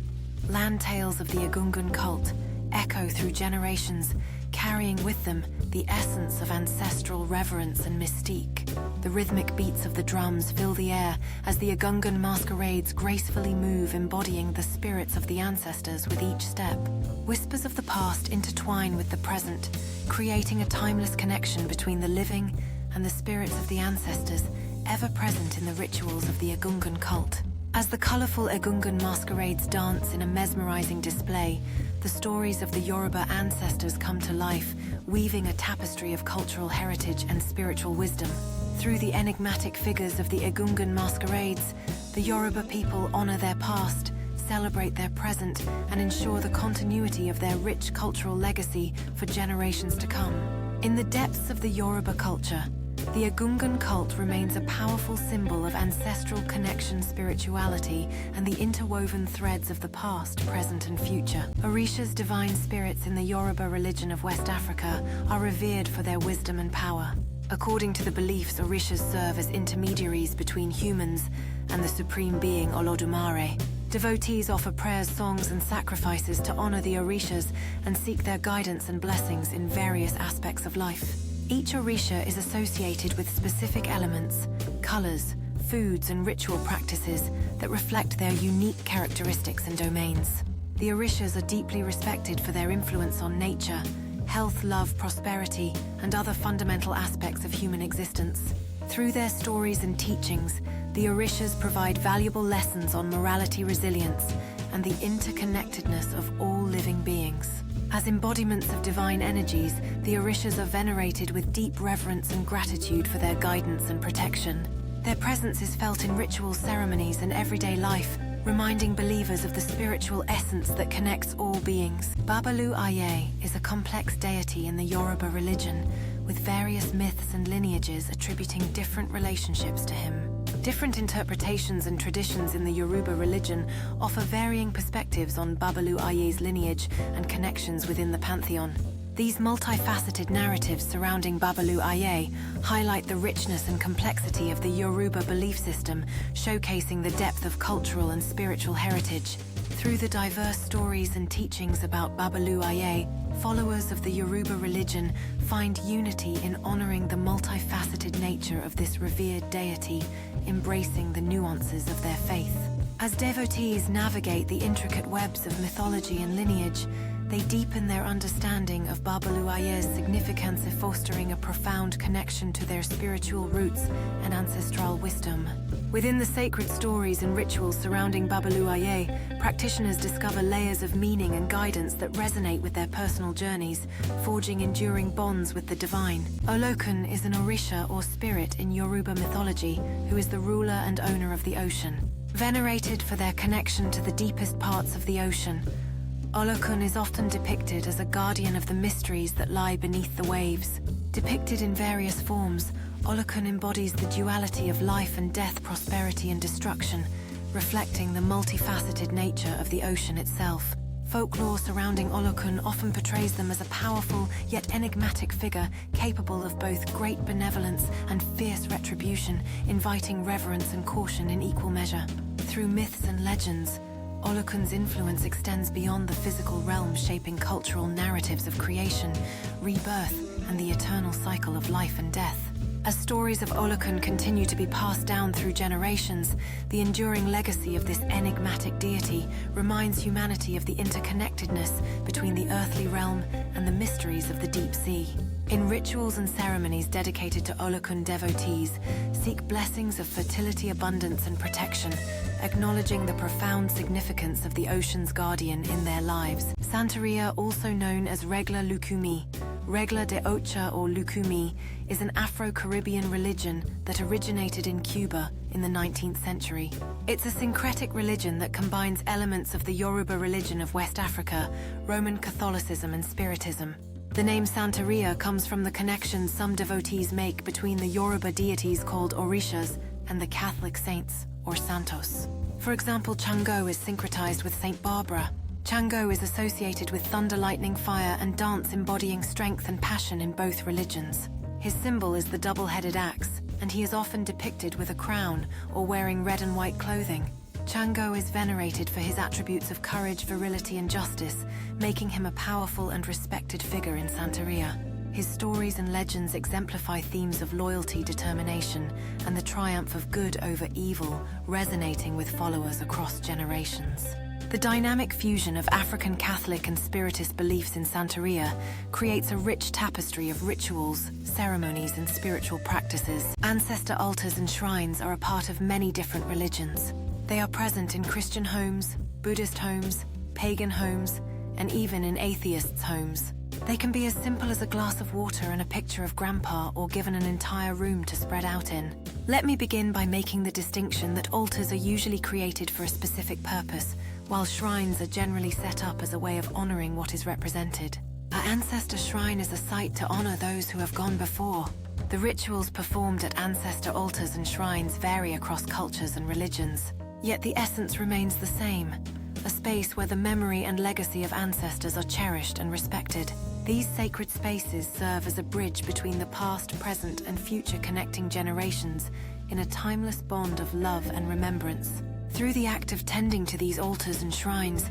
land tales of the Egungun cult echo through generations, carrying with them the essence of ancestral reverence and mystique. The rhythmic beats of the drums fill the air as the Egungun masquerades gracefully move, embodying the spirits of the ancestors with each step. Whispers of the past intertwine with the present, creating a timeless connection between the living and the spirits of the ancestors, ever present in the rituals of the Egungun cult. As the colorful Egungun masquerades dance in a mesmerizing display, the stories of the Yoruba ancestors come to life, weaving a tapestry of cultural heritage and spiritual wisdom. Through the enigmatic figures of the Egungun masquerades, the Yoruba people honor their past, celebrate their present, and ensure the continuity of their rich cultural legacy for generations to come. In the depths of the Yoruba culture, the Egungun cult remains a powerful symbol of ancestral connection, spirituality, and the interwoven threads of the past, present, and future. Orishas, divine spirits in the Yoruba religion of West Africa, are revered for their wisdom and power. According to the beliefs, Orishas serve as intermediaries between humans and the supreme being Olodumare. Devotees offer prayers, songs, and sacrifices to honor the Orishas and seek their guidance and blessings in various aspects of life. Each Orisha is associated with specific elements, colors, foods, and ritual practices that reflect their unique characteristics and domains. The Orishas are deeply respected for their influence on nature, health, love, prosperity, and other fundamental aspects of human existence. Through their stories and teachings, the Orishas provide valuable lessons on morality, resilience, and the interconnectedness of all living beings. As embodiments of divine energies, the Orishas are venerated with deep reverence and gratitude for their guidance and protection. Their presence is felt in ritual ceremonies and everyday life, reminding believers of the spiritual essence that connects all beings. Babalu Aye is a complex deity in the Yoruba religion, with various myths and lineages attributing different relationships to him. Different interpretations and traditions in the Yoruba religion offer varying perspectives on Babalu Aye's lineage and connections within the pantheon. These multifaceted narratives surrounding Babalu Aye highlight the richness and complexity of the Yoruba belief system, showcasing the depth of cultural and spiritual heritage. Through the diverse stories and teachings about Babalu Aye, followers of the Yoruba religion find unity in honoring the multifaceted nature of this revered deity, embracing the nuances of their faith. As devotees navigate the intricate webs of mythology and lineage, they deepen their understanding of Babalu Aye's significance, fostering a profound connection to their spiritual roots and ancestral wisdom. Within the sacred stories and rituals surrounding Babalu Aye, practitioners discover layers of meaning and guidance that resonate with their personal journeys, forging enduring bonds with the divine. Olokun is an Orisha or spirit in Yoruba mythology, who is the ruler and owner of the ocean. Venerated for their connection to the deepest parts of the ocean, Olokun is often depicted as a guardian of the mysteries that lie beneath the waves. Depicted in various forms, Olokun embodies the duality of life and death, prosperity and destruction, reflecting the multifaceted nature of the ocean itself. Folklore surrounding Olokun often portrays them as a powerful yet enigmatic figure, capable of both great benevolence and fierce retribution, inviting reverence and caution in equal measure. Through myths and legends, Olokun's influence extends beyond the physical realm, shaping cultural narratives of creation, rebirth, and the eternal cycle of life and death. As stories of Olokun continue to be passed down through generations, the enduring legacy of this enigmatic deity reminds humanity of the interconnectedness between the earthly realm and the mysteries of the deep sea. In rituals and ceremonies dedicated to Olokun, devotees seek blessings of fertility, abundance, and protection, acknowledging the profound significance of the ocean's guardian in their lives. Santeria, also known as Regla Lukumi, Regla de Ocha or Lukumi, is an Afro-Caribbean religion that originated in Cuba in the 19th century. It's a syncretic religion that combines elements of the Yoruba religion of West Africa, Roman Catholicism, and Spiritism. The name Santeria comes from the connection some devotees make between the Yoruba deities called Orishas and the Catholic saints, or Santos. For example, Chango is syncretized with Saint Barbara. Chango is associated with thunder, lightning, fire, and dance, embodying strength and passion in both religions. His symbol is the double-headed axe, and he is often depicted with a crown or wearing red and white clothing. Chango is venerated for his attributes of courage, virility, and justice, making him a powerful and respected figure in Santeria. His stories and legends exemplify themes of loyalty, determination, and the triumph of good over evil, resonating with followers across generations. The dynamic fusion of African Catholic and Spiritist beliefs in Santeria creates a rich tapestry of rituals, ceremonies, and spiritual practices. Ancestor altars and shrines are a part of many different religions. They are present in Christian homes, Buddhist homes, pagan homes, and even in atheists' homes. They can be as simple as a glass of water and a picture of Grandpa, or given an entire room to spread out in. Let me begin by making the distinction that altars are usually created for a specific purpose, while shrines are generally set up as a way of honoring what is represented. Our ancestor shrine is a site to honor those who have gone before. The rituals performed at ancestor altars and shrines vary across cultures and religions, yet the essence remains the same, a space where the memory and legacy of ancestors are cherished and respected. These sacred spaces serve as a bridge between the past, present, and future, connecting generations in a timeless bond of love and remembrance. Through the act of tending to these altars and shrines,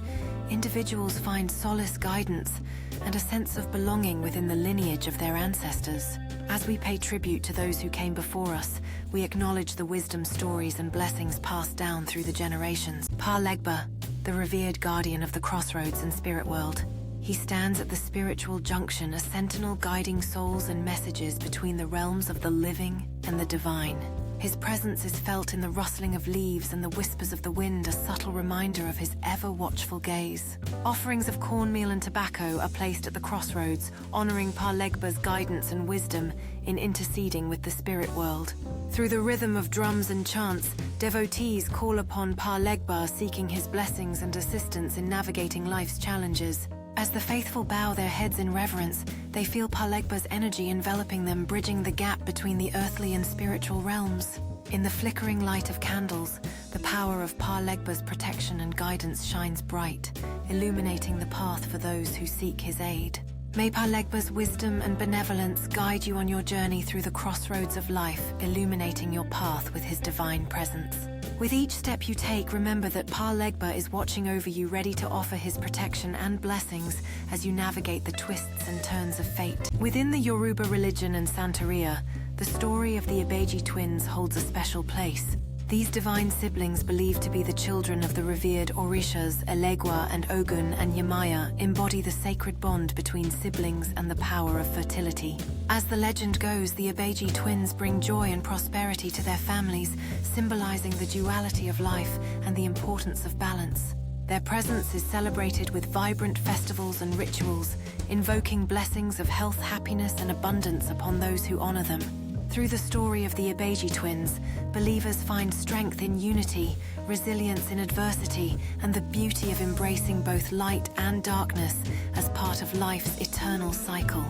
individuals find solace, guidance, and a sense of belonging within the lineage of their ancestors. As we pay tribute to those who came before us, we acknowledge the wisdom, stories, and blessings passed down through the generations. Pa Legba, the revered guardian of the crossroads and spirit world. He stands at the spiritual junction, a sentinel guiding souls and messages between the realms of the living and the divine. His presence is felt in the rustling of leaves and the whispers of the wind, a subtle reminder of his ever-watchful gaze. Offerings of cornmeal and tobacco are placed at the crossroads, honoring Pa Legba's guidance and wisdom in interceding with the spirit world. Through the rhythm of drums and chants, devotees call upon Pa Legba, seeking his blessings and assistance in navigating life's challenges. As the faithful bow their heads in reverence, they feel Pa Legba's energy enveloping them, bridging the gap between the earthly and spiritual realms. In the flickering light of candles, the power of Pa Legba's protection and guidance shines bright, illuminating the path for those who seek his aid. May Pa Legba's wisdom and benevolence guide you on your journey through the crossroads of life, illuminating your path with his divine presence. With each step you take, remember that Pa Legba is watching over you, ready to offer his protection and blessings as you navigate the twists and turns of fate. Within the Yoruba religion and Santeria, the story of the Ibeji twins holds a special place. These divine siblings, believed to be the children of the revered Orishas, Elegua and Ogun and Yemaya, embody the sacred bond between siblings and the power of fertility. As the legend goes, the Ibeji twins bring joy and prosperity to their families, symbolizing the duality of life and the importance of balance. Their presence is celebrated with vibrant festivals and rituals, invoking blessings of health, happiness, and abundance upon those who honor them. Through the story of the Ibeji twins, believers find strength in unity, resilience in adversity, and the beauty of embracing both light and darkness as part of life's eternal cycle.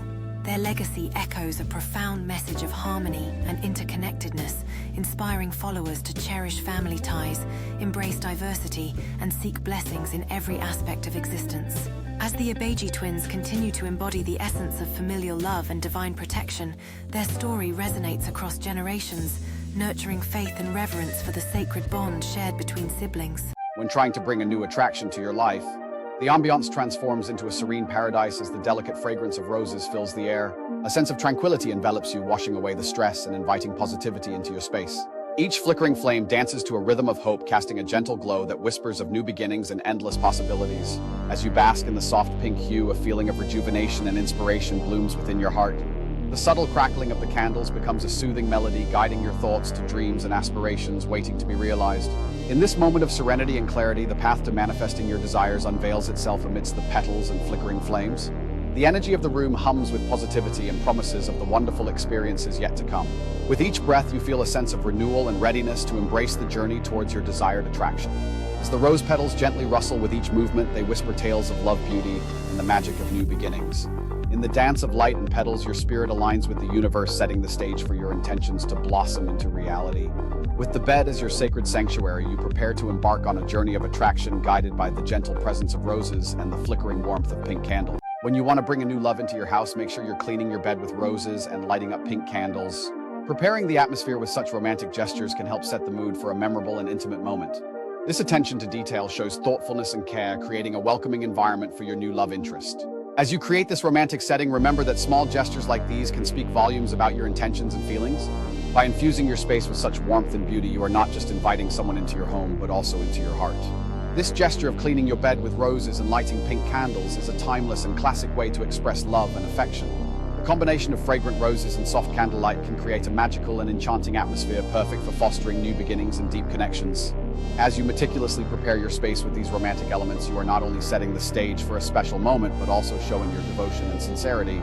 Their legacy echoes a profound message of harmony and interconnectedness, inspiring followers to cherish family ties, embrace diversity, and seek blessings in every aspect of existence. As the Ibeji twins continue to embody the essence of familial love and divine protection, their story resonates across generations, nurturing faith and reverence for the sacred bond shared between siblings. When trying to bring a new attraction to your life, the ambiance transforms into a serene paradise as the delicate fragrance of roses fills the air. A sense of tranquility envelops you, washing away the stress and inviting positivity into your space. Each flickering flame dances to a rhythm of hope, casting a gentle glow that whispers of new beginnings and endless possibilities. As you bask in the soft pink hue, a feeling of rejuvenation and inspiration blooms within your heart. The subtle crackling of the candles becomes a soothing melody, guiding your thoughts to dreams and aspirations waiting to be realized. In this moment of serenity and clarity, the path to manifesting your desires unveils itself amidst the petals and flickering flames. The energy of the room hums with positivity and promises of the wonderful experiences yet to come. With each breath, you feel a sense of renewal and readiness to embrace the journey towards your desired attraction. As the rose petals gently rustle with each movement, they whisper tales of love, beauty, and the magic of new beginnings. In the dance of light and petals, your spirit aligns with the universe, setting the stage for your intentions to blossom into reality. With the bed as your sacred sanctuary, you prepare to embark on a journey of attraction guided by the gentle presence of roses and the flickering warmth of pink candles. When you want to bring a new love into your house, make sure you're cleaning your bed with roses and lighting up pink candles. Preparing the atmosphere with such romantic gestures can help set the mood for a memorable and intimate moment. This attention to detail shows thoughtfulness and care, creating a welcoming environment for your new love interest. As you create this romantic setting, remember that small gestures like these can speak volumes about your intentions and feelings. By infusing your space with such warmth and beauty, you are not just inviting someone into your home, but also into your heart. This gesture of cleaning your bed with roses and lighting pink candles is a timeless and classic way to express love and affection. The combination of fragrant roses and soft candlelight can create a magical and enchanting atmosphere, perfect for fostering new beginnings and deep connections. As you meticulously prepare your space with these romantic elements, you are not only setting the stage for a special moment, but also showing your devotion and sincerity.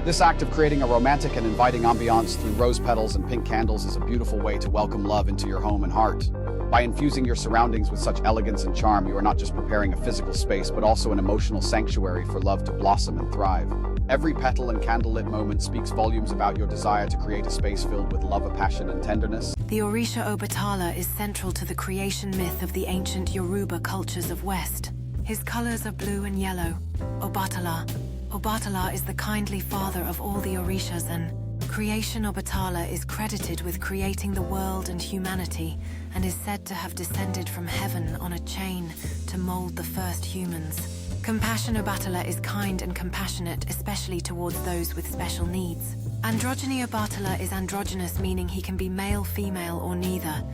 This act of creating a romantic and inviting ambiance through rose petals and pink candles is a beautiful way to welcome love into your home and heart. By infusing your surroundings with such elegance and charm, you are not just preparing a physical space, but also an emotional sanctuary for love to blossom and thrive. Every petal and candlelit moment speaks volumes about your desire to create a space filled with love, passion, and tenderness. The Orisha Obatala is central to the creation myth of the ancient Yoruba cultures of West. His colors are blue and yellow. Obatala is the kindly father of all the Orishas, and creation Obatala is credited with creating the world and humanity, and is said to have descended from heaven on a chain to mold the first humans. Compassion Obatala is kind and compassionate, especially towards those with special needs. Androgyny Obatala is androgynous, meaning he can be male, female, or neither.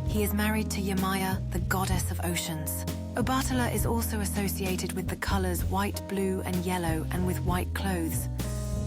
He is married to Yemaya, the goddess of oceans. Obatala is also associated with the colors white, blue, and yellow, and with white clothes.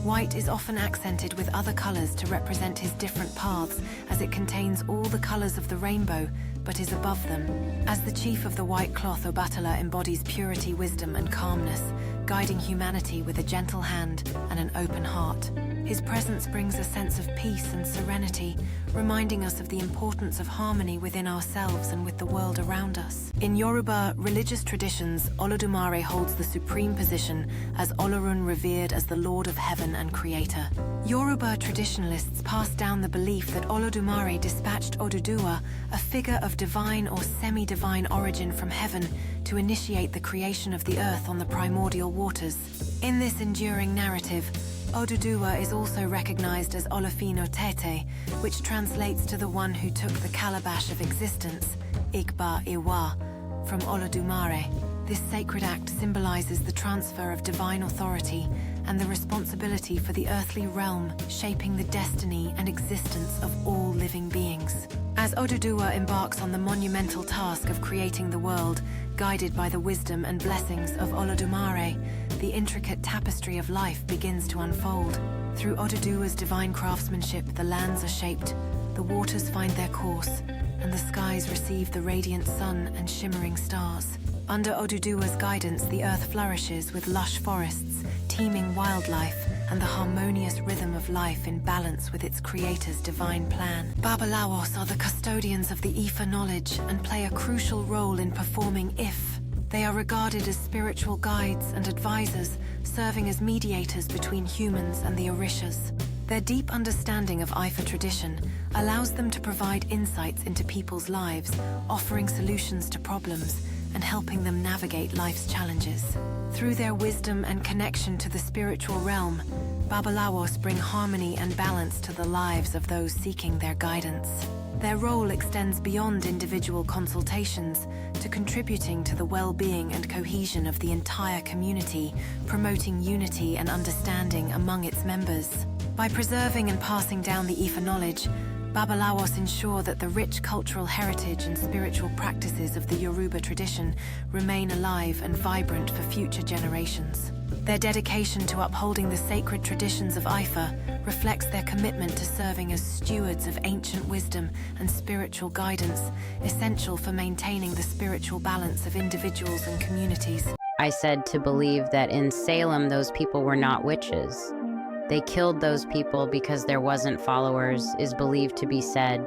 White is often accented with other colors to represent his different paths, as it contains all the colors of the rainbow, but is above them. As the chief of the white cloth, Obatala embodies purity, wisdom, and calmness, guiding humanity with a gentle hand and an open heart. His presence brings a sense of peace and serenity, reminding us of the importance of harmony within ourselves and with the world around us. In Yoruba religious traditions, Olodumare holds the supreme position as Olorun, revered as the Lord of Heaven and Creator. Yoruba traditionalists pass down the belief that Olodumare dispatched Oduduwa, a figure of divine or semi-divine origin from heaven, to initiate the creation of the earth on the primordial waters. In this enduring narrative, Oduduwa is also recognized as Olofino Tete, which translates to the one who took the calabash of existence, Igba Iwa, from Olodumare. This sacred act symbolizes the transfer of divine authority and the responsibility for the earthly realm, shaping the destiny and existence of all living beings. As Oduduwa embarks on the monumental task of creating the world, guided by the wisdom and blessings of Olodumare, the intricate tapestry of life begins to unfold. Through Oduduwa's divine craftsmanship, the lands are shaped, the waters find their course, and the skies receive the radiant sun and shimmering stars. Under Oduduwa's guidance, the earth flourishes with lush forests, teeming wildlife, and the harmonious rhythm of life in balance with its creator's divine plan. Babalawos are the custodians of the Ifa knowledge and play a crucial role in performing If. They are regarded as spiritual guides and advisors, serving as mediators between humans and the Orishas. Their deep understanding of Ifa tradition allows them to provide insights into people's lives, offering solutions to problems and helping them navigate life's challenges. Through their wisdom and connection to the spiritual realm, Babalawos bring harmony and balance to the lives of those seeking their guidance. Their role extends beyond individual consultations to contributing to the well-being and cohesion of the entire community, promoting unity and understanding among its members. By preserving and passing down the Ifa knowledge, Babalawos ensure that the rich cultural heritage and spiritual practices of the Yoruba tradition remain alive and vibrant for future generations. Their dedication to upholding the sacred traditions of Ifa reflects their commitment to serving as stewards of ancient wisdom and spiritual guidance, essential for maintaining the spiritual balance of individuals and communities. I said to believe that in Salem those people were not witches. They killed those people because there wasn't followers, is believed to be said.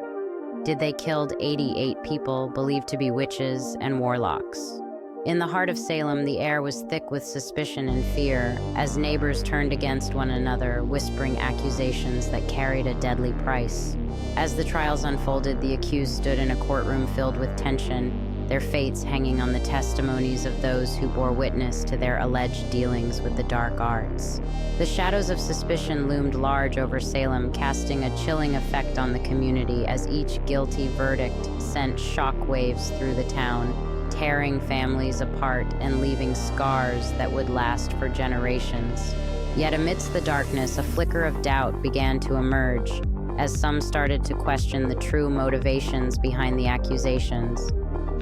Did they killed 88 people believed to be witches and warlocks. In the heart of Salem, the air was thick with suspicion and fear, as neighbors turned against one another, whispering accusations that carried a deadly price. As the trials unfolded, the accused stood in a courtroom filled with tension, their fates hanging on the testimonies of those who bore witness to their alleged dealings with the dark arts. The shadows of suspicion loomed large over Salem, casting a chilling effect on the community as each guilty verdict sent shockwaves through the town, tearing families apart and leaving scars that would last for generations. Yet amidst the darkness, a flicker of doubt began to emerge, as some started to question the true motivations behind the accusations,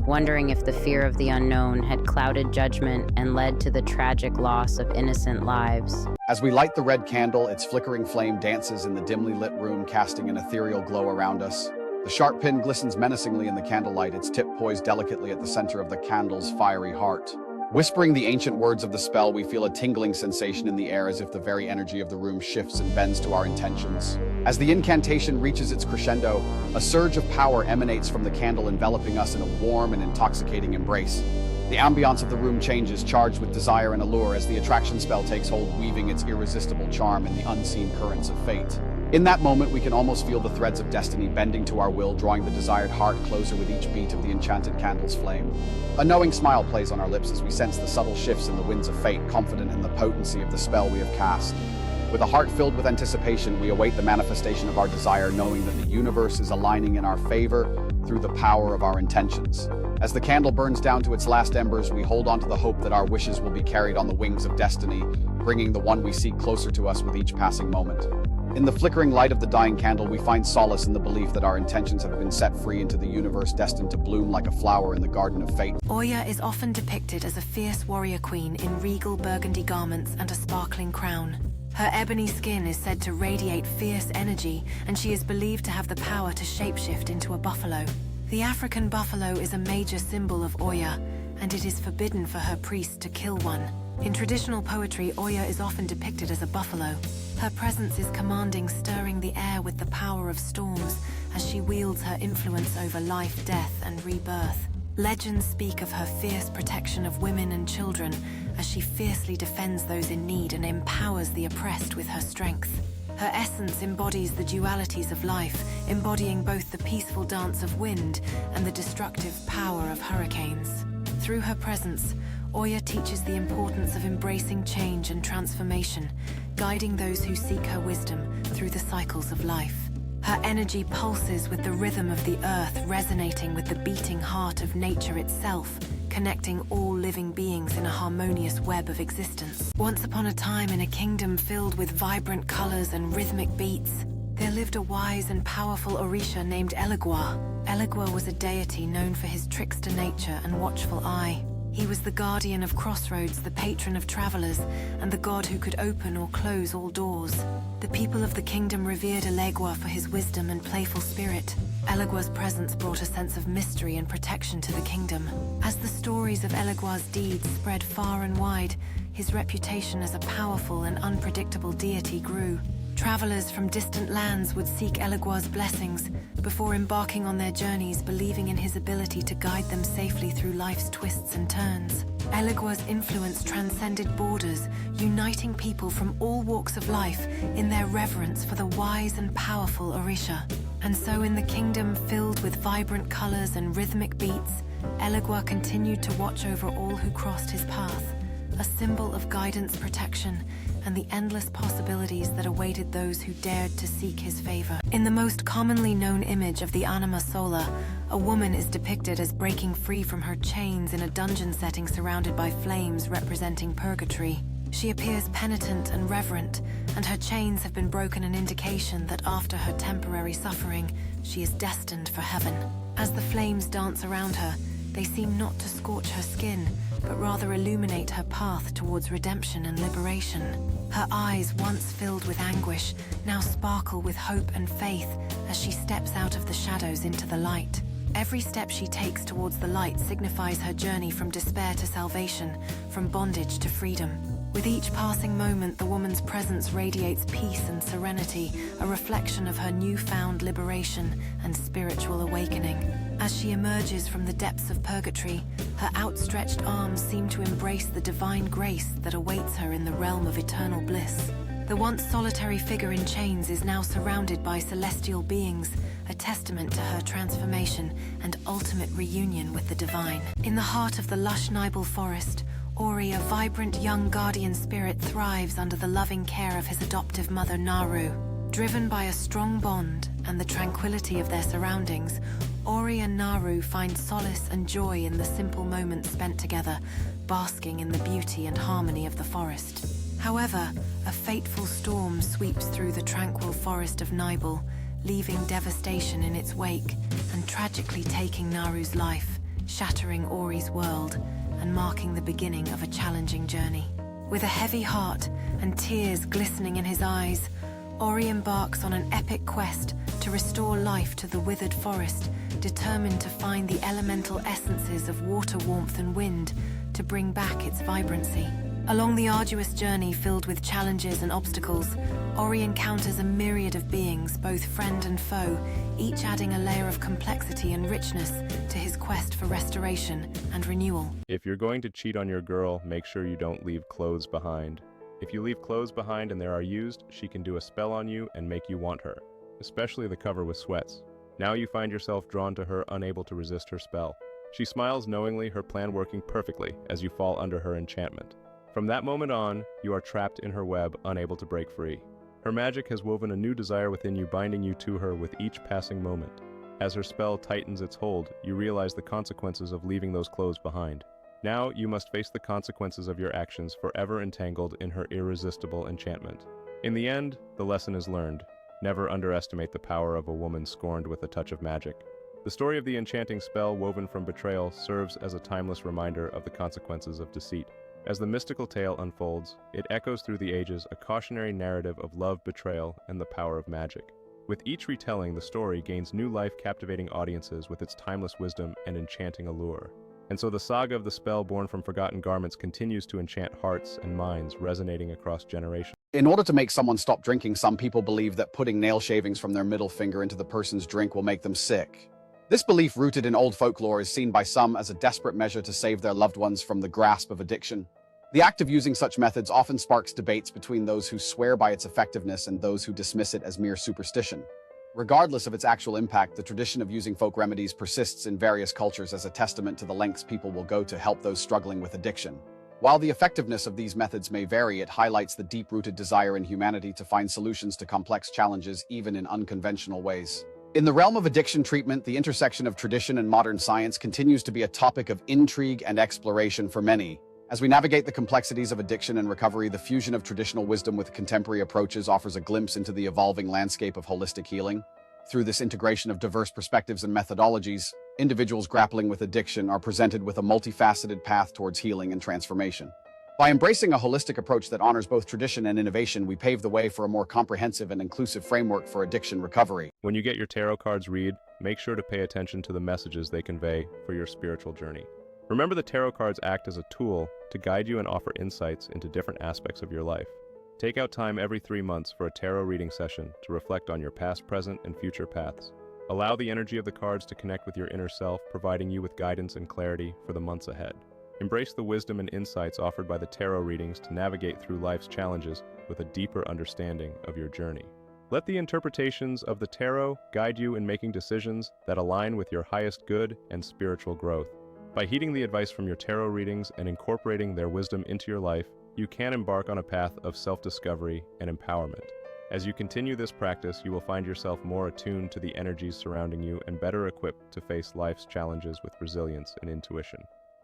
wondering if the fear of the unknown had clouded judgment and led to the tragic loss of innocent lives. As we light the red candle, its flickering flame dances in the dimly lit room, casting an ethereal glow around us. The sharp pin glistens menacingly in the candlelight, its tip poised delicately at the center of the candle's fiery heart. Whispering the ancient words of the spell, we feel a tingling sensation in the air, as if the very energy of the room shifts and bends to our intentions. As the incantation reaches its crescendo, a surge of power emanates from the candle, enveloping us in a warm and intoxicating embrace. The ambiance of the room changes, charged with desire and allure, as the attraction spell takes hold, weaving its irresistible charm in the unseen currents of fate. In that moment, we can almost feel the threads of destiny bending to our will, drawing the desired heart closer with each beat of the enchanted candle's flame. A knowing smile plays on our lips as we sense the subtle shifts in the winds of fate, confident in the potency of the spell we have cast. With a heart filled with anticipation, we await the manifestation of our desire, knowing that the universe is aligning in our favor through the power of our intentions. As the candle burns down to its last embers, we hold on to the hope that our wishes will be carried on the wings of destiny, bringing the one we seek closer to us with each passing moment. In the flickering light of the dying candle, we find solace in the belief that our intentions have been set free into the universe, destined to bloom like a flower in the garden of fate. Oya is often depicted as a fierce warrior queen in regal burgundy garments and a sparkling crown. Her ebony skin is said to radiate fierce energy, and she is believed to have the power to shapeshift into a buffalo. The African buffalo is a major symbol of Oya, and it is forbidden for her priests to kill one. In traditional poetry, Oya is often depicted as a buffalo. Her presence is commanding, stirring the air with the power of storms as she wields her influence over life, death, and rebirth. Legends speak of her fierce protection of women and children as she fiercely defends those in need and empowers the oppressed with her strength. Her essence embodies the dualities of life, embodying both the peaceful dance of wind and the destructive power of hurricanes. Through her presence, Oya teaches the importance of embracing change and transformation, guiding those who seek her wisdom through the cycles of life. Her energy pulses with the rhythm of the earth, resonating with the beating heart of nature itself, connecting all living beings in a harmonious web of existence. Once upon a time, in a kingdom filled with vibrant colors and rhythmic beats, there lived a wise and powerful Orisha named Elegua. Elegua was a deity known for his trickster nature and watchful eye. He was the guardian of crossroads, the patron of travelers, and the god who could open or close all doors. The people of the kingdom revered Elegua for his wisdom and playful spirit. Elegua's presence brought a sense of mystery and protection to the kingdom. As the stories of Elegua's deeds spread far and wide, his reputation as a powerful and unpredictable deity grew. Travelers from distant lands would seek Elegua's blessings before embarking on their journeys, believing in his ability to guide them safely through life's twists and turns. Elegua's influence transcended borders, uniting people from all walks of life in their reverence for the wise and powerful Orisha. And so in the kingdom filled with vibrant colors and rhythmic beats, Elegua continued to watch over all who crossed his path, a symbol of guidance, protection, and the endless possibilities that awaited those who dared to seek his favor. In the most commonly known image of the Anima Sola, a woman is depicted as breaking free from her chains in a dungeon setting surrounded by flames representing purgatory. She appears penitent and reverent, and her chains have been broken, an indication that after her temporary suffering, she is destined for heaven. As the flames dance around her, they seem not to scorch her skin, but rather illuminate her path towards redemption and liberation. Her eyes, once filled with anguish, now sparkle with hope and faith as she steps out of the shadows into the light. Every step she takes towards the light signifies her journey from despair to salvation, from bondage to freedom. With each passing moment, the woman's presence radiates peace and serenity, a reflection of her newfound liberation and spiritual awakening. As she emerges from the depths of purgatory, her outstretched arms seem to embrace the divine grace that awaits her in the realm of eternal bliss. The once solitary figure in chains is now surrounded by celestial beings, a testament to her transformation and ultimate reunion with the divine. In the heart of the lush Nibel forest, Ori, a vibrant young guardian spirit, thrives under the loving care of his adoptive mother Naru. Driven by a strong bond and the tranquility of their surroundings, Ori and Naru find solace and joy in the simple moments spent together, basking in the beauty and harmony of the forest. However, a fateful storm sweeps through the tranquil forest of Nibel, leaving devastation in its wake and tragically taking Naru's life, shattering Ori's world and marking the beginning of a challenging journey. With a heavy heart and tears glistening in his eyes, Ori embarks on an epic quest to restore life to the withered forest, determined to find the elemental essences of water, warmth, and wind to bring back its vibrancy. Along the arduous journey filled with challenges and obstacles, Ori encounters a myriad of beings, both friend and foe, each adding a layer of complexity and richness to his quest for restoration and renewal. If you're going to cheat on your girl, make sure you don't leave clothes behind. If you leave clothes behind and they are used, she can do a spell on you and make you want her, especially the cover with sweats. Now you find yourself drawn to her, unable to resist her spell. She smiles knowingly, her plan working perfectly as you fall under her enchantment. From that moment on, you are trapped in her web, unable to break free. Her magic has woven a new desire within you, binding you to her with each passing moment. As her spell tightens its hold, you realize the consequences of leaving those clothes behind. Now you must face the consequences of your actions, forever entangled in her irresistible enchantment. In the end, the lesson is learned. Never underestimate the power of a woman scorned with a touch of magic. The story of the enchanting spell woven from betrayal serves as a timeless reminder of the consequences of deceit. As the mystical tale unfolds, it echoes through the ages a cautionary narrative of love, betrayal, and the power of magic. With each retelling, the story gains new life, captivating audiences with its timeless wisdom and enchanting allure. And so the saga of the spell born from forgotten garments continues to enchant hearts and minds, resonating across generations. In order to make someone stop drinking, some people believe that putting nail shavings from their middle finger into the person's drink will make them sick. This belief, rooted in old folklore, is seen by some as a desperate measure to save their loved ones from the grasp of addiction. The act of using such methods often sparks debates between those who swear by its effectiveness and those who dismiss it as mere superstition. Regardless of its actual impact, the tradition of using folk remedies persists in various cultures as a testament to the lengths people will go to help those struggling with addiction. While the effectiveness of these methods may vary, it highlights the deep-rooted desire in humanity to find solutions to complex challenges, even in unconventional ways. In the realm of addiction treatment, the intersection of tradition and modern science continues to be a topic of intrigue and exploration for many. As we navigate the complexities of addiction and recovery, the fusion of traditional wisdom with contemporary approaches offers a glimpse into the evolving landscape of holistic healing. Through this integration of diverse perspectives and methodologies, individuals grappling with addiction are presented with a multifaceted path towards healing and transformation. By embracing a holistic approach that honors both tradition and innovation, we pave the way for a more comprehensive and inclusive framework for addiction recovery. When you get your tarot cards read, make sure to pay attention to the messages they convey for your spiritual journey. Remember, the tarot cards act as a tool to guide you and offer insights into different aspects of your life. Take out time every 3 months for a tarot reading session to reflect on your past, present, and future paths. Allow the energy of the cards to connect with your inner self, providing you with guidance and clarity for the months ahead. Embrace the wisdom and insights offered by the tarot readings to navigate through life's challenges with a deeper understanding of your journey. Let the interpretations of the tarot guide you in making decisions that align with your highest good and spiritual growth. By heeding the advice from your tarot readings and incorporating their wisdom into your life, you can embark on a path of self-discovery and empowerment. As you continue this practice, you will find yourself more attuned to the energies surrounding you and better equipped to face life's challenges with resilience and intuition.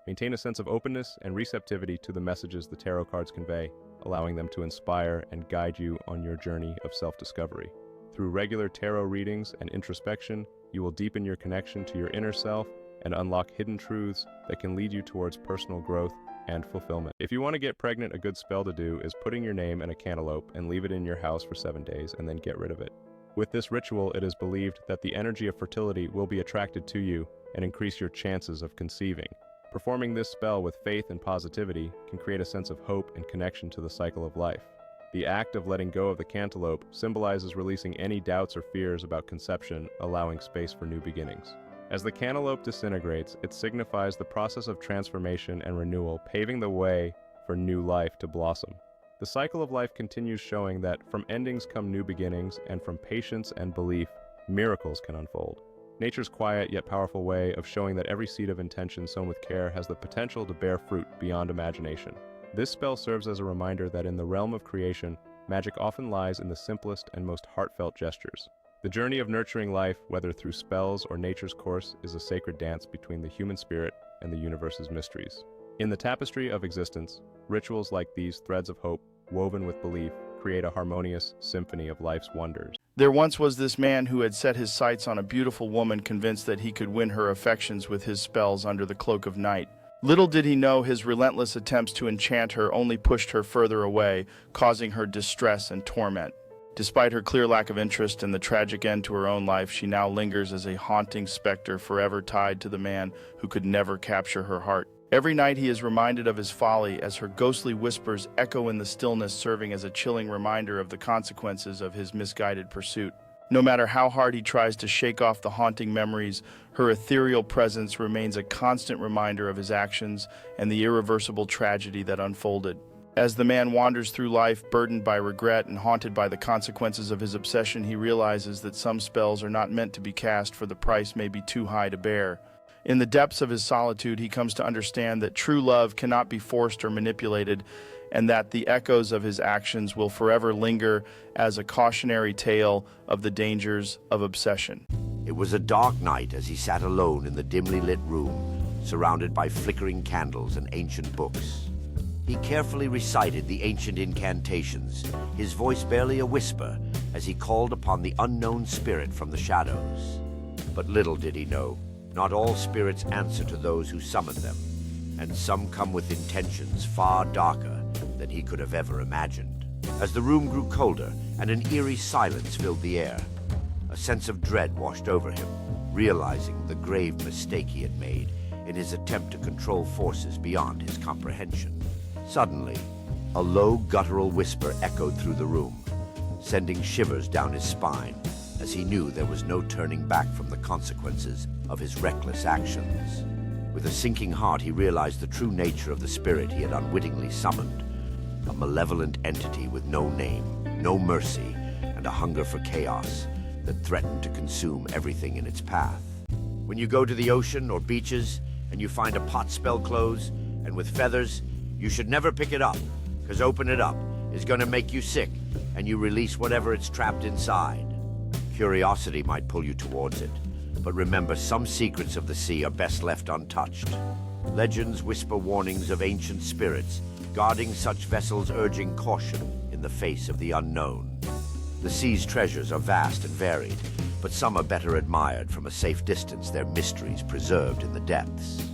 Maintain a sense of openness and receptivity to the messages the tarot cards convey, allowing them to inspire and guide you on your journey of self-discovery. Through regular tarot readings and introspection, you will deepen your connection to your inner self and unlock hidden truths that can lead you towards personal growth and fulfillment. If you want to get pregnant, a good spell to do is putting your name in a cantaloupe and leave it in your house for 7 days and then get rid of it. With this ritual, it is believed that the energy of fertility will be attracted to you and increase your chances of conceiving. Performing this spell with faith and positivity can create a sense of hope and connection to the cycle of life. The act of letting go of the cantaloupe symbolizes releasing any doubts or fears about conception, allowing space for new beginnings. As the cantaloupe disintegrates, it signifies the process of transformation and renewal, paving the way for new life to blossom. The cycle of life continues, showing that from endings come new beginnings, and from patience and belief, miracles can unfold. Nature's quiet yet powerful way of showing that every seed of intention sown with care has the potential to bear fruit beyond imagination. This spell serves as a reminder that in the realm of creation, magic often lies in the simplest and most heartfelt gestures. The journey of nurturing life, whether through spells or nature's course, is a sacred dance between the human spirit and the universe's mysteries. In the tapestry of existence, rituals like these threads of hope, woven with belief, create a harmonious symphony of life's wonders. There once was this man who had set his sights on a beautiful woman, convinced that he could win her affections with his spells under the cloak of night. Little did he know his relentless attempts to enchant her only pushed her further away, causing her distress and torment. Despite her clear lack of interest and the tragic end to her own life, she now lingers as a haunting specter, forever tied to the man who could never capture her heart. Every night he is reminded of his folly as her ghostly whispers echo in the stillness, serving as a chilling reminder of the consequences of his misguided pursuit. No matter how hard he tries to shake off the haunting memories, her ethereal presence remains a constant reminder of his actions and the irreversible tragedy that unfolded. As the man wanders through life, burdened by regret and haunted by the consequences of his obsession, he realizes that some spells are not meant to be cast, for the price may be too high to bear. In the depths of his solitude, he comes to understand that true love cannot be forced or manipulated, and that the echoes of his actions will forever linger as a cautionary tale of the dangers of obsession. It was a dark night as he sat alone in the dimly lit room, surrounded by flickering candles and ancient books. He carefully recited the ancient incantations, his voice barely a whisper, as he called upon the unknown spirit from the shadows. But little did he know, not all spirits answer to those who summon them. and some come with intentions far darker than he could have ever imagined. As the room grew colder and an eerie silence filled the air, a sense of dread washed over him, realizing the grave mistake he had made in his attempt to control forces beyond his comprehension. Suddenly, a low guttural whisper echoed through the room, sending shivers down his spine as he knew there was no turning back from the consequences of his reckless actions. With a sinking heart, he realized the true nature of the spirit he had unwittingly summoned, a malevolent entity with no name, no mercy, and a hunger for chaos that threatened to consume everything in its path. When you go to the ocean or beaches and you find a pot spell close and with feathers, you should never pick it up, because open it up is going to make you sick and you release whatever it's trapped inside. Curiosity might pull you towards it, but remember, some secrets of the sea are best left untouched. Legends whisper warnings of ancient spirits, guarding such vessels, urging caution in the face of the unknown. The sea's treasures are vast and varied, but some are better admired from a safe distance, their mysteries preserved in the depths.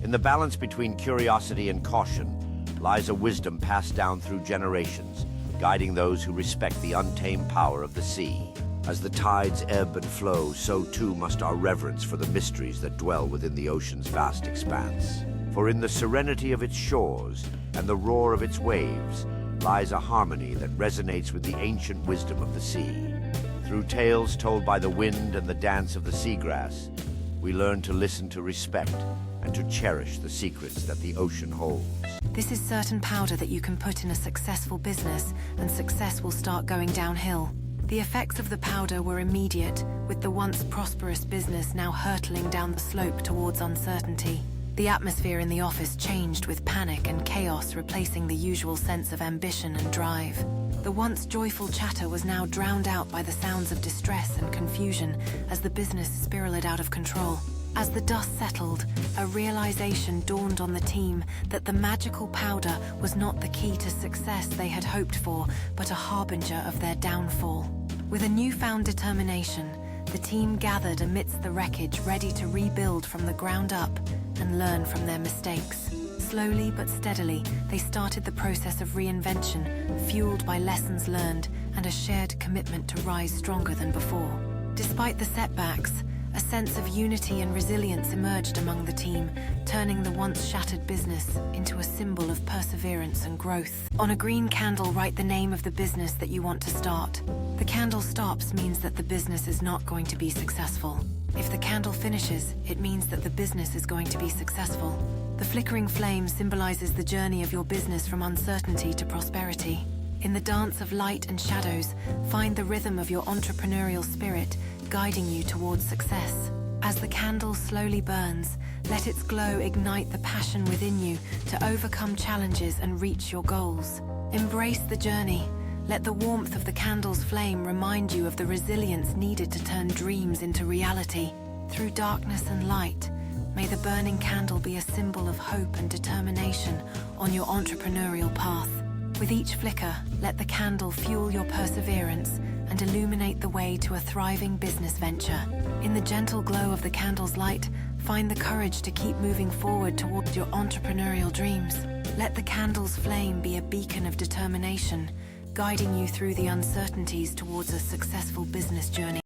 In the balance between curiosity and caution lies a wisdom passed down through generations, guiding those who respect the untamed power of the sea. As the tides ebb and flow, so too must our reverence for the mysteries that dwell within the ocean's vast expanse. For in the serenity of its shores and the roar of its waves lies a harmony that resonates with the ancient wisdom of the sea. Through tales told by the wind and the dance of the seagrass, we learn to listen, to respect, and to cherish the secrets that the ocean holds. This is certain powder that you can put in a successful business, and success will start going downhill. The effects of the powder were immediate, with the once prosperous business now hurtling down the slope towards uncertainty. The atmosphere in the office changed, with panic and chaos replacing the usual sense of ambition and drive. The once joyful chatter was now drowned out by the sounds of distress and confusion as the business spiraled out of control. As the dust settled, a realization dawned on the team that the magical powder was not the key to success they had hoped for, but a harbinger of their downfall. With a newfound determination, the team gathered amidst the wreckage, ready to rebuild from the ground up and learn from their mistakes. Slowly but steadily, they started the process of reinvention, fueled by lessons learned and a shared commitment to rise stronger than before. Despite the setbacks, a sense of unity and resilience emerged among the team, turning the once shattered business into a symbol of perseverance and growth. On a green candle, write the name of the business that you want to start. The candle stops means that the business is not going to be successful. If the candle finishes, it means that the business is going to be successful. The flickering flame symbolizes the journey of your business from uncertainty to prosperity. In the dance of light and shadows, find the rhythm of your entrepreneurial spirit, guiding you towards success. As the candle slowly burns, let its glow ignite the passion within you to overcome challenges and reach your goals. Embrace the journey. Let the warmth of the candle's flame remind you of the resilience needed to turn dreams into reality. Through darkness and light, may the burning candle be a symbol of hope and determination on your entrepreneurial path. With each flicker, let the candle fuel your perseverance and illuminate the way to a thriving business venture. In the gentle glow of the candle's light, find the courage to keep moving forward towards your entrepreneurial dreams. Let the candle's flame be a beacon of determination, guiding you through the uncertainties towards a successful business journey.